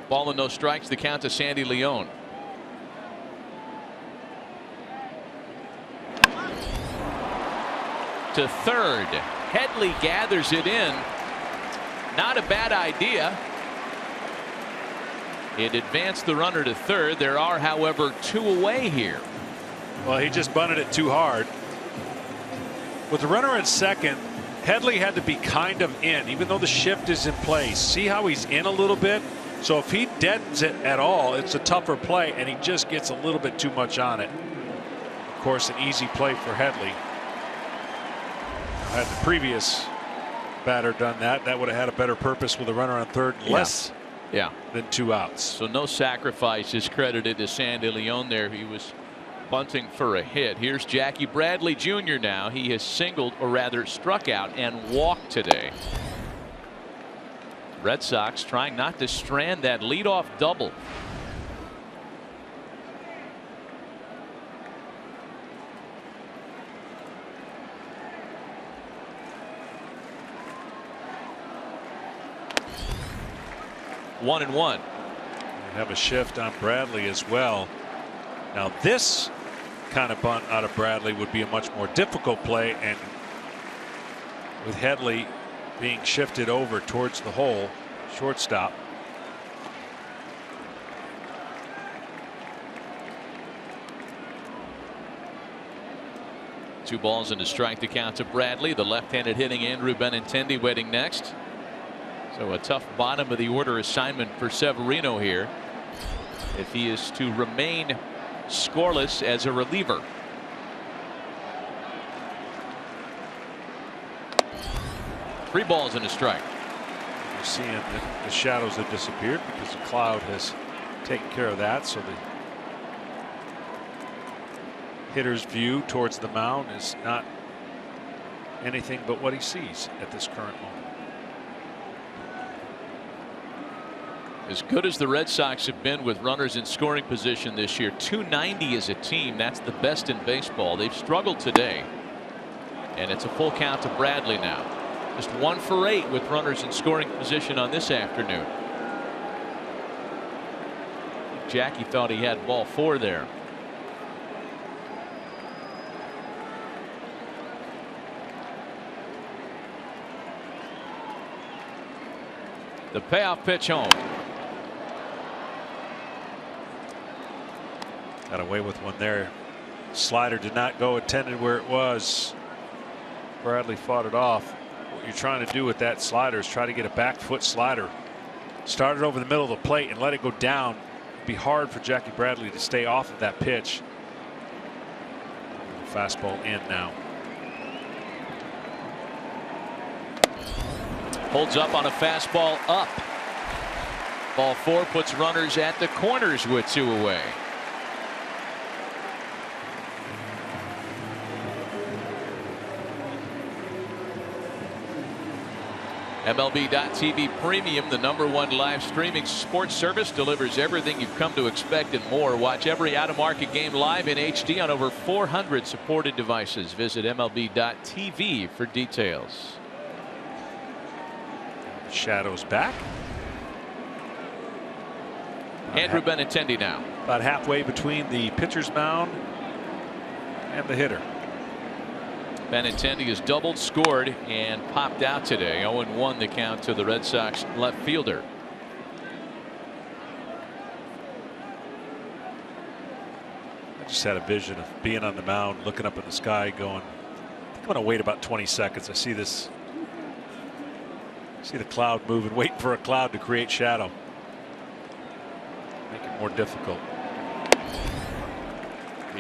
Ball and no strikes, the count to Sandy Leon. To third. Headley gathers it in. Not a bad idea. It advanced the runner to third. There are, however, 2 away here. Well, he just bunted it too hard. With the runner at second, Headley had to be kind of in, even though the shift is in place. See how he's in a little bit? So if he deadens it at all, it's a tougher play, and he just gets a little bit too much on it. Of course, an easy play for Headley. Had the previous batter done that, that would have had a better purpose with a runner on third, less than 2 outs. So no sacrifice is credited to Sandy Leon there. He was bunting for a hit. Here's Jackie Bradley Jr. now. He has singled, or rather struck out and walked today. Red Sox trying not to strand that leadoff double. One and one. We have a shift on Bradley as well. Now this kind of bunt out of Bradley would be a much more difficult play, and with Headley being shifted over towards the hole, shortstop. Two balls and a strike to count to Bradley. The left-handed hitting Andrew Benintendi waiting next. So a tough bottom of the order assignment for Severino here if he is to remain scoreless as a reliever. Three balls and a strike. You're seeing that the shadows have disappeared because the cloud has taken care of that. So the hitter's view towards the mound is not anything but what he sees at this current moment. As good as the Red Sox have been with runners in scoring position this year, 290 as a team, that's the best in baseball. They've struggled today. And it's a full count to Bradley now. Just 1 for 8 with runners in scoring position on this afternoon. Jackie thought he had ball 4 there. The payoff pitch home. Got away with one there. Slider did not go intended where it was. Bradley fought it off. What you're trying to do with that slider is try to get a back foot slider. Start it over the middle of the plate and let it go down. It'd be hard for Jackie Bradley to stay off of that pitch. Fastball in now. Holds up on a fastball up. Ball 4 puts runners at the corners with 2 away. MLB.TV Premium, the #1 live streaming sports service, delivers everything you've come to expect and more. Watch every out-of-market game live in HD on over 400 supported devices. Visit MLB.TV for details. Shadows back. Andrew Benintendi now. About halfway between the pitcher's mound and the hitter. Benintendi has doubled, scored, and popped out today. 0-1 the count to the Red Sox left fielder. I just had a vision of being on the mound, looking up in the sky, going, I'm going to wait about 20 seconds. I see this. See the cloud moving, waiting for a cloud to create shadow. Make it more difficult.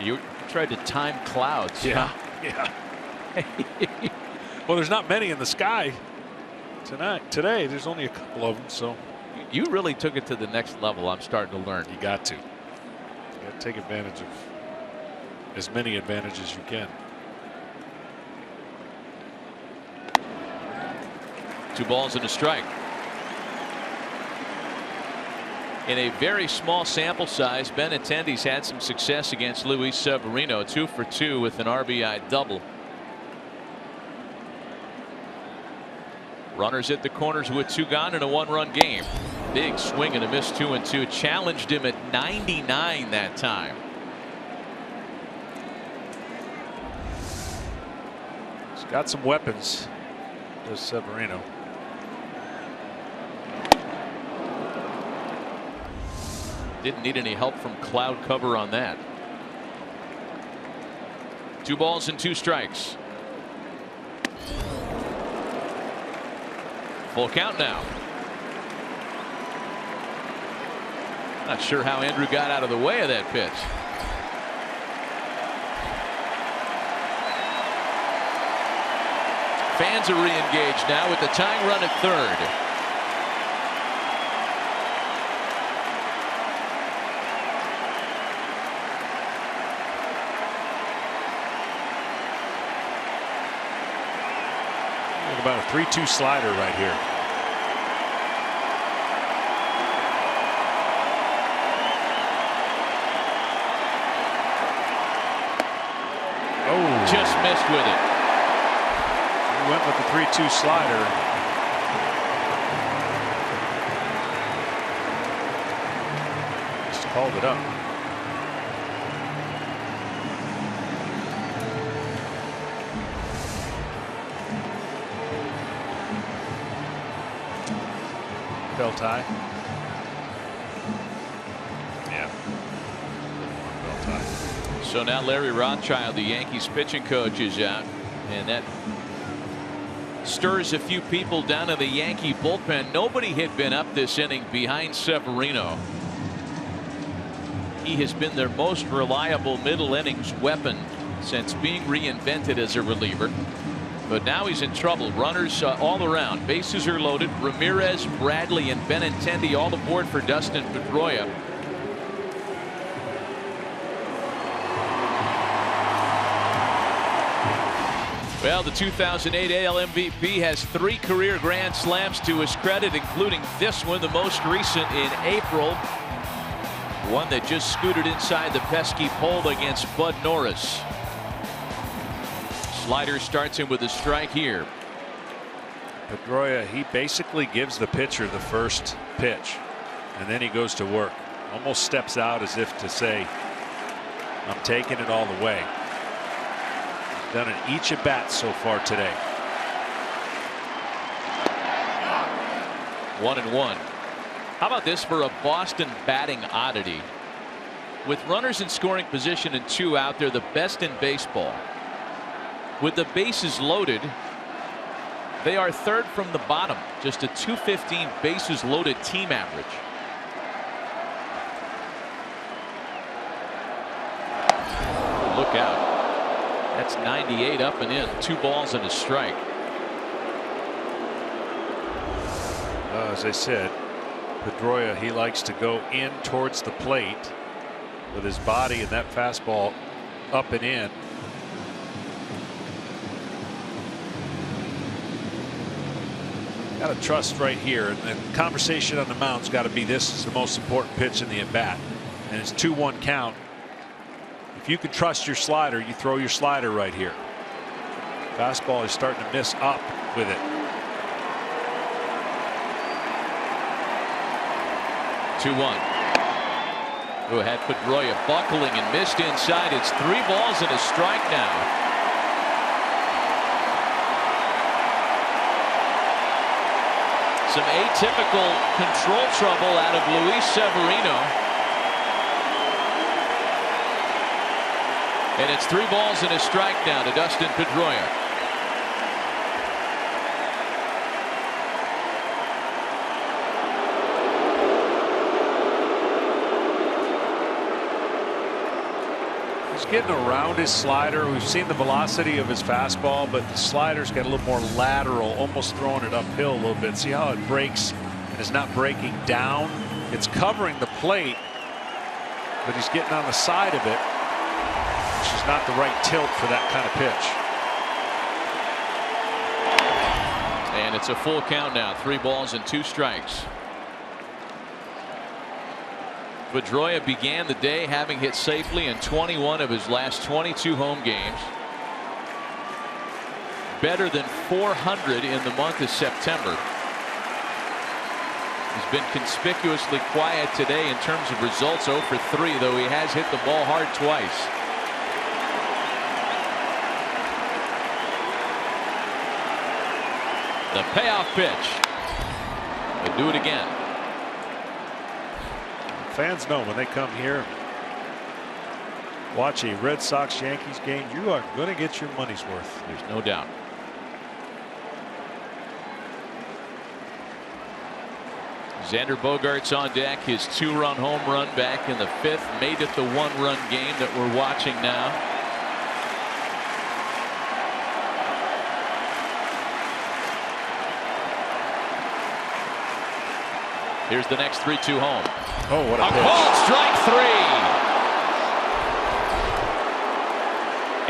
You tried to time clouds. Yeah. Yeah. Well, there's not many in the sky today. There's only a couple of them. So you really took it to the next level. I'm starting to learn. You got to. You got to take advantage of as many advantages as you can. 2 balls and a strike. In a very small sample size, Benintendi's had some success against Luis Severino. 2 for 2 with an RBI double. Runners at the corners with 2 gone in a 1-run game. Big swing and a miss, 2-2. Challenged him at 99 that time. He's got some weapons. Does Severino. Didn't need any help from cloud cover on that. 2 balls and 2 strikes. Full count now. Not sure how Andrew got out of the way of that pitch. Fans are re-engaged now with the tying run at third. About a 3-2 slider right here. Oh, just missed with it. He went with the 3-2 slider. Just called it up. Bell tie. Yeah. Bell tie. So now Larry Rothschild, the Yankees pitching coach, is out, and that stirs a few people down in the Yankee bullpen. Nobody had been up this inning behind Severino. He has been their most reliable middle innings weapon since being reinvented as a reliever. But now he's in trouble. Runners all around. Bases are loaded. Ramirez, Bradley, and Benintendi all aboard for Dustin Pedroia. Well, the 2008 AL MVP has 3 career Grand Slams to his credit, including this one, the most recent in April. One that just scooted inside the pesky pole against Bud Norris. Slider starts him with a strike here. Pedroia, he basically gives the pitcher the first pitch, and then he goes to work. Almost steps out as if to say, I'm taking it all the way. He's done it each at bat so far today. 1-1. How about this for a Boston batting oddity? With runners in scoring position and 2 out, they're the best in baseball. With the bases loaded, they are 3rd from the bottom, just a .215 bases loaded team average. Look out. That's 98 up and in. 2 balls and a strike. As I said, Pedroia, he likes to go in towards the plate with his body and that fastball up and in. Got to trust right here, and the conversation on the mound's got to be, this is the most important pitch in the at bat, and it's 2-1 count. If you can trust your slider, you throw your slider right here. Fastball is starting to miss up with it. 2-1. Who had Pedroia buckling and missed inside. It's 3 balls and a strike now. Some atypical control trouble out of Luis Severino. And it's 3 balls and a strike now to Dustin Pedroia. He's getting around his slider. We've seen the velocity of his fastball, but the slider's got a little more lateral, almost throwing it uphill a little bit. See how it breaks and is not breaking down? It's covering the plate, but he's getting on the side of it, which is not the right tilt for that kind of pitch. And it's a full count now. 3 balls and 2 strikes. Pedroia began the day having hit safely in 21 of his last 22 home games. Better than 400 in the month of September. He's been conspicuously quiet today in terms of results. 0 for 3, though he has hit the ball hard twice. The payoff pitch. They'll do it again. Fans know when they come here, watch a Red Sox Yankees game, you are going to get your money's worth. There's no doubt. Xander Bogaerts on deck, his 2-run home run back in the 5th, made it the 1-run game that we're watching now. Here's the next 3-2 home. Oh, what a pitch. Called strike 3.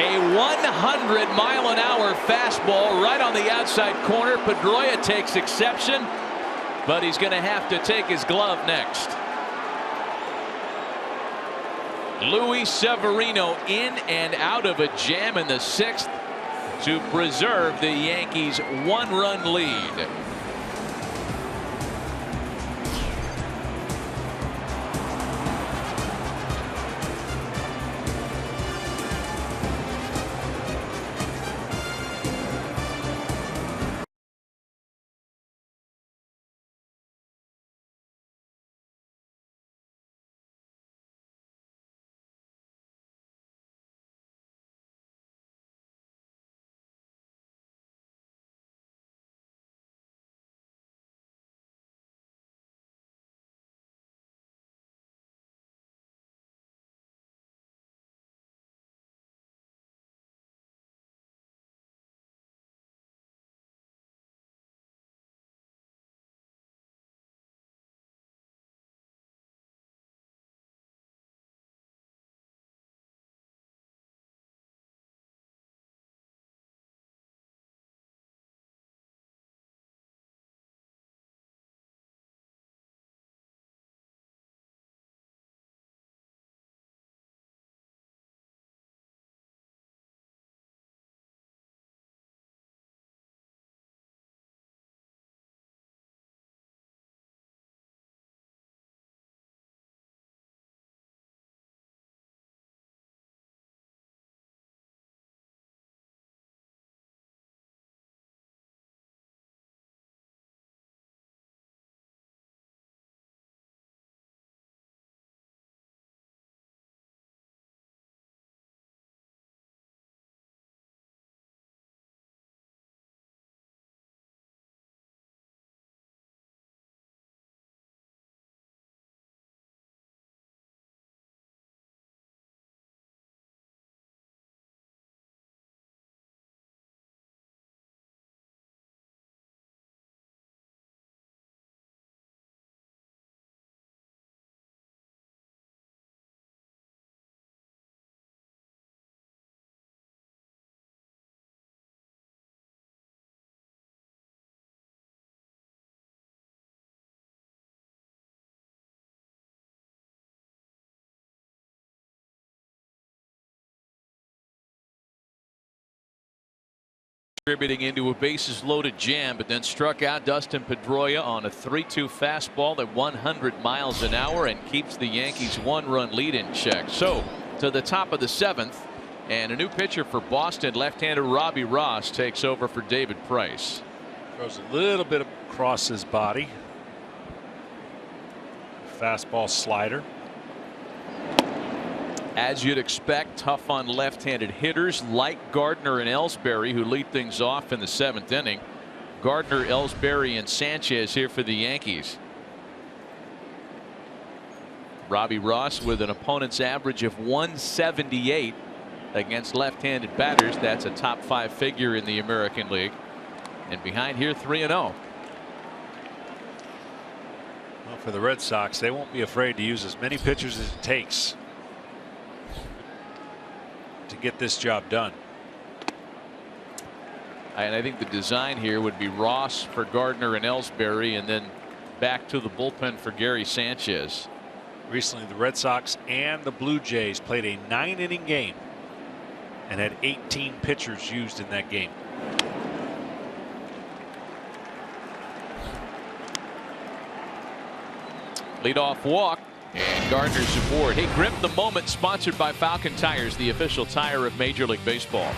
A 100-mile-an-hour fastball right on the outside corner. Pedroia takes exception, but he's going to have to take his glove next. Luis Severino in and out of a jam in the 6th to preserve the Yankees' 1-run lead. Contributing into a bases loaded jam, but then struck out Dustin Pedroia on a 3-2 fastball at 100 miles an hour and keeps the Yankees 1-run lead in check. So to the top of the 7th, and a new pitcher for Boston, left-hander Robbie Ross takes over for David Price. Throws a little bit across his body. Fastball slider. As you'd expect, tough on left-handed hitters like Gardner and Ellsbury, who lead things off in the 7th inning. Gardner, Ellsbury, and Sanchez here for the Yankees. Robbie Ross with an opponent's average of 178 against left-handed batters. That's a top 5 figure in the American League. And behind here, 3-0. Well, for the Red Sox, they won't be afraid to use as many pitchers as it takes to get this job done. And I think the design here would be Ross for Gardner and Ellsbury, and then back to the bullpen for Gary Sanchez. Recently, the Red Sox and the Blue Jays played a 9-inning game and had 18 pitchers used in that game. Leadoff walk, and Gardner's aboard. Hey, Grip the Moment, sponsored by Falcon Tires, the official tire of Major League Baseball.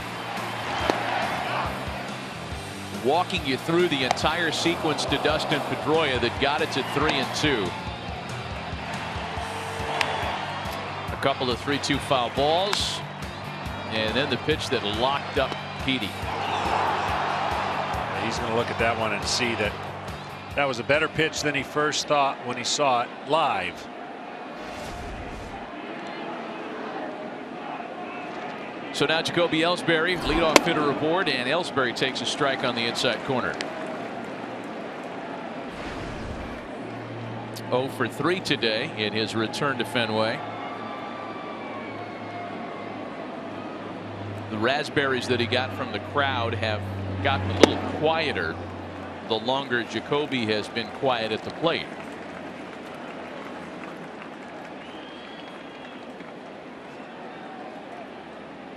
Walking you through the entire sequence to Dustin Pedroia that got it to 3-2. A couple of 3-2 foul balls, and then the pitch that locked up Petey. He's going to look at that one and see that that was a better pitch than he first thought when he saw it live. So now Jacoby Ellsbury, leadoff hitter aboard, and Ellsbury takes a strike on the inside corner. 0 for 3 today in his return to Fenway. The raspberries that he got from the crowd have gotten a little quieter the longer Jacoby has been quiet at the plate.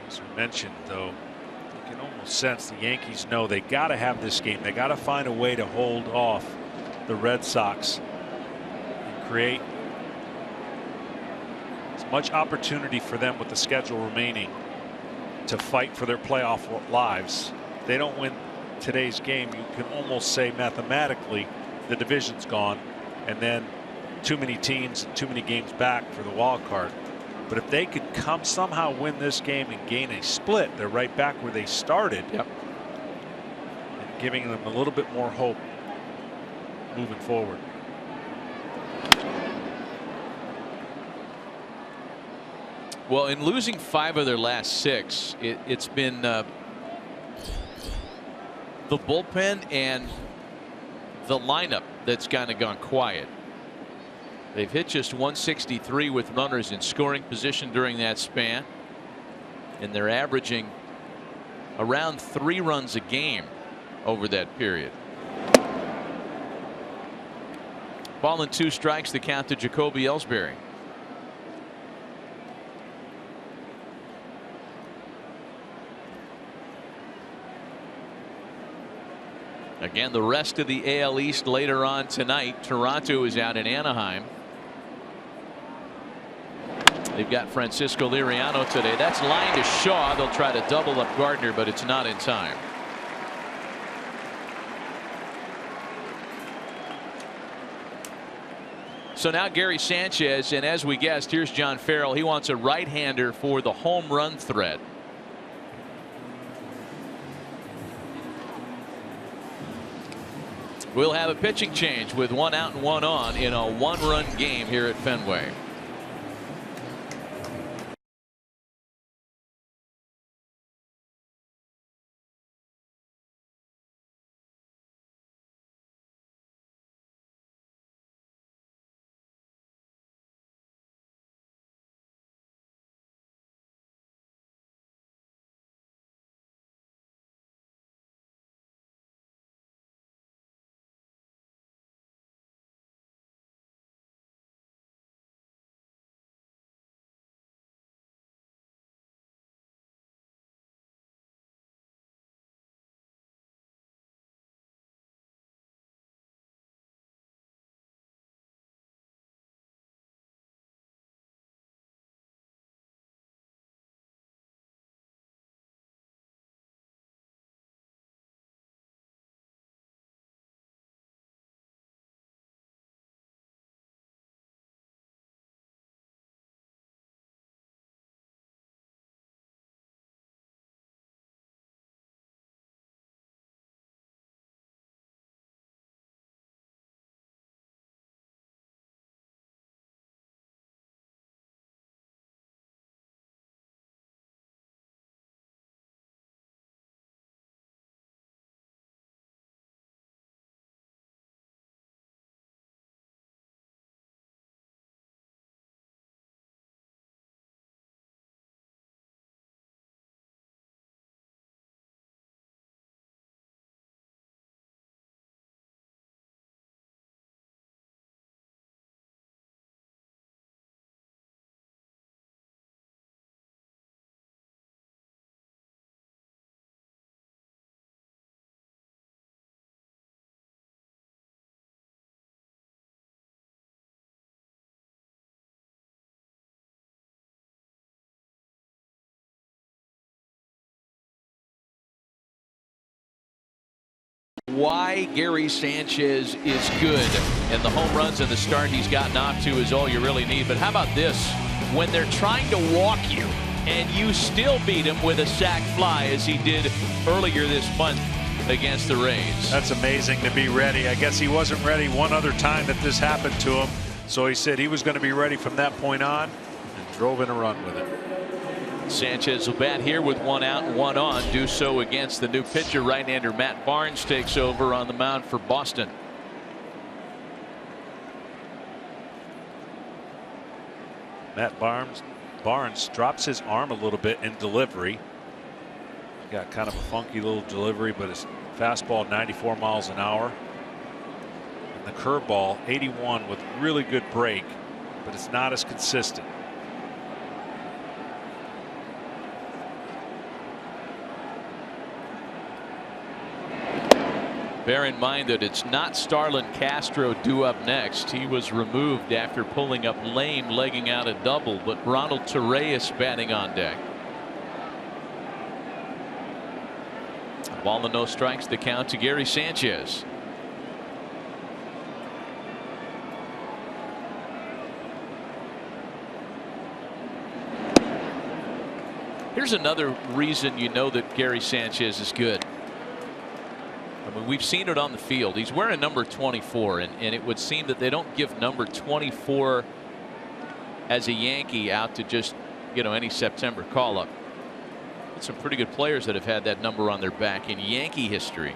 As we mentioned, though, you can almost sense the Yankees know they got to have this game. They got to find a way to hold off the Red Sox and create as much opportunity for them with the schedule remaining to fight for their playoff lives. If they don't win today's game, you can almost say mathematically the division's gone, and then too many teams and too many games back for the wild card. But if they could somehow win this game and gain a split, they're right back where they started. Yep. And giving them a little bit more hope moving forward. Well, in losing 5 of their last 6, it's been the bullpen and the lineup that's kind of gone quiet. They've hit just 163 with runners in scoring position during that span, and they're averaging around 3 runs a game over that period. Ball and 2 strikes, the count to Jacoby Ellsbury. Again, the rest of the AL East later on tonight. Toronto is out in Anaheim. They've got Francisco Liriano today. That's lined to Shaw. They'll try to double up Gardner, but it's not in time. So now Gary Sanchez, and as we guessed, here's John Farrell. He wants a right-hander for the home run threat. We'll have a pitching change with 1 out and 1 on in a 1-run game here at Fenway. why Gary Sanchez is good, and the home runs and the start he's gotten off to is all you really need. But how about this? When they're trying to walk you and you still beat him with a sac fly, as he did earlier this month against the Rays. That's amazing to be ready. I guess he wasn't ready one other time that this happened to him, so he said he was going to be ready from that point on and drove in a run with it. Sanchez will bat here with 1 out and 1 on. Do so against the new pitcher. Right-hander Matt Barnes takes over on the mound for Boston. Matt Barnes drops his arm a little bit in delivery. Got kind of a funky little delivery, but his fastball 94 miles an hour. And the curveball 81 with really good break, but it's not as consistent. Bear in mind that it's not Starlin Castro due up next. He was removed after pulling up lame, legging out a double, but Ronald Torreyes batting on deck. Ball and no strikes, the count to Gary Sanchez. Here's another reason you know that Gary Sanchez is good. I mean, we've seen it on the field. He's wearing number 24, and it would seem that they don't give number 24 as a Yankee out to just, any September call up. Some pretty good players that have had that number on their back in Yankee history.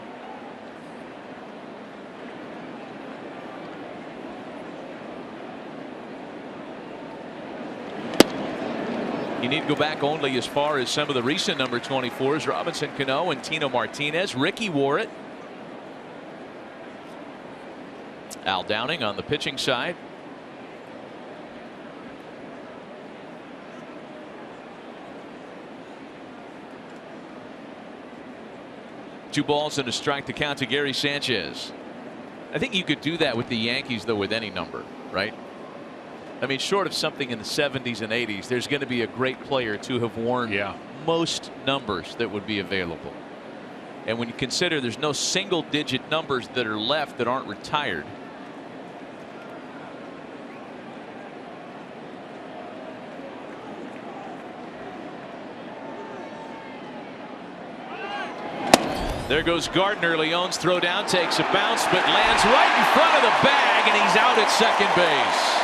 You need to go back only as far as some of the recent number 24s. Robinson Cano and Tino Martinez. Ricky wore it. Al Downing on the pitching side. Two balls and a strike to count to Gary Sanchez. I think you could do that with the Yankees, though, with any number, right? I mean, short of something in the 70s and 80s, there's going to be a great player to have worn most numbers that would be available. And when you consider there's no single digit numbers that are left that aren't retired. There goes Gardner. Leon's throw down takes a bounce, but lands right in front of the bag, and he's out at second base.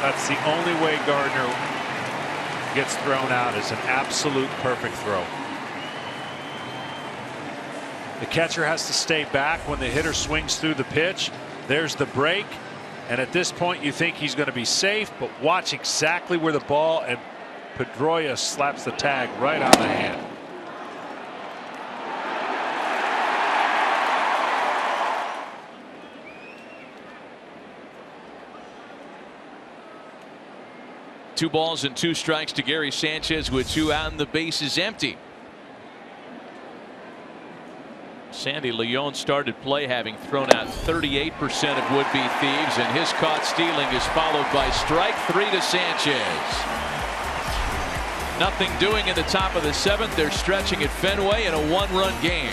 That's the only way Gardner gets thrown out, is an absolute perfect throw. The catcher has to stay back when the hitter swings through the pitch. There's the break, and at this point you think he's going to be safe, but watch exactly where the ball, and Pedroia slaps the tag right on the hand. Two balls and two strikes to Gary Sanchez with 2 out and the base is empty. Sandy Leon started play having thrown out 38% of would-be thieves, and his caught stealing is followed by strike 3 to Sanchez. Nothing doing in the top of the 7th. They're stretching at Fenway in a 1-run game.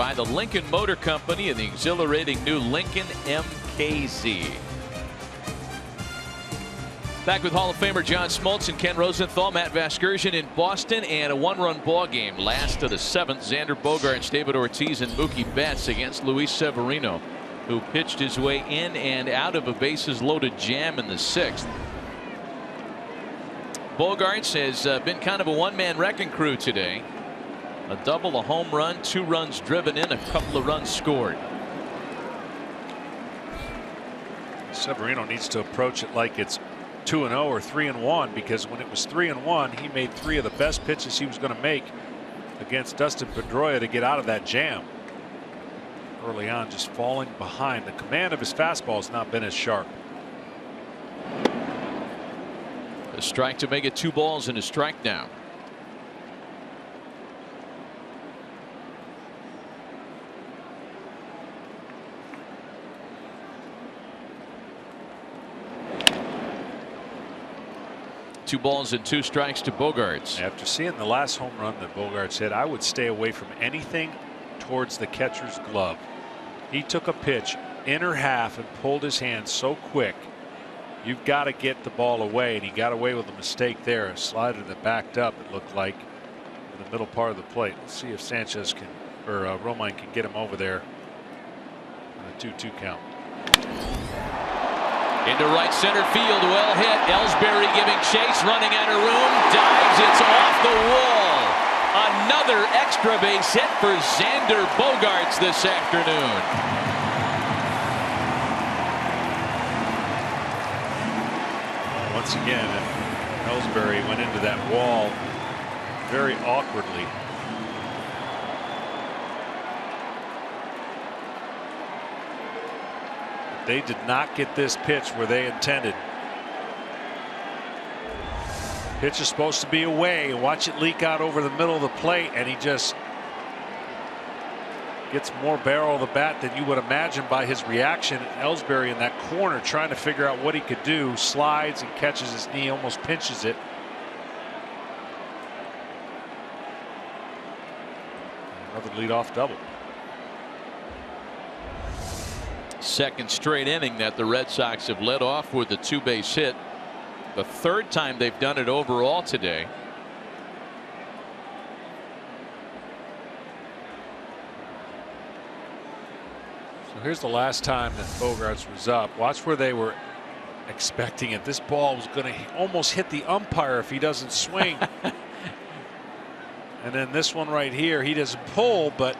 by the Lincoln Motor Company and the exhilarating new Lincoln MKZ. Back with Hall of Famer John Smoltz and Ken Rosenthal. Matt Vasgersian in Boston, and a one-run ball game. Last of the seventh. Xander Bogaerts, David Ortiz, and Mookie Betts against Luis Severino, who pitched his way in and out of a bases-loaded jam in the sixth. Bogaerts has been kind of a one-man wrecking crew today. A double, a home run, 2 runs driven in, a couple of runs scored. Severino needs to approach it like it's 2-0 or 3-1, because when it was 3-1, he made 3 of the best pitches he was going to make against Dustin Pedroia to get out of that jam. Early on, just falling behind. The command of his fastball has not been as sharp. A strike to make it 2 balls and a strike now. Two balls and 2 strikes to Bogaerts. After seeing the last home run that Bogaerts hit, I would stay away from anything towards the catcher's glove. He took a pitch inner half and pulled his hand so quick. You've got to get the ball away, and he got away with a mistake there. A slider that backed up, it looked like, in the middle part of the plate. Let's see if Sanchez can, or Romine can get him over there on a 2-2 count. Into right center field, well hit. Ellsbury giving chase, running out of room, dives, it's off the wall. Another extra base hit for Xander Bogaerts this afternoon. Once again, Ellsbury went into that wall very awkwardly. They did not get this pitch where they intended. Pitch is supposed to be away. Watch it leak out over the middle of the plate, and he just gets more barrel of the bat than you would imagine by his reaction. Ellsbury in that corner trying to figure out what he could do. Slides and catches his knee, almost pinches it. Another leadoff double. Second straight inning that the Red Sox have led off with a 2-base hit. The 3rd time they've done it overall today. So here's the last time that Bogaerts was up. Watch where they were expecting it. This ball was going to almost hit the umpire if he doesn't swing. And then this one right here, he doesn't pull, but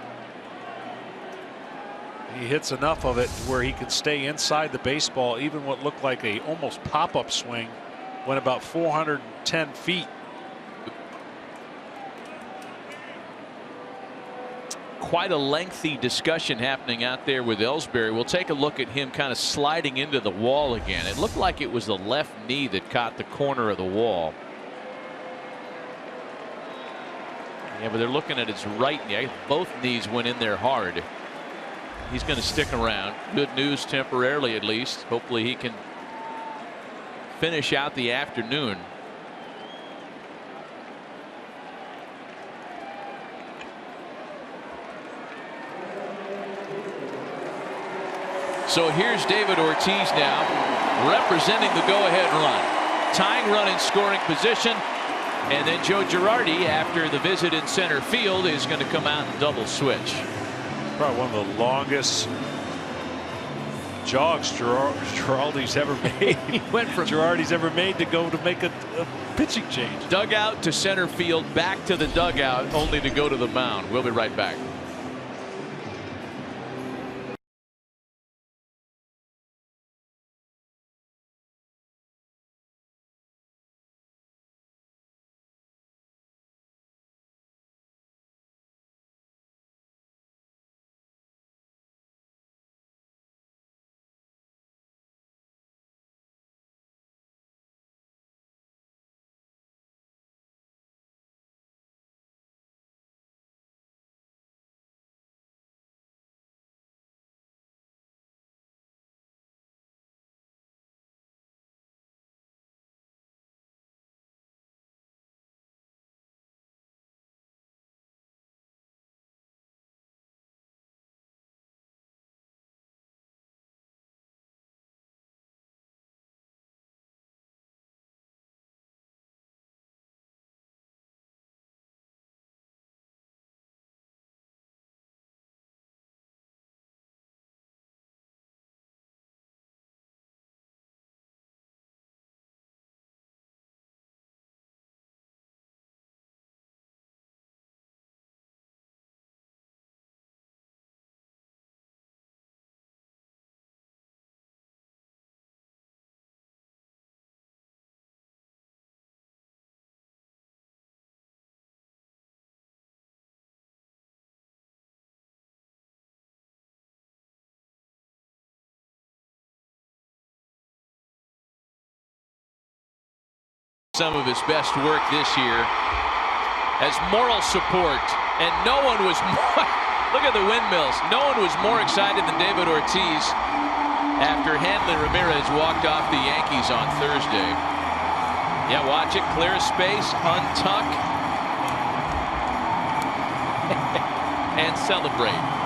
he hits enough of it where he can stay inside the baseball. Even what looked like a almost pop-up swing went about 410 feet. Quite a lengthy discussion happening out there with Ellsbury. We'll take a look at him kind of sliding into the wall again. It looked like it was the left knee that caught the corner of the wall. Yeah, but they're looking at his right knee. Both knees went in there hard. He's going to stick around. Good news temporarily, at least. Hopefully he can finish out the afternoon. So here's David Ortiz now, representing the go-ahead run. Tying run in scoring position. And then Joe Girardi, after the visit in center field, is going to come out and double switch. Probably one of the longest jogs Girardi's ever made. He went from Girardi's ever made to go to make a pitching change. Dugout to center field, back to the dugout, only to go to the mound. We'll be right back. Some of his best work this year as moral support, and no one was more, look at the windmills. No one was more excited than David Ortiz after Hanley Ramirez walked off the Yankees on Thursday. Yeah, watch it, clear space, untuck, and celebrate.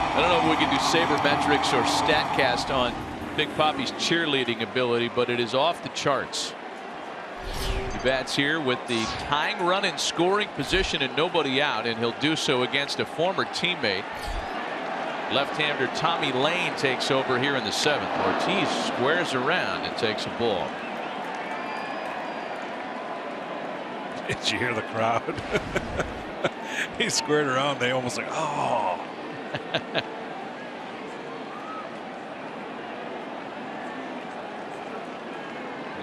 I don't know if we can do sabermetrics or StatCast on Big Papi's cheerleading ability, but it is off the charts. He bats here with the tying run in scoring position and nobody out, and he'll do so against a former teammate. Left-hander Tommy Lane takes over here in the 7th. Ortiz squares around and takes a ball. Did you hear the crowd? He squared around. They almost like, oh.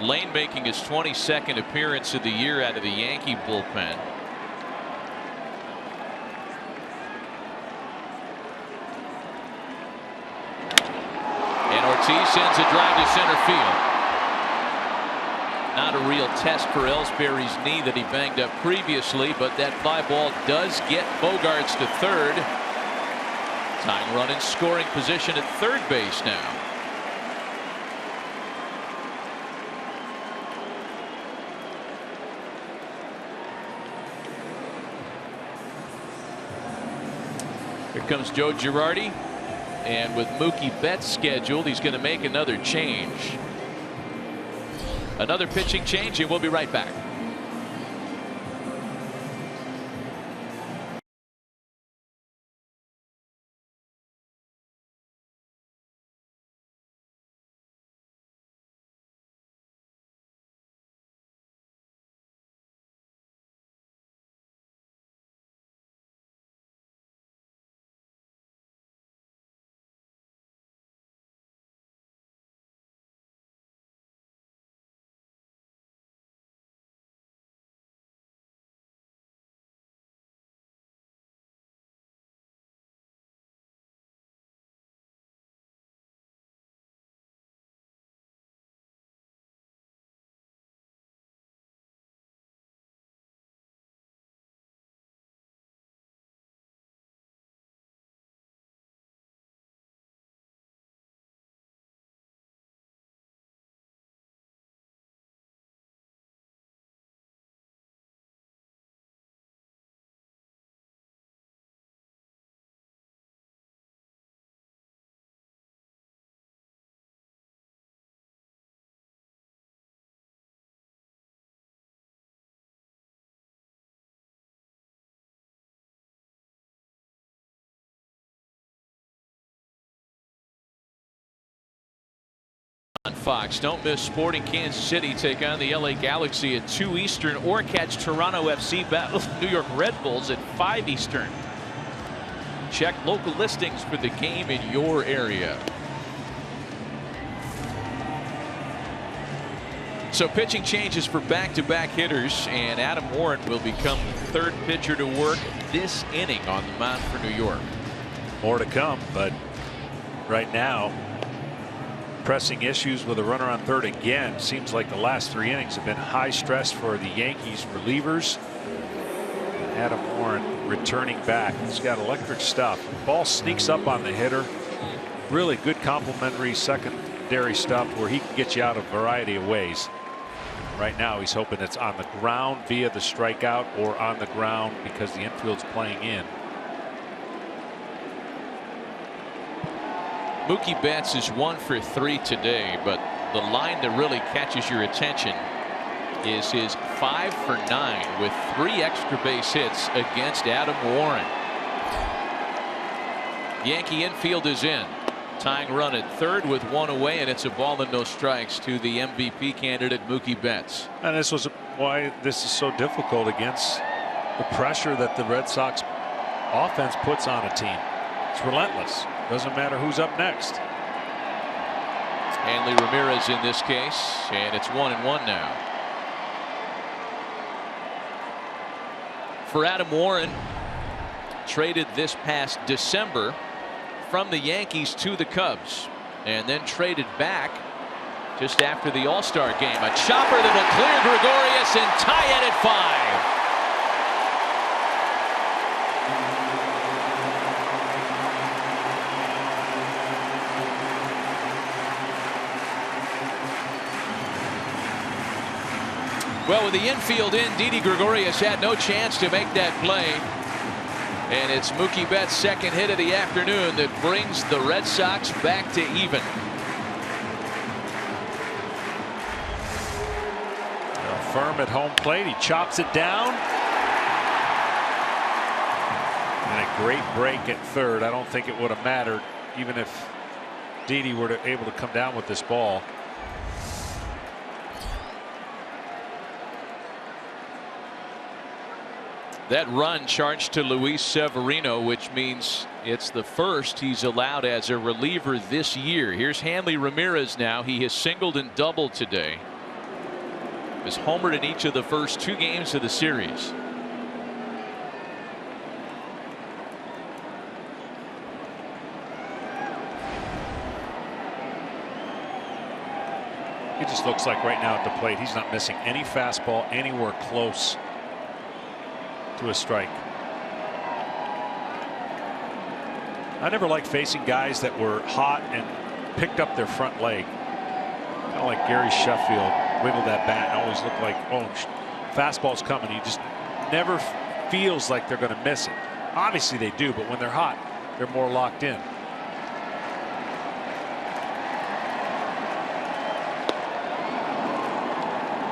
Lane making his 22nd appearance of the year out of the Yankee bullpen. And Ortiz sends a drive to center field. Not a real test for Ellsbury's knee that he banged up previously, but that fly ball does get Bogaerts to third. Tying run in scoring position at third base now. Here comes Joe Girardi, and with Mookie Betts scheduled, he's going to make another change. Another pitching change, and we'll be right back. On Fox, don't miss Sporting Kansas City take on the LA Galaxy at 2 Eastern, or catch Toronto FC battle New York Red Bulls at 5 Eastern. Check local listings for the game in your area. So pitching changes for back-to-back hitters, and Adam Warren will become the third pitcher to work this inning on the mound for New York. More to come, but right now, pressing issues with a runner on third again. Seems like the last 3 innings have been high stress for the Yankees relievers. Adam Warren returning back. He's got electric stuff. The ball sneaks up on the hitter. Really good complementary secondary stuff where he can get you out a variety of ways. Right now he's hoping it's on the ground via the strikeout, or on the ground because the infield's playing in. Mookie Betts is 1 for 3 today, but the line that really catches your attention is his 5 for 9 with 3 extra base hits against Adam Warren. Yankee infield is in. Tying run at third with 1 away, and it's a ball and no strikes to the MVP candidate Mookie Betts. And this was why this is so difficult against the pressure that the Red Sox offense puts on a team. It's relentless. Doesn't matter who's up next. Hanley Ramirez in this case, and it's 1-1 now. For Adam Warren, traded this past December from the Yankees to the Cubs and then traded back just after the All-Star game. A chopper that will clear Gregorius and tie it at 5. Well, with the infield in, Didi Gregorius had no chance to make that play. And it's Mookie Betts' second hit of the afternoon that brings the Red Sox back to even. Firm at home plate. He chops it down. And a great break at third. I don't think it would have mattered even if Didi were able to come down with this ball. That run charged to Luis Severino, which means it's the first he's allowed as a reliever this year. Here's Hanley Ramirez now. He has singled and doubled today. Has homered in each of the first 2 games of the series. He just looks like right now at the plate he's not missing any fastball anywhere close to a strike. I never liked facing guys that were hot and picked up their front leg. Kind of like Gary Sheffield wiggled that bat and always looked like, oh, fastball's coming. He just never feels like they're going to miss it. Obviously they do, but when they're hot, they're more locked in.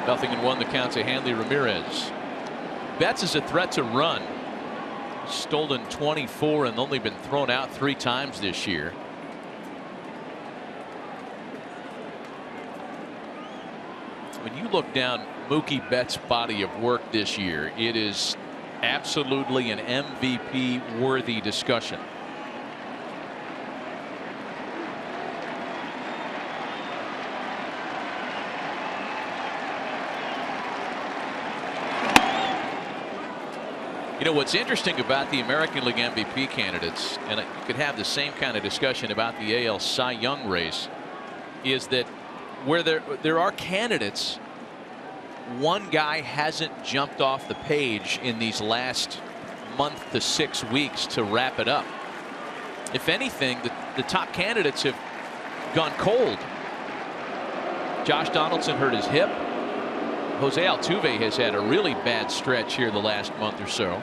Nothing in 1 the count to Hanley Ramirez. Betts is a threat to run. Stolen 24 and only been thrown out 3 times this year. When you look down Mookie Betts' body of work this year, it is absolutely an MVP worthy discussion. You know what's interesting about the American League MVP candidates, and you could have the same kind of discussion about the AL Cy Young race, is that where there are candidates, one guy hasn't jumped off the page in these last month to 6 weeks to wrap it up. If anything, the top candidates have gone cold. Josh Donaldson hurt his hip. Jose Altuve has had a really bad stretch here the last month or so.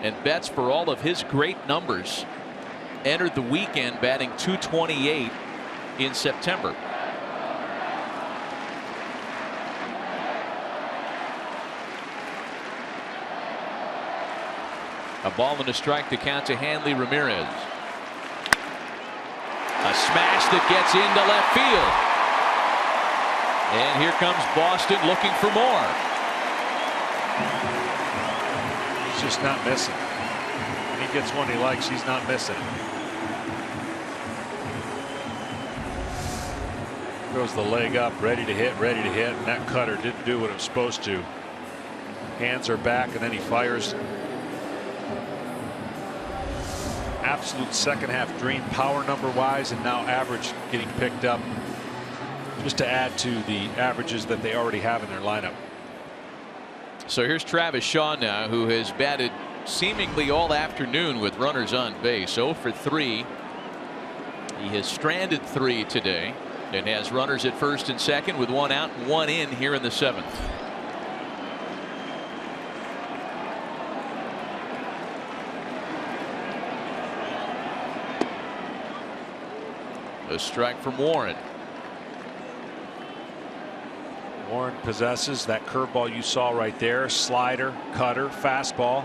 And Betts, for all of his great numbers, entered the weekend batting .228 in September. A ball and a strike to count to Hanley Ramirez. A smash that gets into left field. And here comes Boston looking for more. He's just not missing. When he gets one he likes, he's not missing. Throws the leg up, ready to hit, and that cutter didn't do what it was supposed to. Hands are back, and then he fires. Absolute second half dream power number wise, and now average getting picked up just to add to the averages that they already have in their lineup. So here's Travis Shaw now, who has batted seemingly all afternoon with runners on base. 0 for 3. He has stranded 3 today and has runners at first and second with 1 out and 1 in here in the 7th. A strike from Warren. Warren possesses that curveball you saw right there. Slider, cutter, fastball.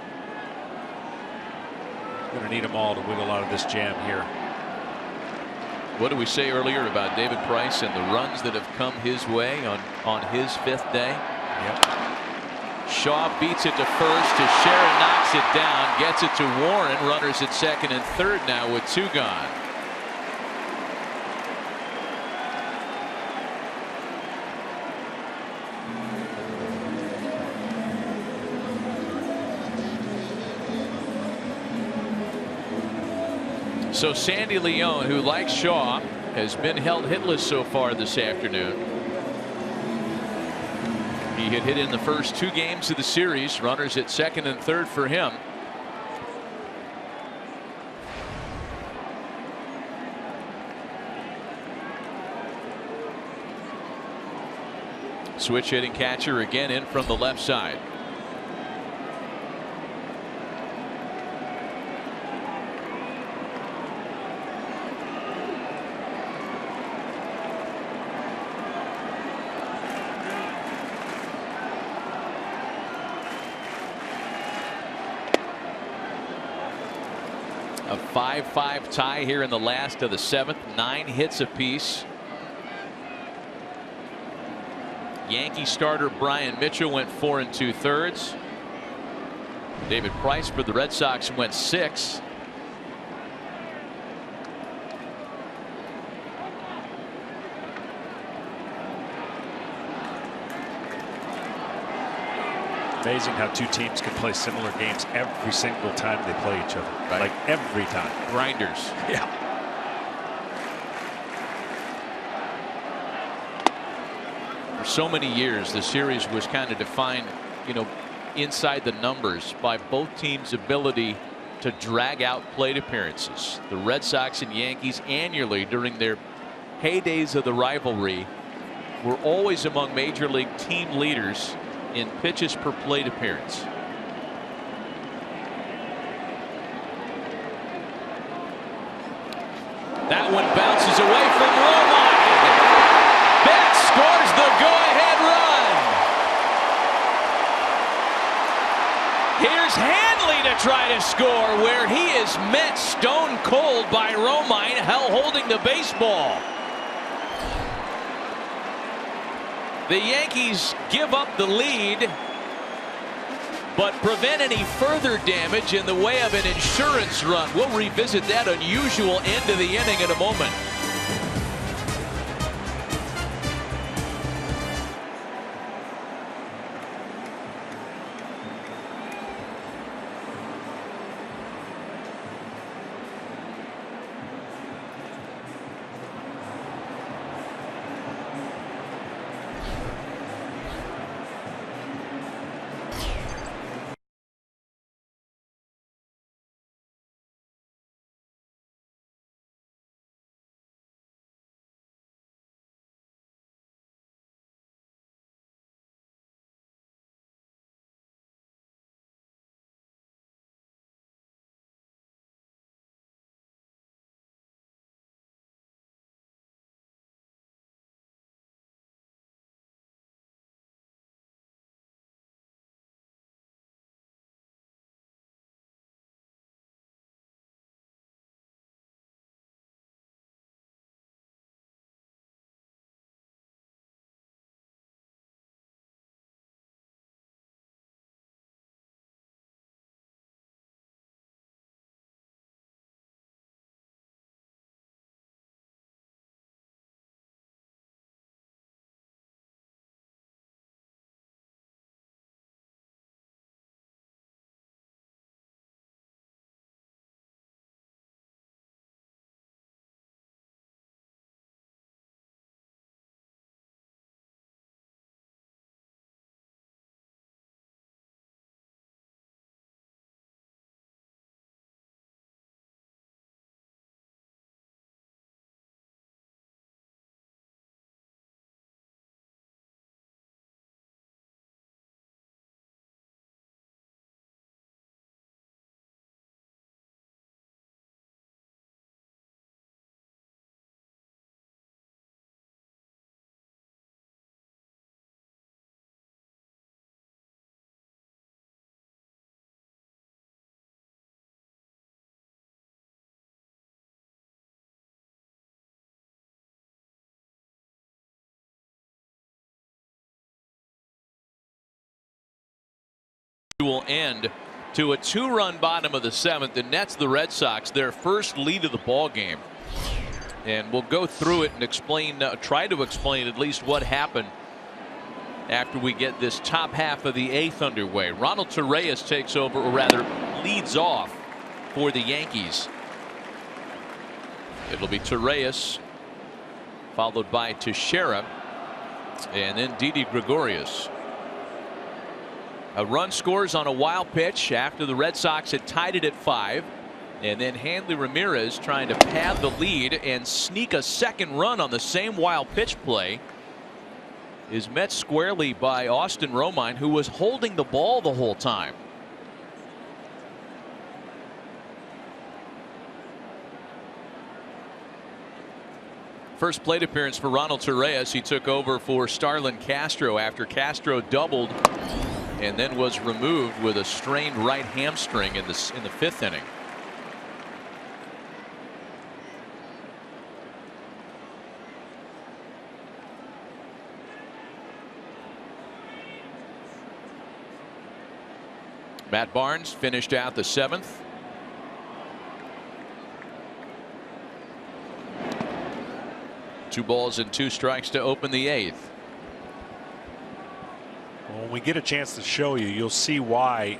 Going to need them all to wiggle out of this jam here. What did we say earlier about David Price and the runs that have come his way on his 5th day? Yep. Shaw beats it to first. Teixeira knocks it down, gets it to Warren. Runners at second and third now with 2 gone. So Sandy Leon, who like Shaw, has been held hitless so far this afternoon. He had hit in the first 2 games of the series. Runners at second and third for him. Switch hitting catcher again in from the left side. A 5-5 tie here in the last of the 7th. 9 hits apiece. Yankee starter Brian Mitchell went 4 2/3. David Price for the Red Sox went 6. Amazing how 2 teams can play similar games every single time they play each other. Right. Like every time. Grinders. Yeah. For so many years, the series was kind of defined, inside the numbers by both teams' ability to drag out plate appearances. The Red Sox and Yankees annually during their heydays of the rivalry were always among major league team leaders in pitches per plate appearance. That one bounces away from Romine. That scores the go-ahead run. Here's Hanley to try to score, where he is met stone cold by Romine, holding the baseball. The Yankees give up the lead, but prevent any further damage in the way of an insurance run. We'll revisit that unusual end of the inning in a moment. Will end to a 2-run bottom of the 7th, and that's the Red Sox, their first lead of the ball game. And we'll go through it and explain, try to explain at least what happened after we get this top half of the 8th underway. Ronald Torreyes takes over, or rather leads off for the Yankees. It'll be Torreyes, followed by Teixeira, and then Didi Gregorius. A run scores on a wild pitch after the Red Sox had tied it at 5. And then Hanley Ramirez trying to pad the lead and sneak a second run on the same wild pitch play is met squarely by Austin Romine, who was holding the ball the whole time. First plate appearance for Ronald Torreyes. He took over for Starlin Castro after Castro doubled and then was removed with a strained right hamstring in the 5th inning. Matt Barnes finished out the 7th. Two balls and 2 strikes to open the 8th. Well, when we get a chance to show you, you'll see why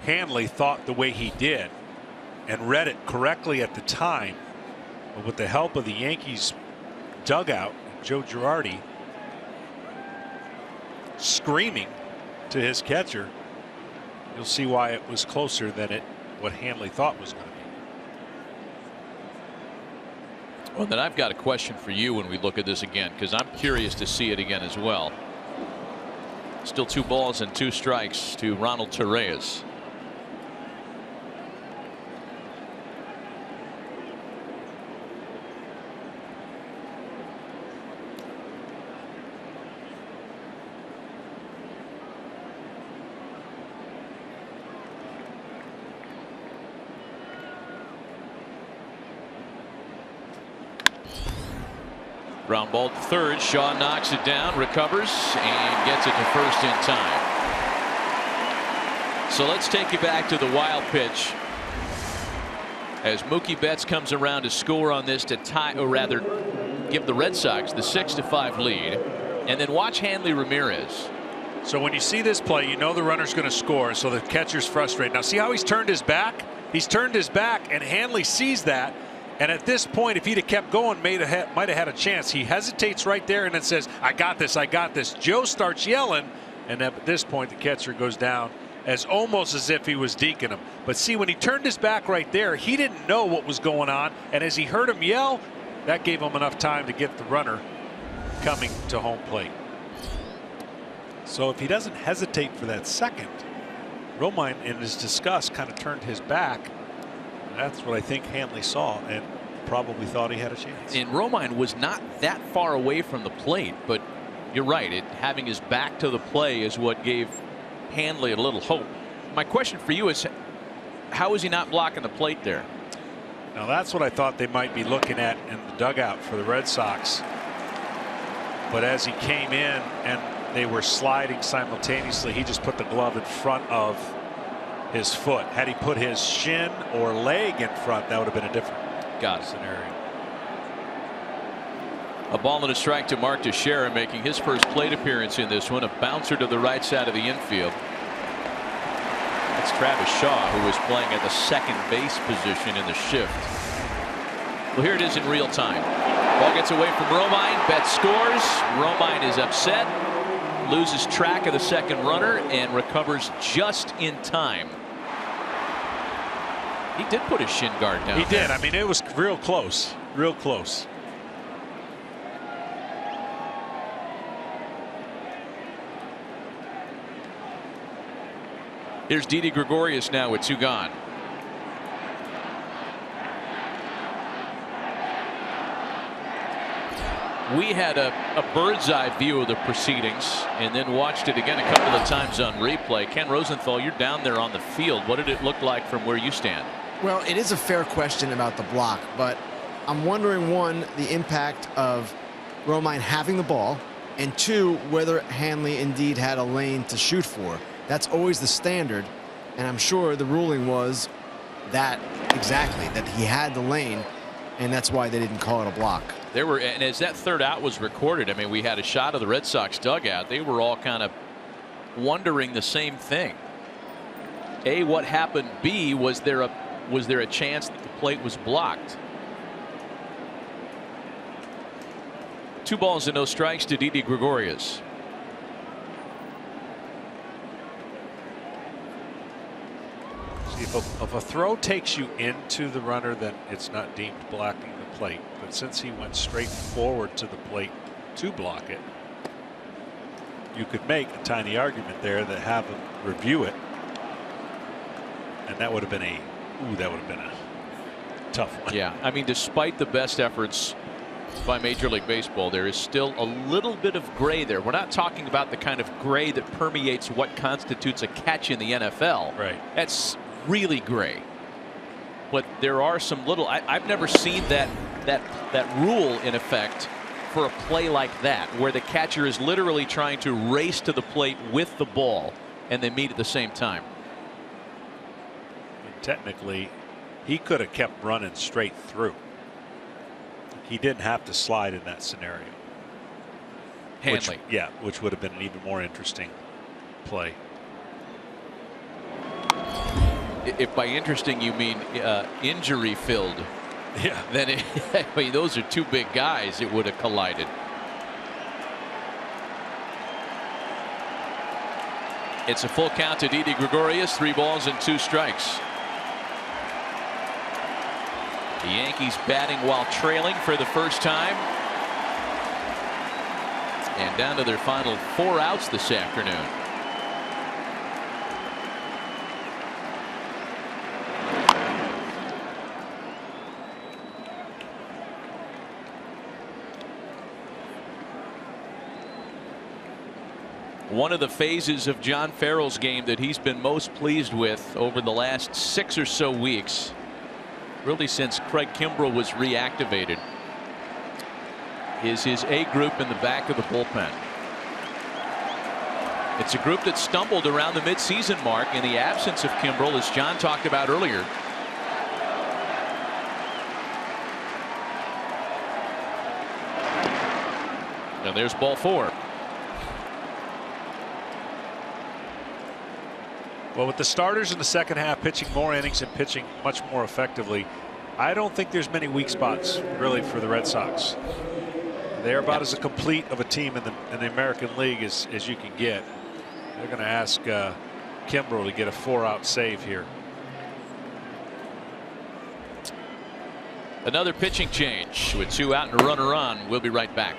Hanley thought the way he did and read it correctly at the time. But with the help of the Yankees dugout, Joe Girardi screaming to his catcher, you'll see why it was closer than what Hanley thought was going to be. Well, then I've got a question for you when we look at this again, because I'm curious to see it again as well. Still 2 balls and 2 strikes to Ronald Torreyes. Ground ball to third. Shaw knocks it down, recovers, and gets it to first in time. So let's take you back to the wild pitch as Mookie Betts comes around to score on this to tie, or rather give the Red Sox the 6-5 lead. And then watch Hanley Ramirez. So when you see this play, you know the runner's going to score, so the catcher's frustrated. Now see how he's turned his back? He's turned his back, and Hanley sees that. And at this point, if he'd have kept going, might have had a chance. He hesitates right there and then says, I got this, I got this. Joe starts yelling, and at this point, the catcher goes down as almost as if he was deking him. But see, when he turned his back right there, he didn't know what was going on. And as he heard him yell, that gave him enough time to get the runner coming to home plate. So if he doesn't hesitate for that second, Romine in his disgust kind of turned his back. That's what I think Hanley saw and probably thought he had a chance. And Romine was not that far away from the plate, but you're right. Having his back to the play is what gave Hanley a little hope. My question for you is, how is he not blocking the plate there? Now that's what I thought they might be looking at in the dugout for the Red Sox. But as he came in and they were sliding simultaneously, he just put the glove in front of his foot. Had he put his shin or leg in front, that would have been a different scenario. A ball and a strike to Mark Teixeira, making his first plate appearance in this one. A bouncer to the right side of the infield. That's Travis Shaw, who was playing at the second base position in the shift. Well, here it is in real time. Ball gets away from Romine. Betts scores. Romine is upset, loses track of the second runner, and recovers just in time. He did put his shin guard down. He did. I mean, it was real close. Real close. Here's Didi Gregorius now with 2 gone. We had a bird's eye view of the proceedings and then watched it again a couple of times on replay. Ken Rosenthal, you're down there on the field. What did it look like from where you stand? Well, it is a fair question about the block, but I'm wondering, one, the impact of Romine having the ball, and 2, whether Hanley indeed had a lane to shoot for. That's always the standard, and I'm sure the ruling was that exactly, that he had the lane, and that's why they didn't call it a block. There were, and as that third out was recorded, I mean, we had a shot of the Red Sox dugout. They were all kind of wondering the same thing. A, what happened? B, was there a was there a chance that the plate was blocked? 2 balls and no strikes to Didi Gregorius. See, if a throw takes you into the runner, then it's not deemed blocking the plate. But since he went straight forward to the plate to block it, you could make a tiny argument there that have him review it, and that would have been a tough one. Yeah, I mean, despite the best efforts by Major League Baseball, there is still a little bit of gray there. We're not talking about the kind of gray that permeates what constitutes a catch in the NFL. Right. That's really gray. But there are some little. I've never seen that rule in effect for a play like that, where the catcher is literally trying to race to the plate with the ball and they meet at the same time. And technically, he could have kept running straight through. He didn't have to slide in that scenario. Hanley. Which would have been an even more interesting play. If by interesting you mean injury filled, Yeah. then I mean, those are 2 big guys. It would have collided. It's a full count to Didi Gregorius. 3 balls and 2 strikes. The Yankees batting while trailing for the first time, and down to their final 4 outs this afternoon. One of the phases of John Farrell's game that he's been most pleased with over the last 6 or so weeks, really since Craig Kimbrel was reactivated, is his A group in the back of the bullpen. It's a group that stumbled around the midseason mark in the absence of Kimbrel, as John talked about earlier. And there's ball 4. Well, with the starters in the second half pitching more innings and pitching much more effectively, I don't think there's many weak spots really for the Red Sox. They're about as complete of a team in the American League as you can get. They're going to ask Kimbrel to get a 4-out save here. Another pitching change with 2 out and a runner on. We'll be right back.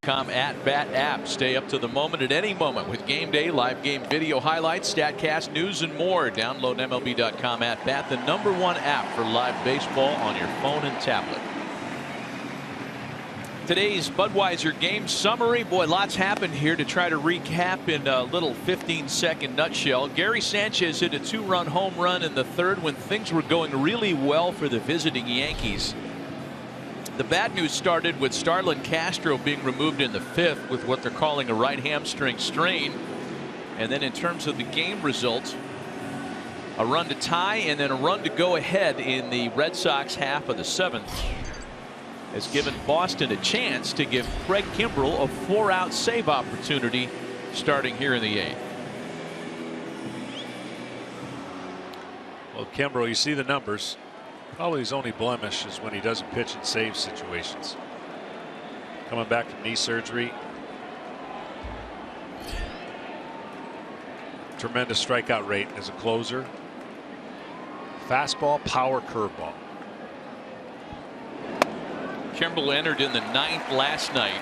@BAT app. Stay up to the moment at any moment with game day, live game video highlights, StatCast, news, and more. Download MLB.com @BAT, the #1 app for live baseball on your phone and tablet. Today's Budweiser game summary. Boy, lots happened here to try to recap in a little 15-second nutshell. Gary Sanchez hit a 2-run home run in the 3rd when things were going really well for the visiting Yankees. The bad news started with Starlin Castro being removed in the 5th with what they're calling a right hamstring strain. And then in terms of the game results, a run to tie and then a run to go ahead in the Red Sox half of the 7th has given Boston a chance to give Craig Kimbrel a 4-out save opportunity starting here in the 8th. Well, Kimbrel, you see the numbers. Probably his only blemish is when he doesn't pitch in save situations. Coming back from knee surgery. Tremendous strikeout rate as a closer. Fastball, power, curveball. Kimbrel entered in the 9th last night.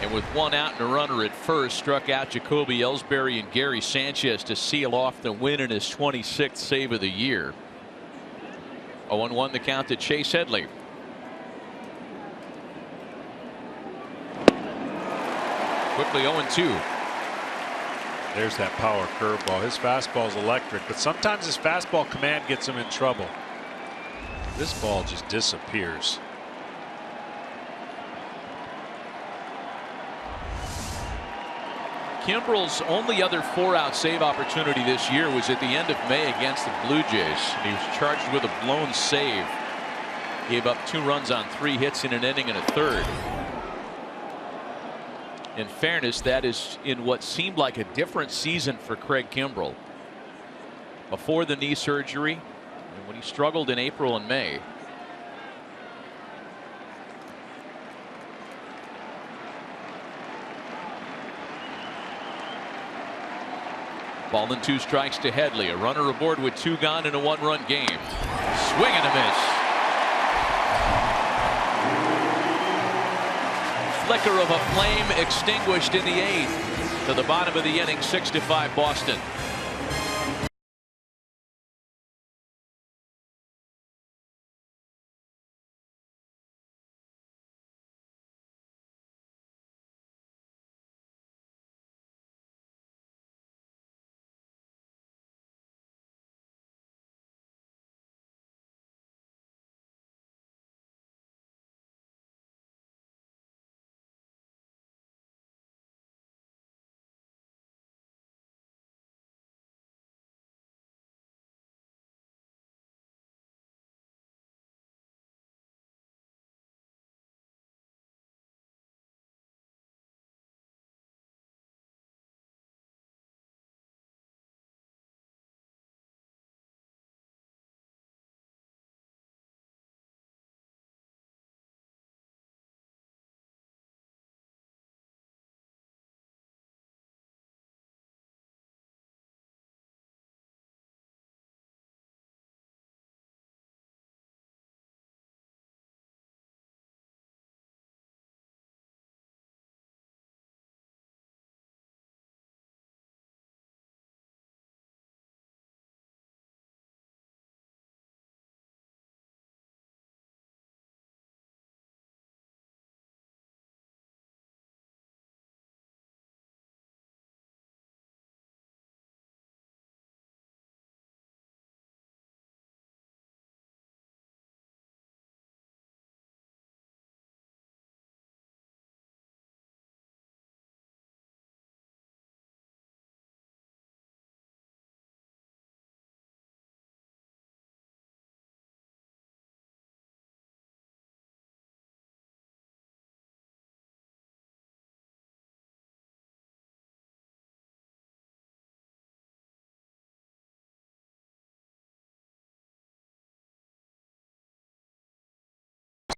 And with 1 out and a runner at first, struck out Jacoby Ellsbury and Gary Sanchez to seal off the win in his 26th save of the year. 0-1 the count to Chase Headley. Quickly 0-2. There's that power curveball. His fastball's electric, but sometimes his fastball command gets him in trouble. This ball just disappears. Kimbrel's only other 4-out save opportunity this year was at the end of May against the Blue Jays. And he was charged with a blown save. Gave up 2 runs on 3 hits in an inning and a third. In fairness, that is in what seemed like a different season for Craig Kimbrel. Before the knee surgery and when he struggled in April and May. Ball and 2 strikes to Headley. A runner aboard with 2 gone in a 1-run game. Swing and a miss. Flicker of a flame extinguished in the 8th. To the bottom of the inning, 6-5 Boston.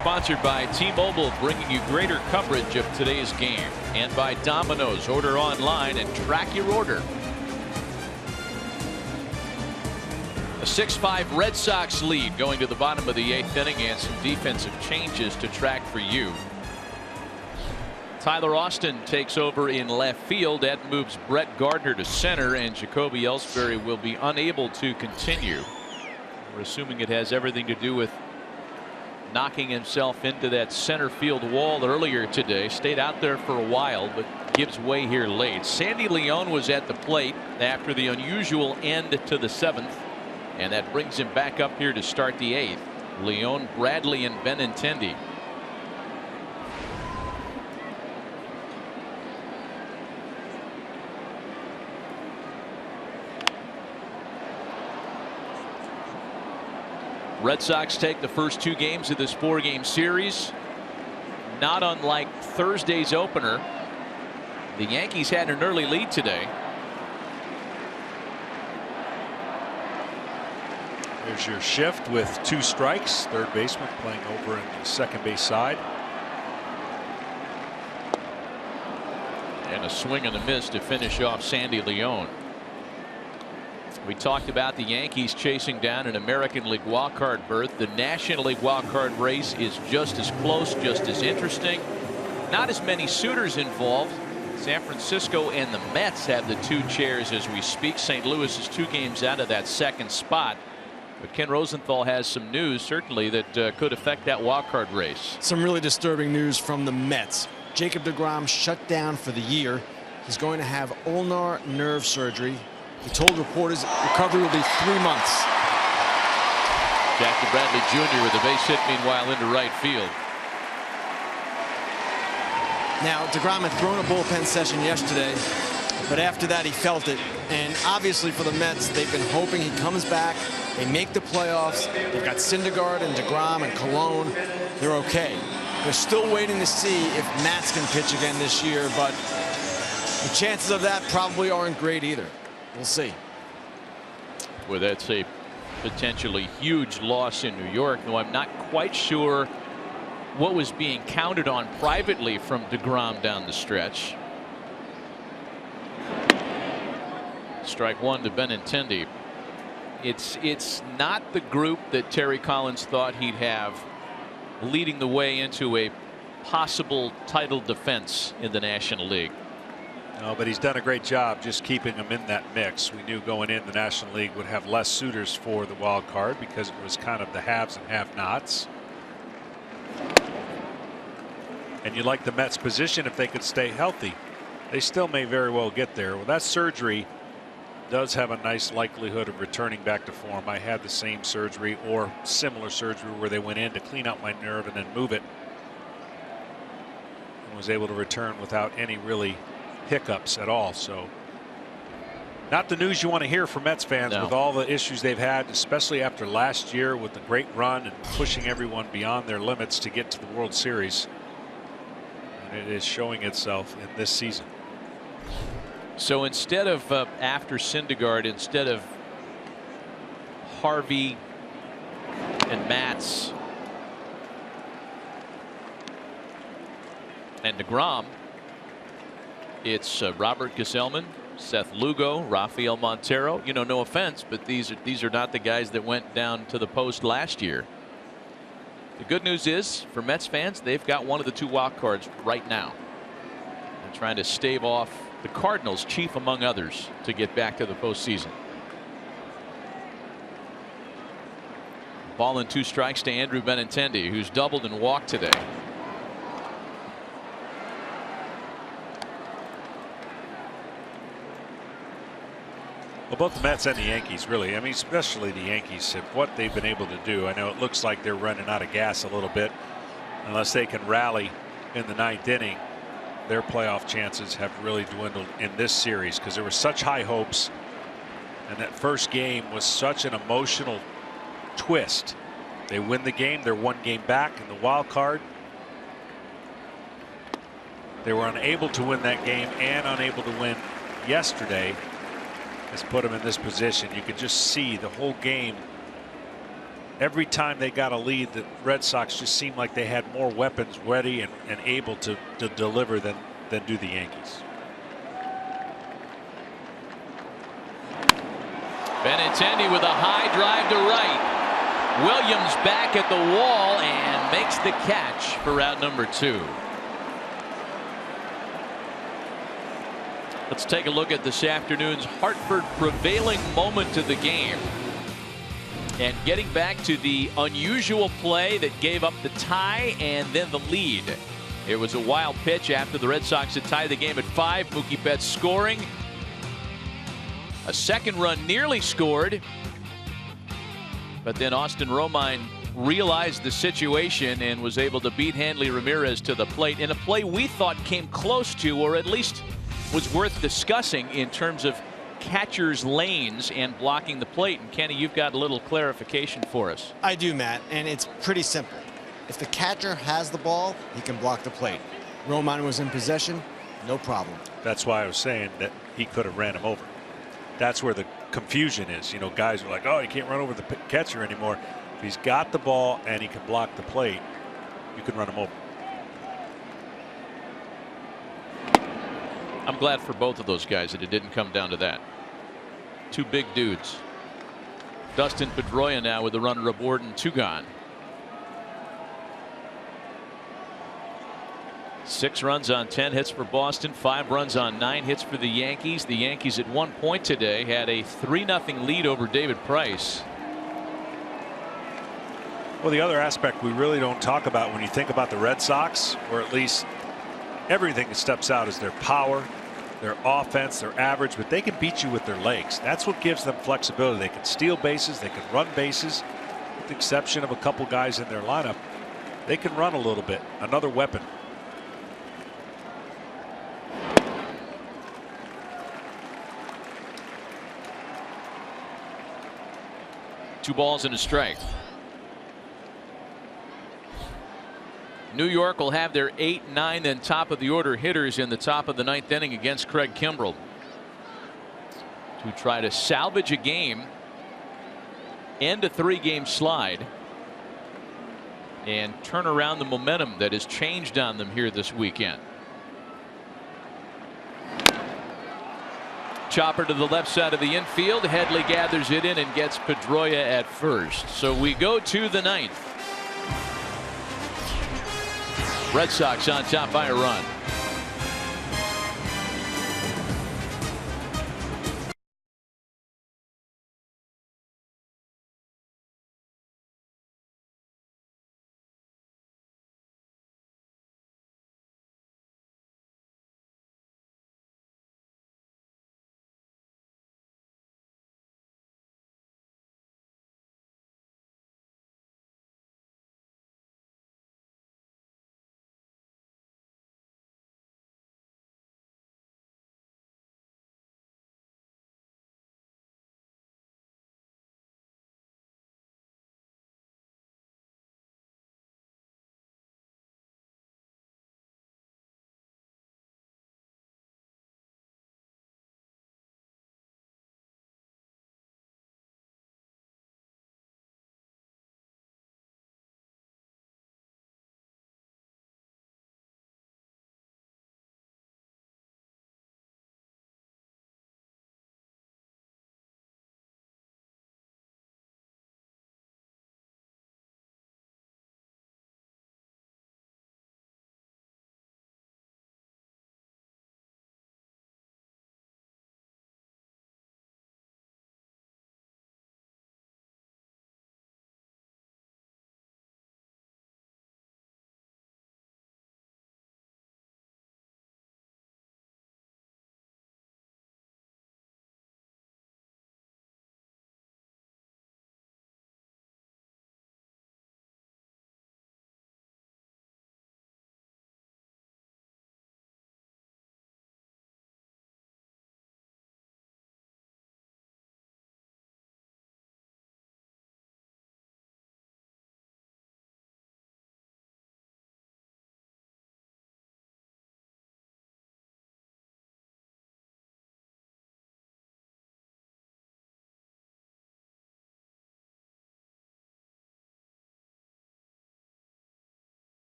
Sponsored by T-Mobile, bringing you greater coverage of today's game, and by Domino's. Order online and track your order. A 6-5 Red Sox lead going to the bottom of the 8th inning, and some defensive changes to track for you. Tyler Austin takes over in left field. That moves Brett Gardner to center, and Jacoby Ellsbury will be unable to continue. We're assuming it has everything to do with knocking himself into that center field wall earlier today. Stayed out there for a while, but gives way here late. Sandy Leon was at the plate after the unusual end to the 7th, and that brings him back up here to start the 8th. Leone, Bradley, and Benintendi. Red Sox take the first 2 games of this 4-game series. Not unlike Thursday's opener, the Yankees had an early lead today. There's your shift with 2 strikes. Third baseman playing over in the second base side. And a swing and a miss to finish off Sandy Leone. We talked about the Yankees chasing down an American League wildcard berth. The National League wildcard race is just as close, just as interesting. Not as many suitors involved. San Francisco and the Mets have the 2 chairs as we speak. St. Louis is 2 games out of that second spot. But Ken Rosenthal has some news certainly that could affect that wildcard race. Some really disturbing news from the Mets. Jacob deGrom shut down for the year. He's going to have ulnar nerve surgery. He told reporters recovery will be 3 months. Jackie Bradley Jr. with a base hit meanwhile into right field. Now deGrom had thrown a bullpen session yesterday, but after that he felt it. And obviously for the Mets, they've been hoping he comes back. They make the playoffs. They've got Syndergaard and deGrom and Colon. They're okay. They're still waiting to see if Matz can pitch again this year, but the chances of that probably aren't great either. We'll see. Well, that's a potentially huge loss in New York, though I'm not quite sure what was being counted on privately from deGrom down the stretch. Strike 1 to Benintendi. It's not the group that Terry Collins thought he'd have leading the way into a possible title defense in the National League. No, but he's done a great job just keeping him in that mix. We knew going in the National League would have less suitors for the wild card because it was kind of the haves and have-nots. And you like the Mets' position if they could stay healthy. They still may very well get there. Well, that surgery does have a nice likelihood of returning back to form. I had the same surgery or similar surgery where they went in to clean out my nerve and then move it, and was able to return without any really hiccups at all. So not the news you want to hear from Mets fans. No. With all the issues they've had, especially after last year with the great run and pushing everyone beyond their limits to get to the World Series. And it is showing itself in this season. So instead of after Syndergaard, instead of Harvey and Matz and deGrom, it's Robert Gsellman, Seth Lugo, Rafael Montero. You know, no offense, but these are not the guys that went down to the post last year. The good news is for Mets fans, they've got one of the 2 wild cards right now. They're trying to stave off the Cardinals, chief among others, to get back to the postseason. Ball and 2 strikes to Andrew Benintendi, who's doubled and walked today. Well, both the Mets and the Yankees, really. I mean, especially the Yankees, have what they've been able to do. I know it looks like they're running out of gas a little bit. Unless they can rally in the 9th inning, their playoff chances have really dwindled in this series because there were such high hopes. And that first game was such an emotional twist. They win the game, they're 1 game back in the wild card. They were unable to win that game and unable to win yesterday. Has put them in this position. You could just see the whole game. Every time they got a lead, the Red Sox just seemed like they had more weapons ready and able to deliver than do the Yankees. Benintendi with a high drive to right. Williams back at the wall and makes the catch for out number 2. Let's take a look at this afternoon's Hartford prevailing moment of the game. And getting back to the unusual play that gave up the tie and then the lead. It was a wild pitch after the Red Sox had tied the game at 5. Mookie Betts scoring. A second run nearly scored. But then Austin Romine realized the situation and was able to beat Hanley Ramirez to the plate in a play we thought came close to, or at least was worth discussing in terms of catcher's lanes and blocking the plate. And Kenny, you've got a little clarification for us. I do, Matt, and it's pretty simple. If the catcher has the ball, he can block the plate. Romine was in possession, no problem. That's why I was saying that he could have ran him over. That's where the confusion is. You know, guys are like, oh, you can't run over the catcher anymore. If he's got the ball and he can block the plate, you can run him over. I'm glad for both of those guys that it didn't come down to that. Two big dudes. Dustin Pedroia now with the runner aboard and 2 gone. 6 runs on 10 hits for Boston, 5 runs on 9 hits for the Yankees. The Yankees at one point today had a 3-0 lead over David Price. Well, the other aspect we really don't talk about when you think about the Red Sox, or at least everything that steps out, is their power, their offense, their average, but they can beat you with their legs. That's what gives them flexibility. They can steal bases, they can run bases, with the exception of a couple guys in their lineup. They can run a little bit. Another weapon. Two balls and a strike. New York will have their 8, 9, and top of the order hitters in the top of the 9th inning against Craig Kimbrel to try to salvage a game, end a 3-game slide, and turn around the momentum that has changed on them here this weekend. Chopper to the left side of the infield. Headley gathers it in and gets Pedroia at first. So we go to the 9th. Red Sox on top by a run.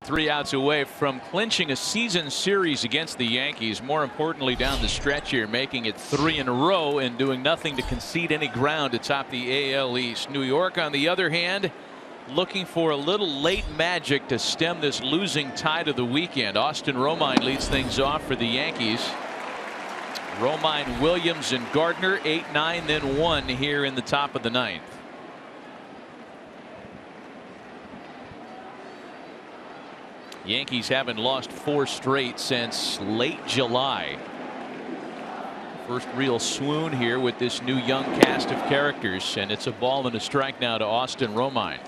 Three outs away from clinching a season series against the Yankees. More importantly, down the stretch here, making it 3 in a row and doing nothing to concede any ground atop the AL East. New York, on the other hand, looking for a little late magic to stem this losing tide of the weekend. Austin Romine leads things off for the Yankees. Romine, Williams, and Gardner, 8, 9, then 1 here in the top of the 9th. Yankees haven't lost 4 straight since late July. First real swoon here with this new young cast of characters, and it's a ball and a strike now to Austin Romine.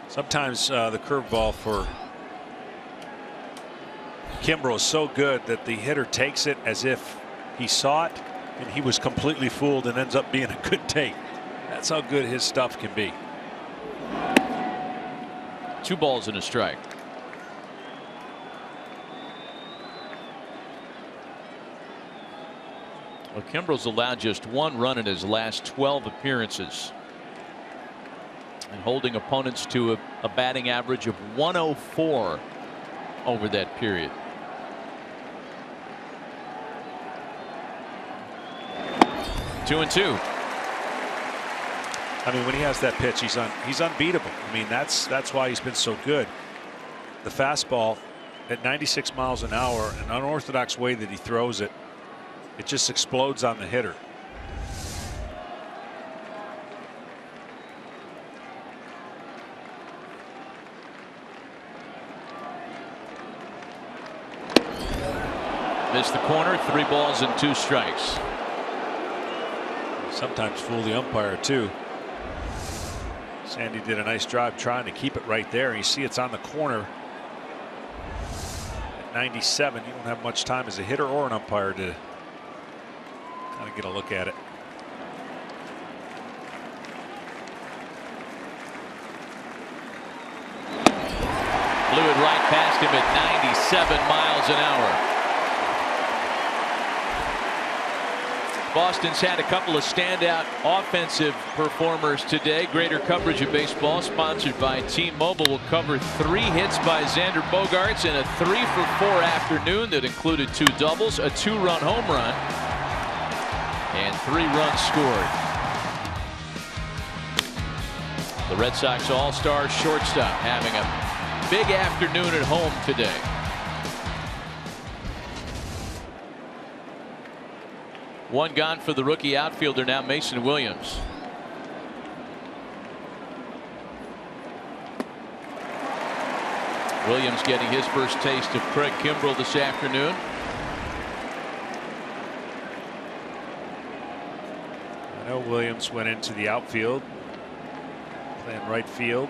Sometimes the curveball for Kimbrel is so good that the hitter takes it as if he saw it and he was completely fooled and ends up being a good take. That's how good his stuff can be. 2 balls and a strike. Well, Kimbrel's allowed just 1 run in his last 12 appearances, and holding opponents to a batting average of 104 over that period. Two and two. I mean, when he has that pitch, he's unbeatable. I mean, that's why he's been so good. The fastball at 96 miles an hour, an unorthodox way that he throws it, it just explodes on the hitter. Missed the corner. 3 balls and 2 strikes. Sometimes fool the umpire too. Sandy did a nice job trying to keep it right there. You see it's on the corner at 97. You don't have much time as a hitter or an umpire to kind of get a look at it. Blew it right past him at 97 miles an hour. Boston's had a couple of standout offensive performers today. Greater coverage of baseball, sponsored by T-Mobile, will cover 3 hits by Xander Bogaerts in a 3-for-4 afternoon that included 2 doubles, a 2-run home run, and 3 runs scored. The Red Sox all-star shortstop having a big afternoon at home today. One gone for the rookie outfielder now, Mason Williams. Williams getting his first taste of Craig Kimbrel this afternoon. I know Williams went into the outfield, playing right field.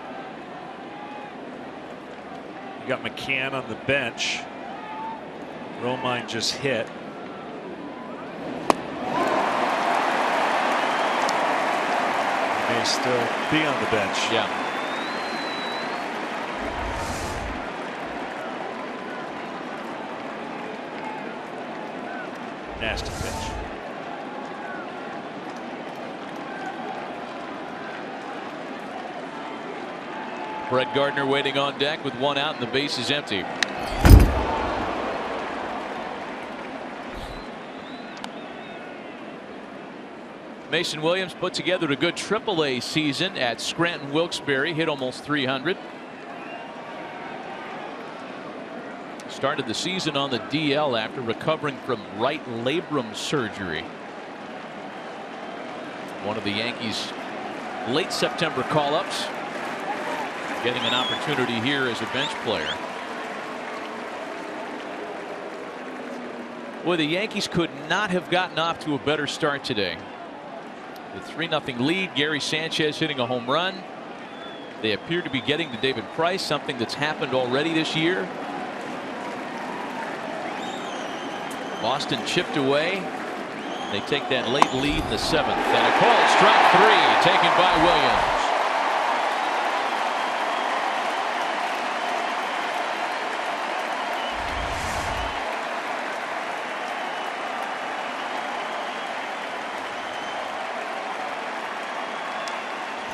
You got McCann on the bench. Romine just hit. May still be on the bench. Yeah. Nasty pitch. Brett Gardner waiting on deck with 1 out and the base is empty. Mason Williams put together a good AAA season at Scranton Wilkes-Barre, hit almost 300. Started the season on the DL after recovering from right labrum surgery. One of the Yankees' late September call-ups, getting an opportunity here as a bench player. Boy, the Yankees could not have gotten off to a better start today. The 3-0 lead, Gary Sanchez hitting a home run. They appear to be getting to David Price, something that's happened already this year. Boston chipped away. They take that late lead in the 7th, and a called strike 3 taken by Williams.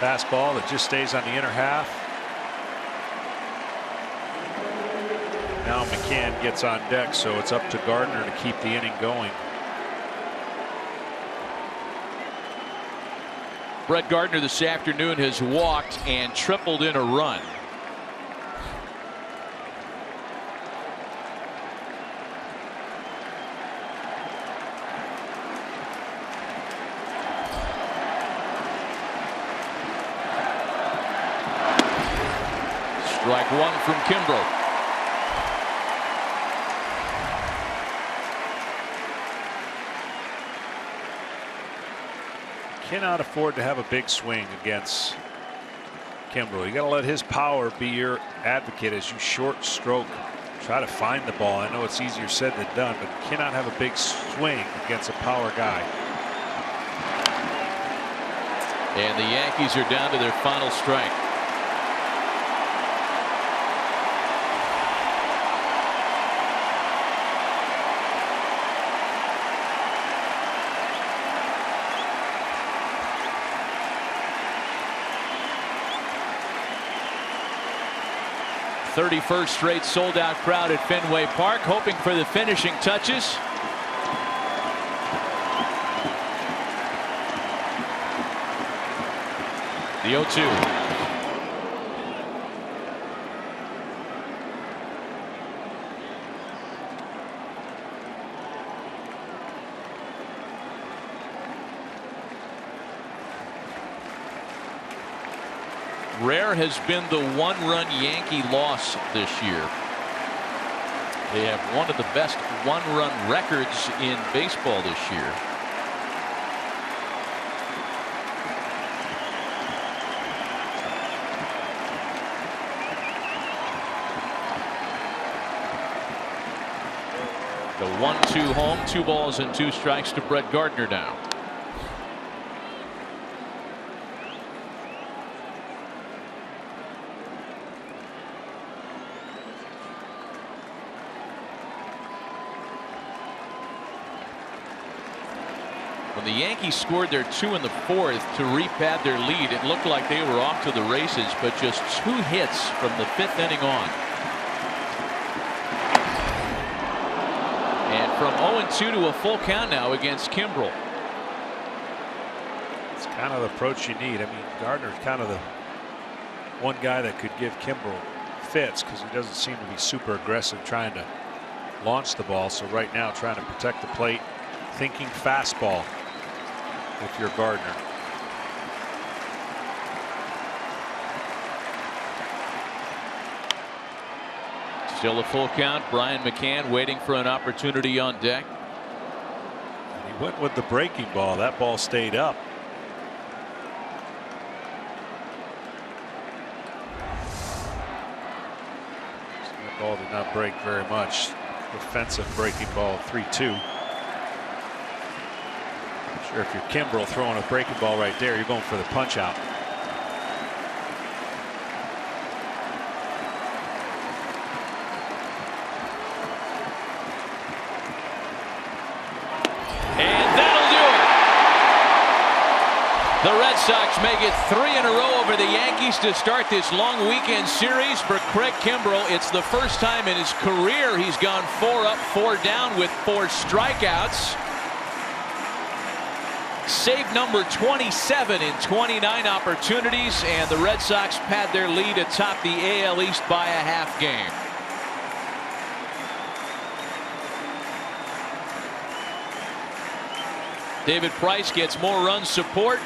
Fastball that just stays on the inner half. Now McCann gets on deck, so it's up to Gardner to keep the inning going. Brett Gardner this afternoon has walked and tripled in a run. Strike one from Kimbrel. Cannot afford to have a big swing against Kimbrel. You got to let his power be your advocate as you short stroke try to find the ball. I know it's easier said than done, but you cannot have a big swing against a power guy. And the Yankees are down to their final strike. "31st straight sold-out crowd at Fenway Park, hoping for the finishing touches." The 0-2. Rare has been the one-run Yankee loss this year. They have one of the best one-run records in baseball this year. The 1-2 home, 2 balls and 2 strikes to Brett Gardner now. When the Yankees scored their 2 in the 4th to repad their lead, it looked like they were off to the races, but just 2 hits from the 5th inning on. And from 0-2 to a full count now against Kimbrel. It's kind of the approach you need. I mean, Gardner's kind of the one guy that could give Kimbrel fits because he doesn't seem to be super aggressive trying to launch the ball. So right now trying to protect the plate, thinking fastball if you're Gardner. Still a full count. Brian McCann waiting for an opportunity on deck. He went with the breaking ball. That ball stayed up. That ball did not break very much. Defensive breaking ball, 3-2. I'm sure if you're Kimbrel throwing a breaking ball right there, you're going for the punch out. The Red Sox make it 3 in a row over the Yankees to start this long weekend series. For Craig Kimbrel, it's the first time in his career he's gone 4 up, 4 down with 4 strikeouts. Save number 27 in 29 opportunities, and the Red Sox pad their lead atop the AL East by a half game. David Price gets more run support.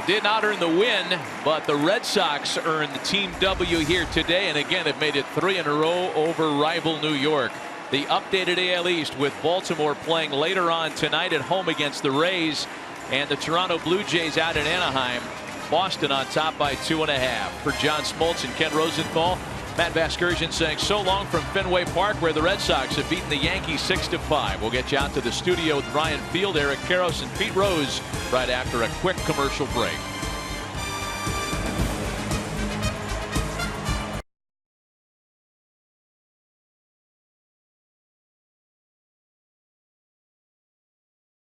Did not earn the win, but the Red Sox earned the team W here today, and again have made it 3 in a row over rival New York. The updated AL East with Baltimore playing later on tonight at home against the Rays, and the Toronto Blue Jays out in Anaheim. Boston on top by 2.5. For John Smoltz and Ken Rosenthal, Matt Vasgersian saying so long from Fenway Park, where the Red Sox have beaten the Yankees 6-5. We'll get you out to the studio with Ryan Field, Eric Karros, and Pete Rose right after a quick commercial break.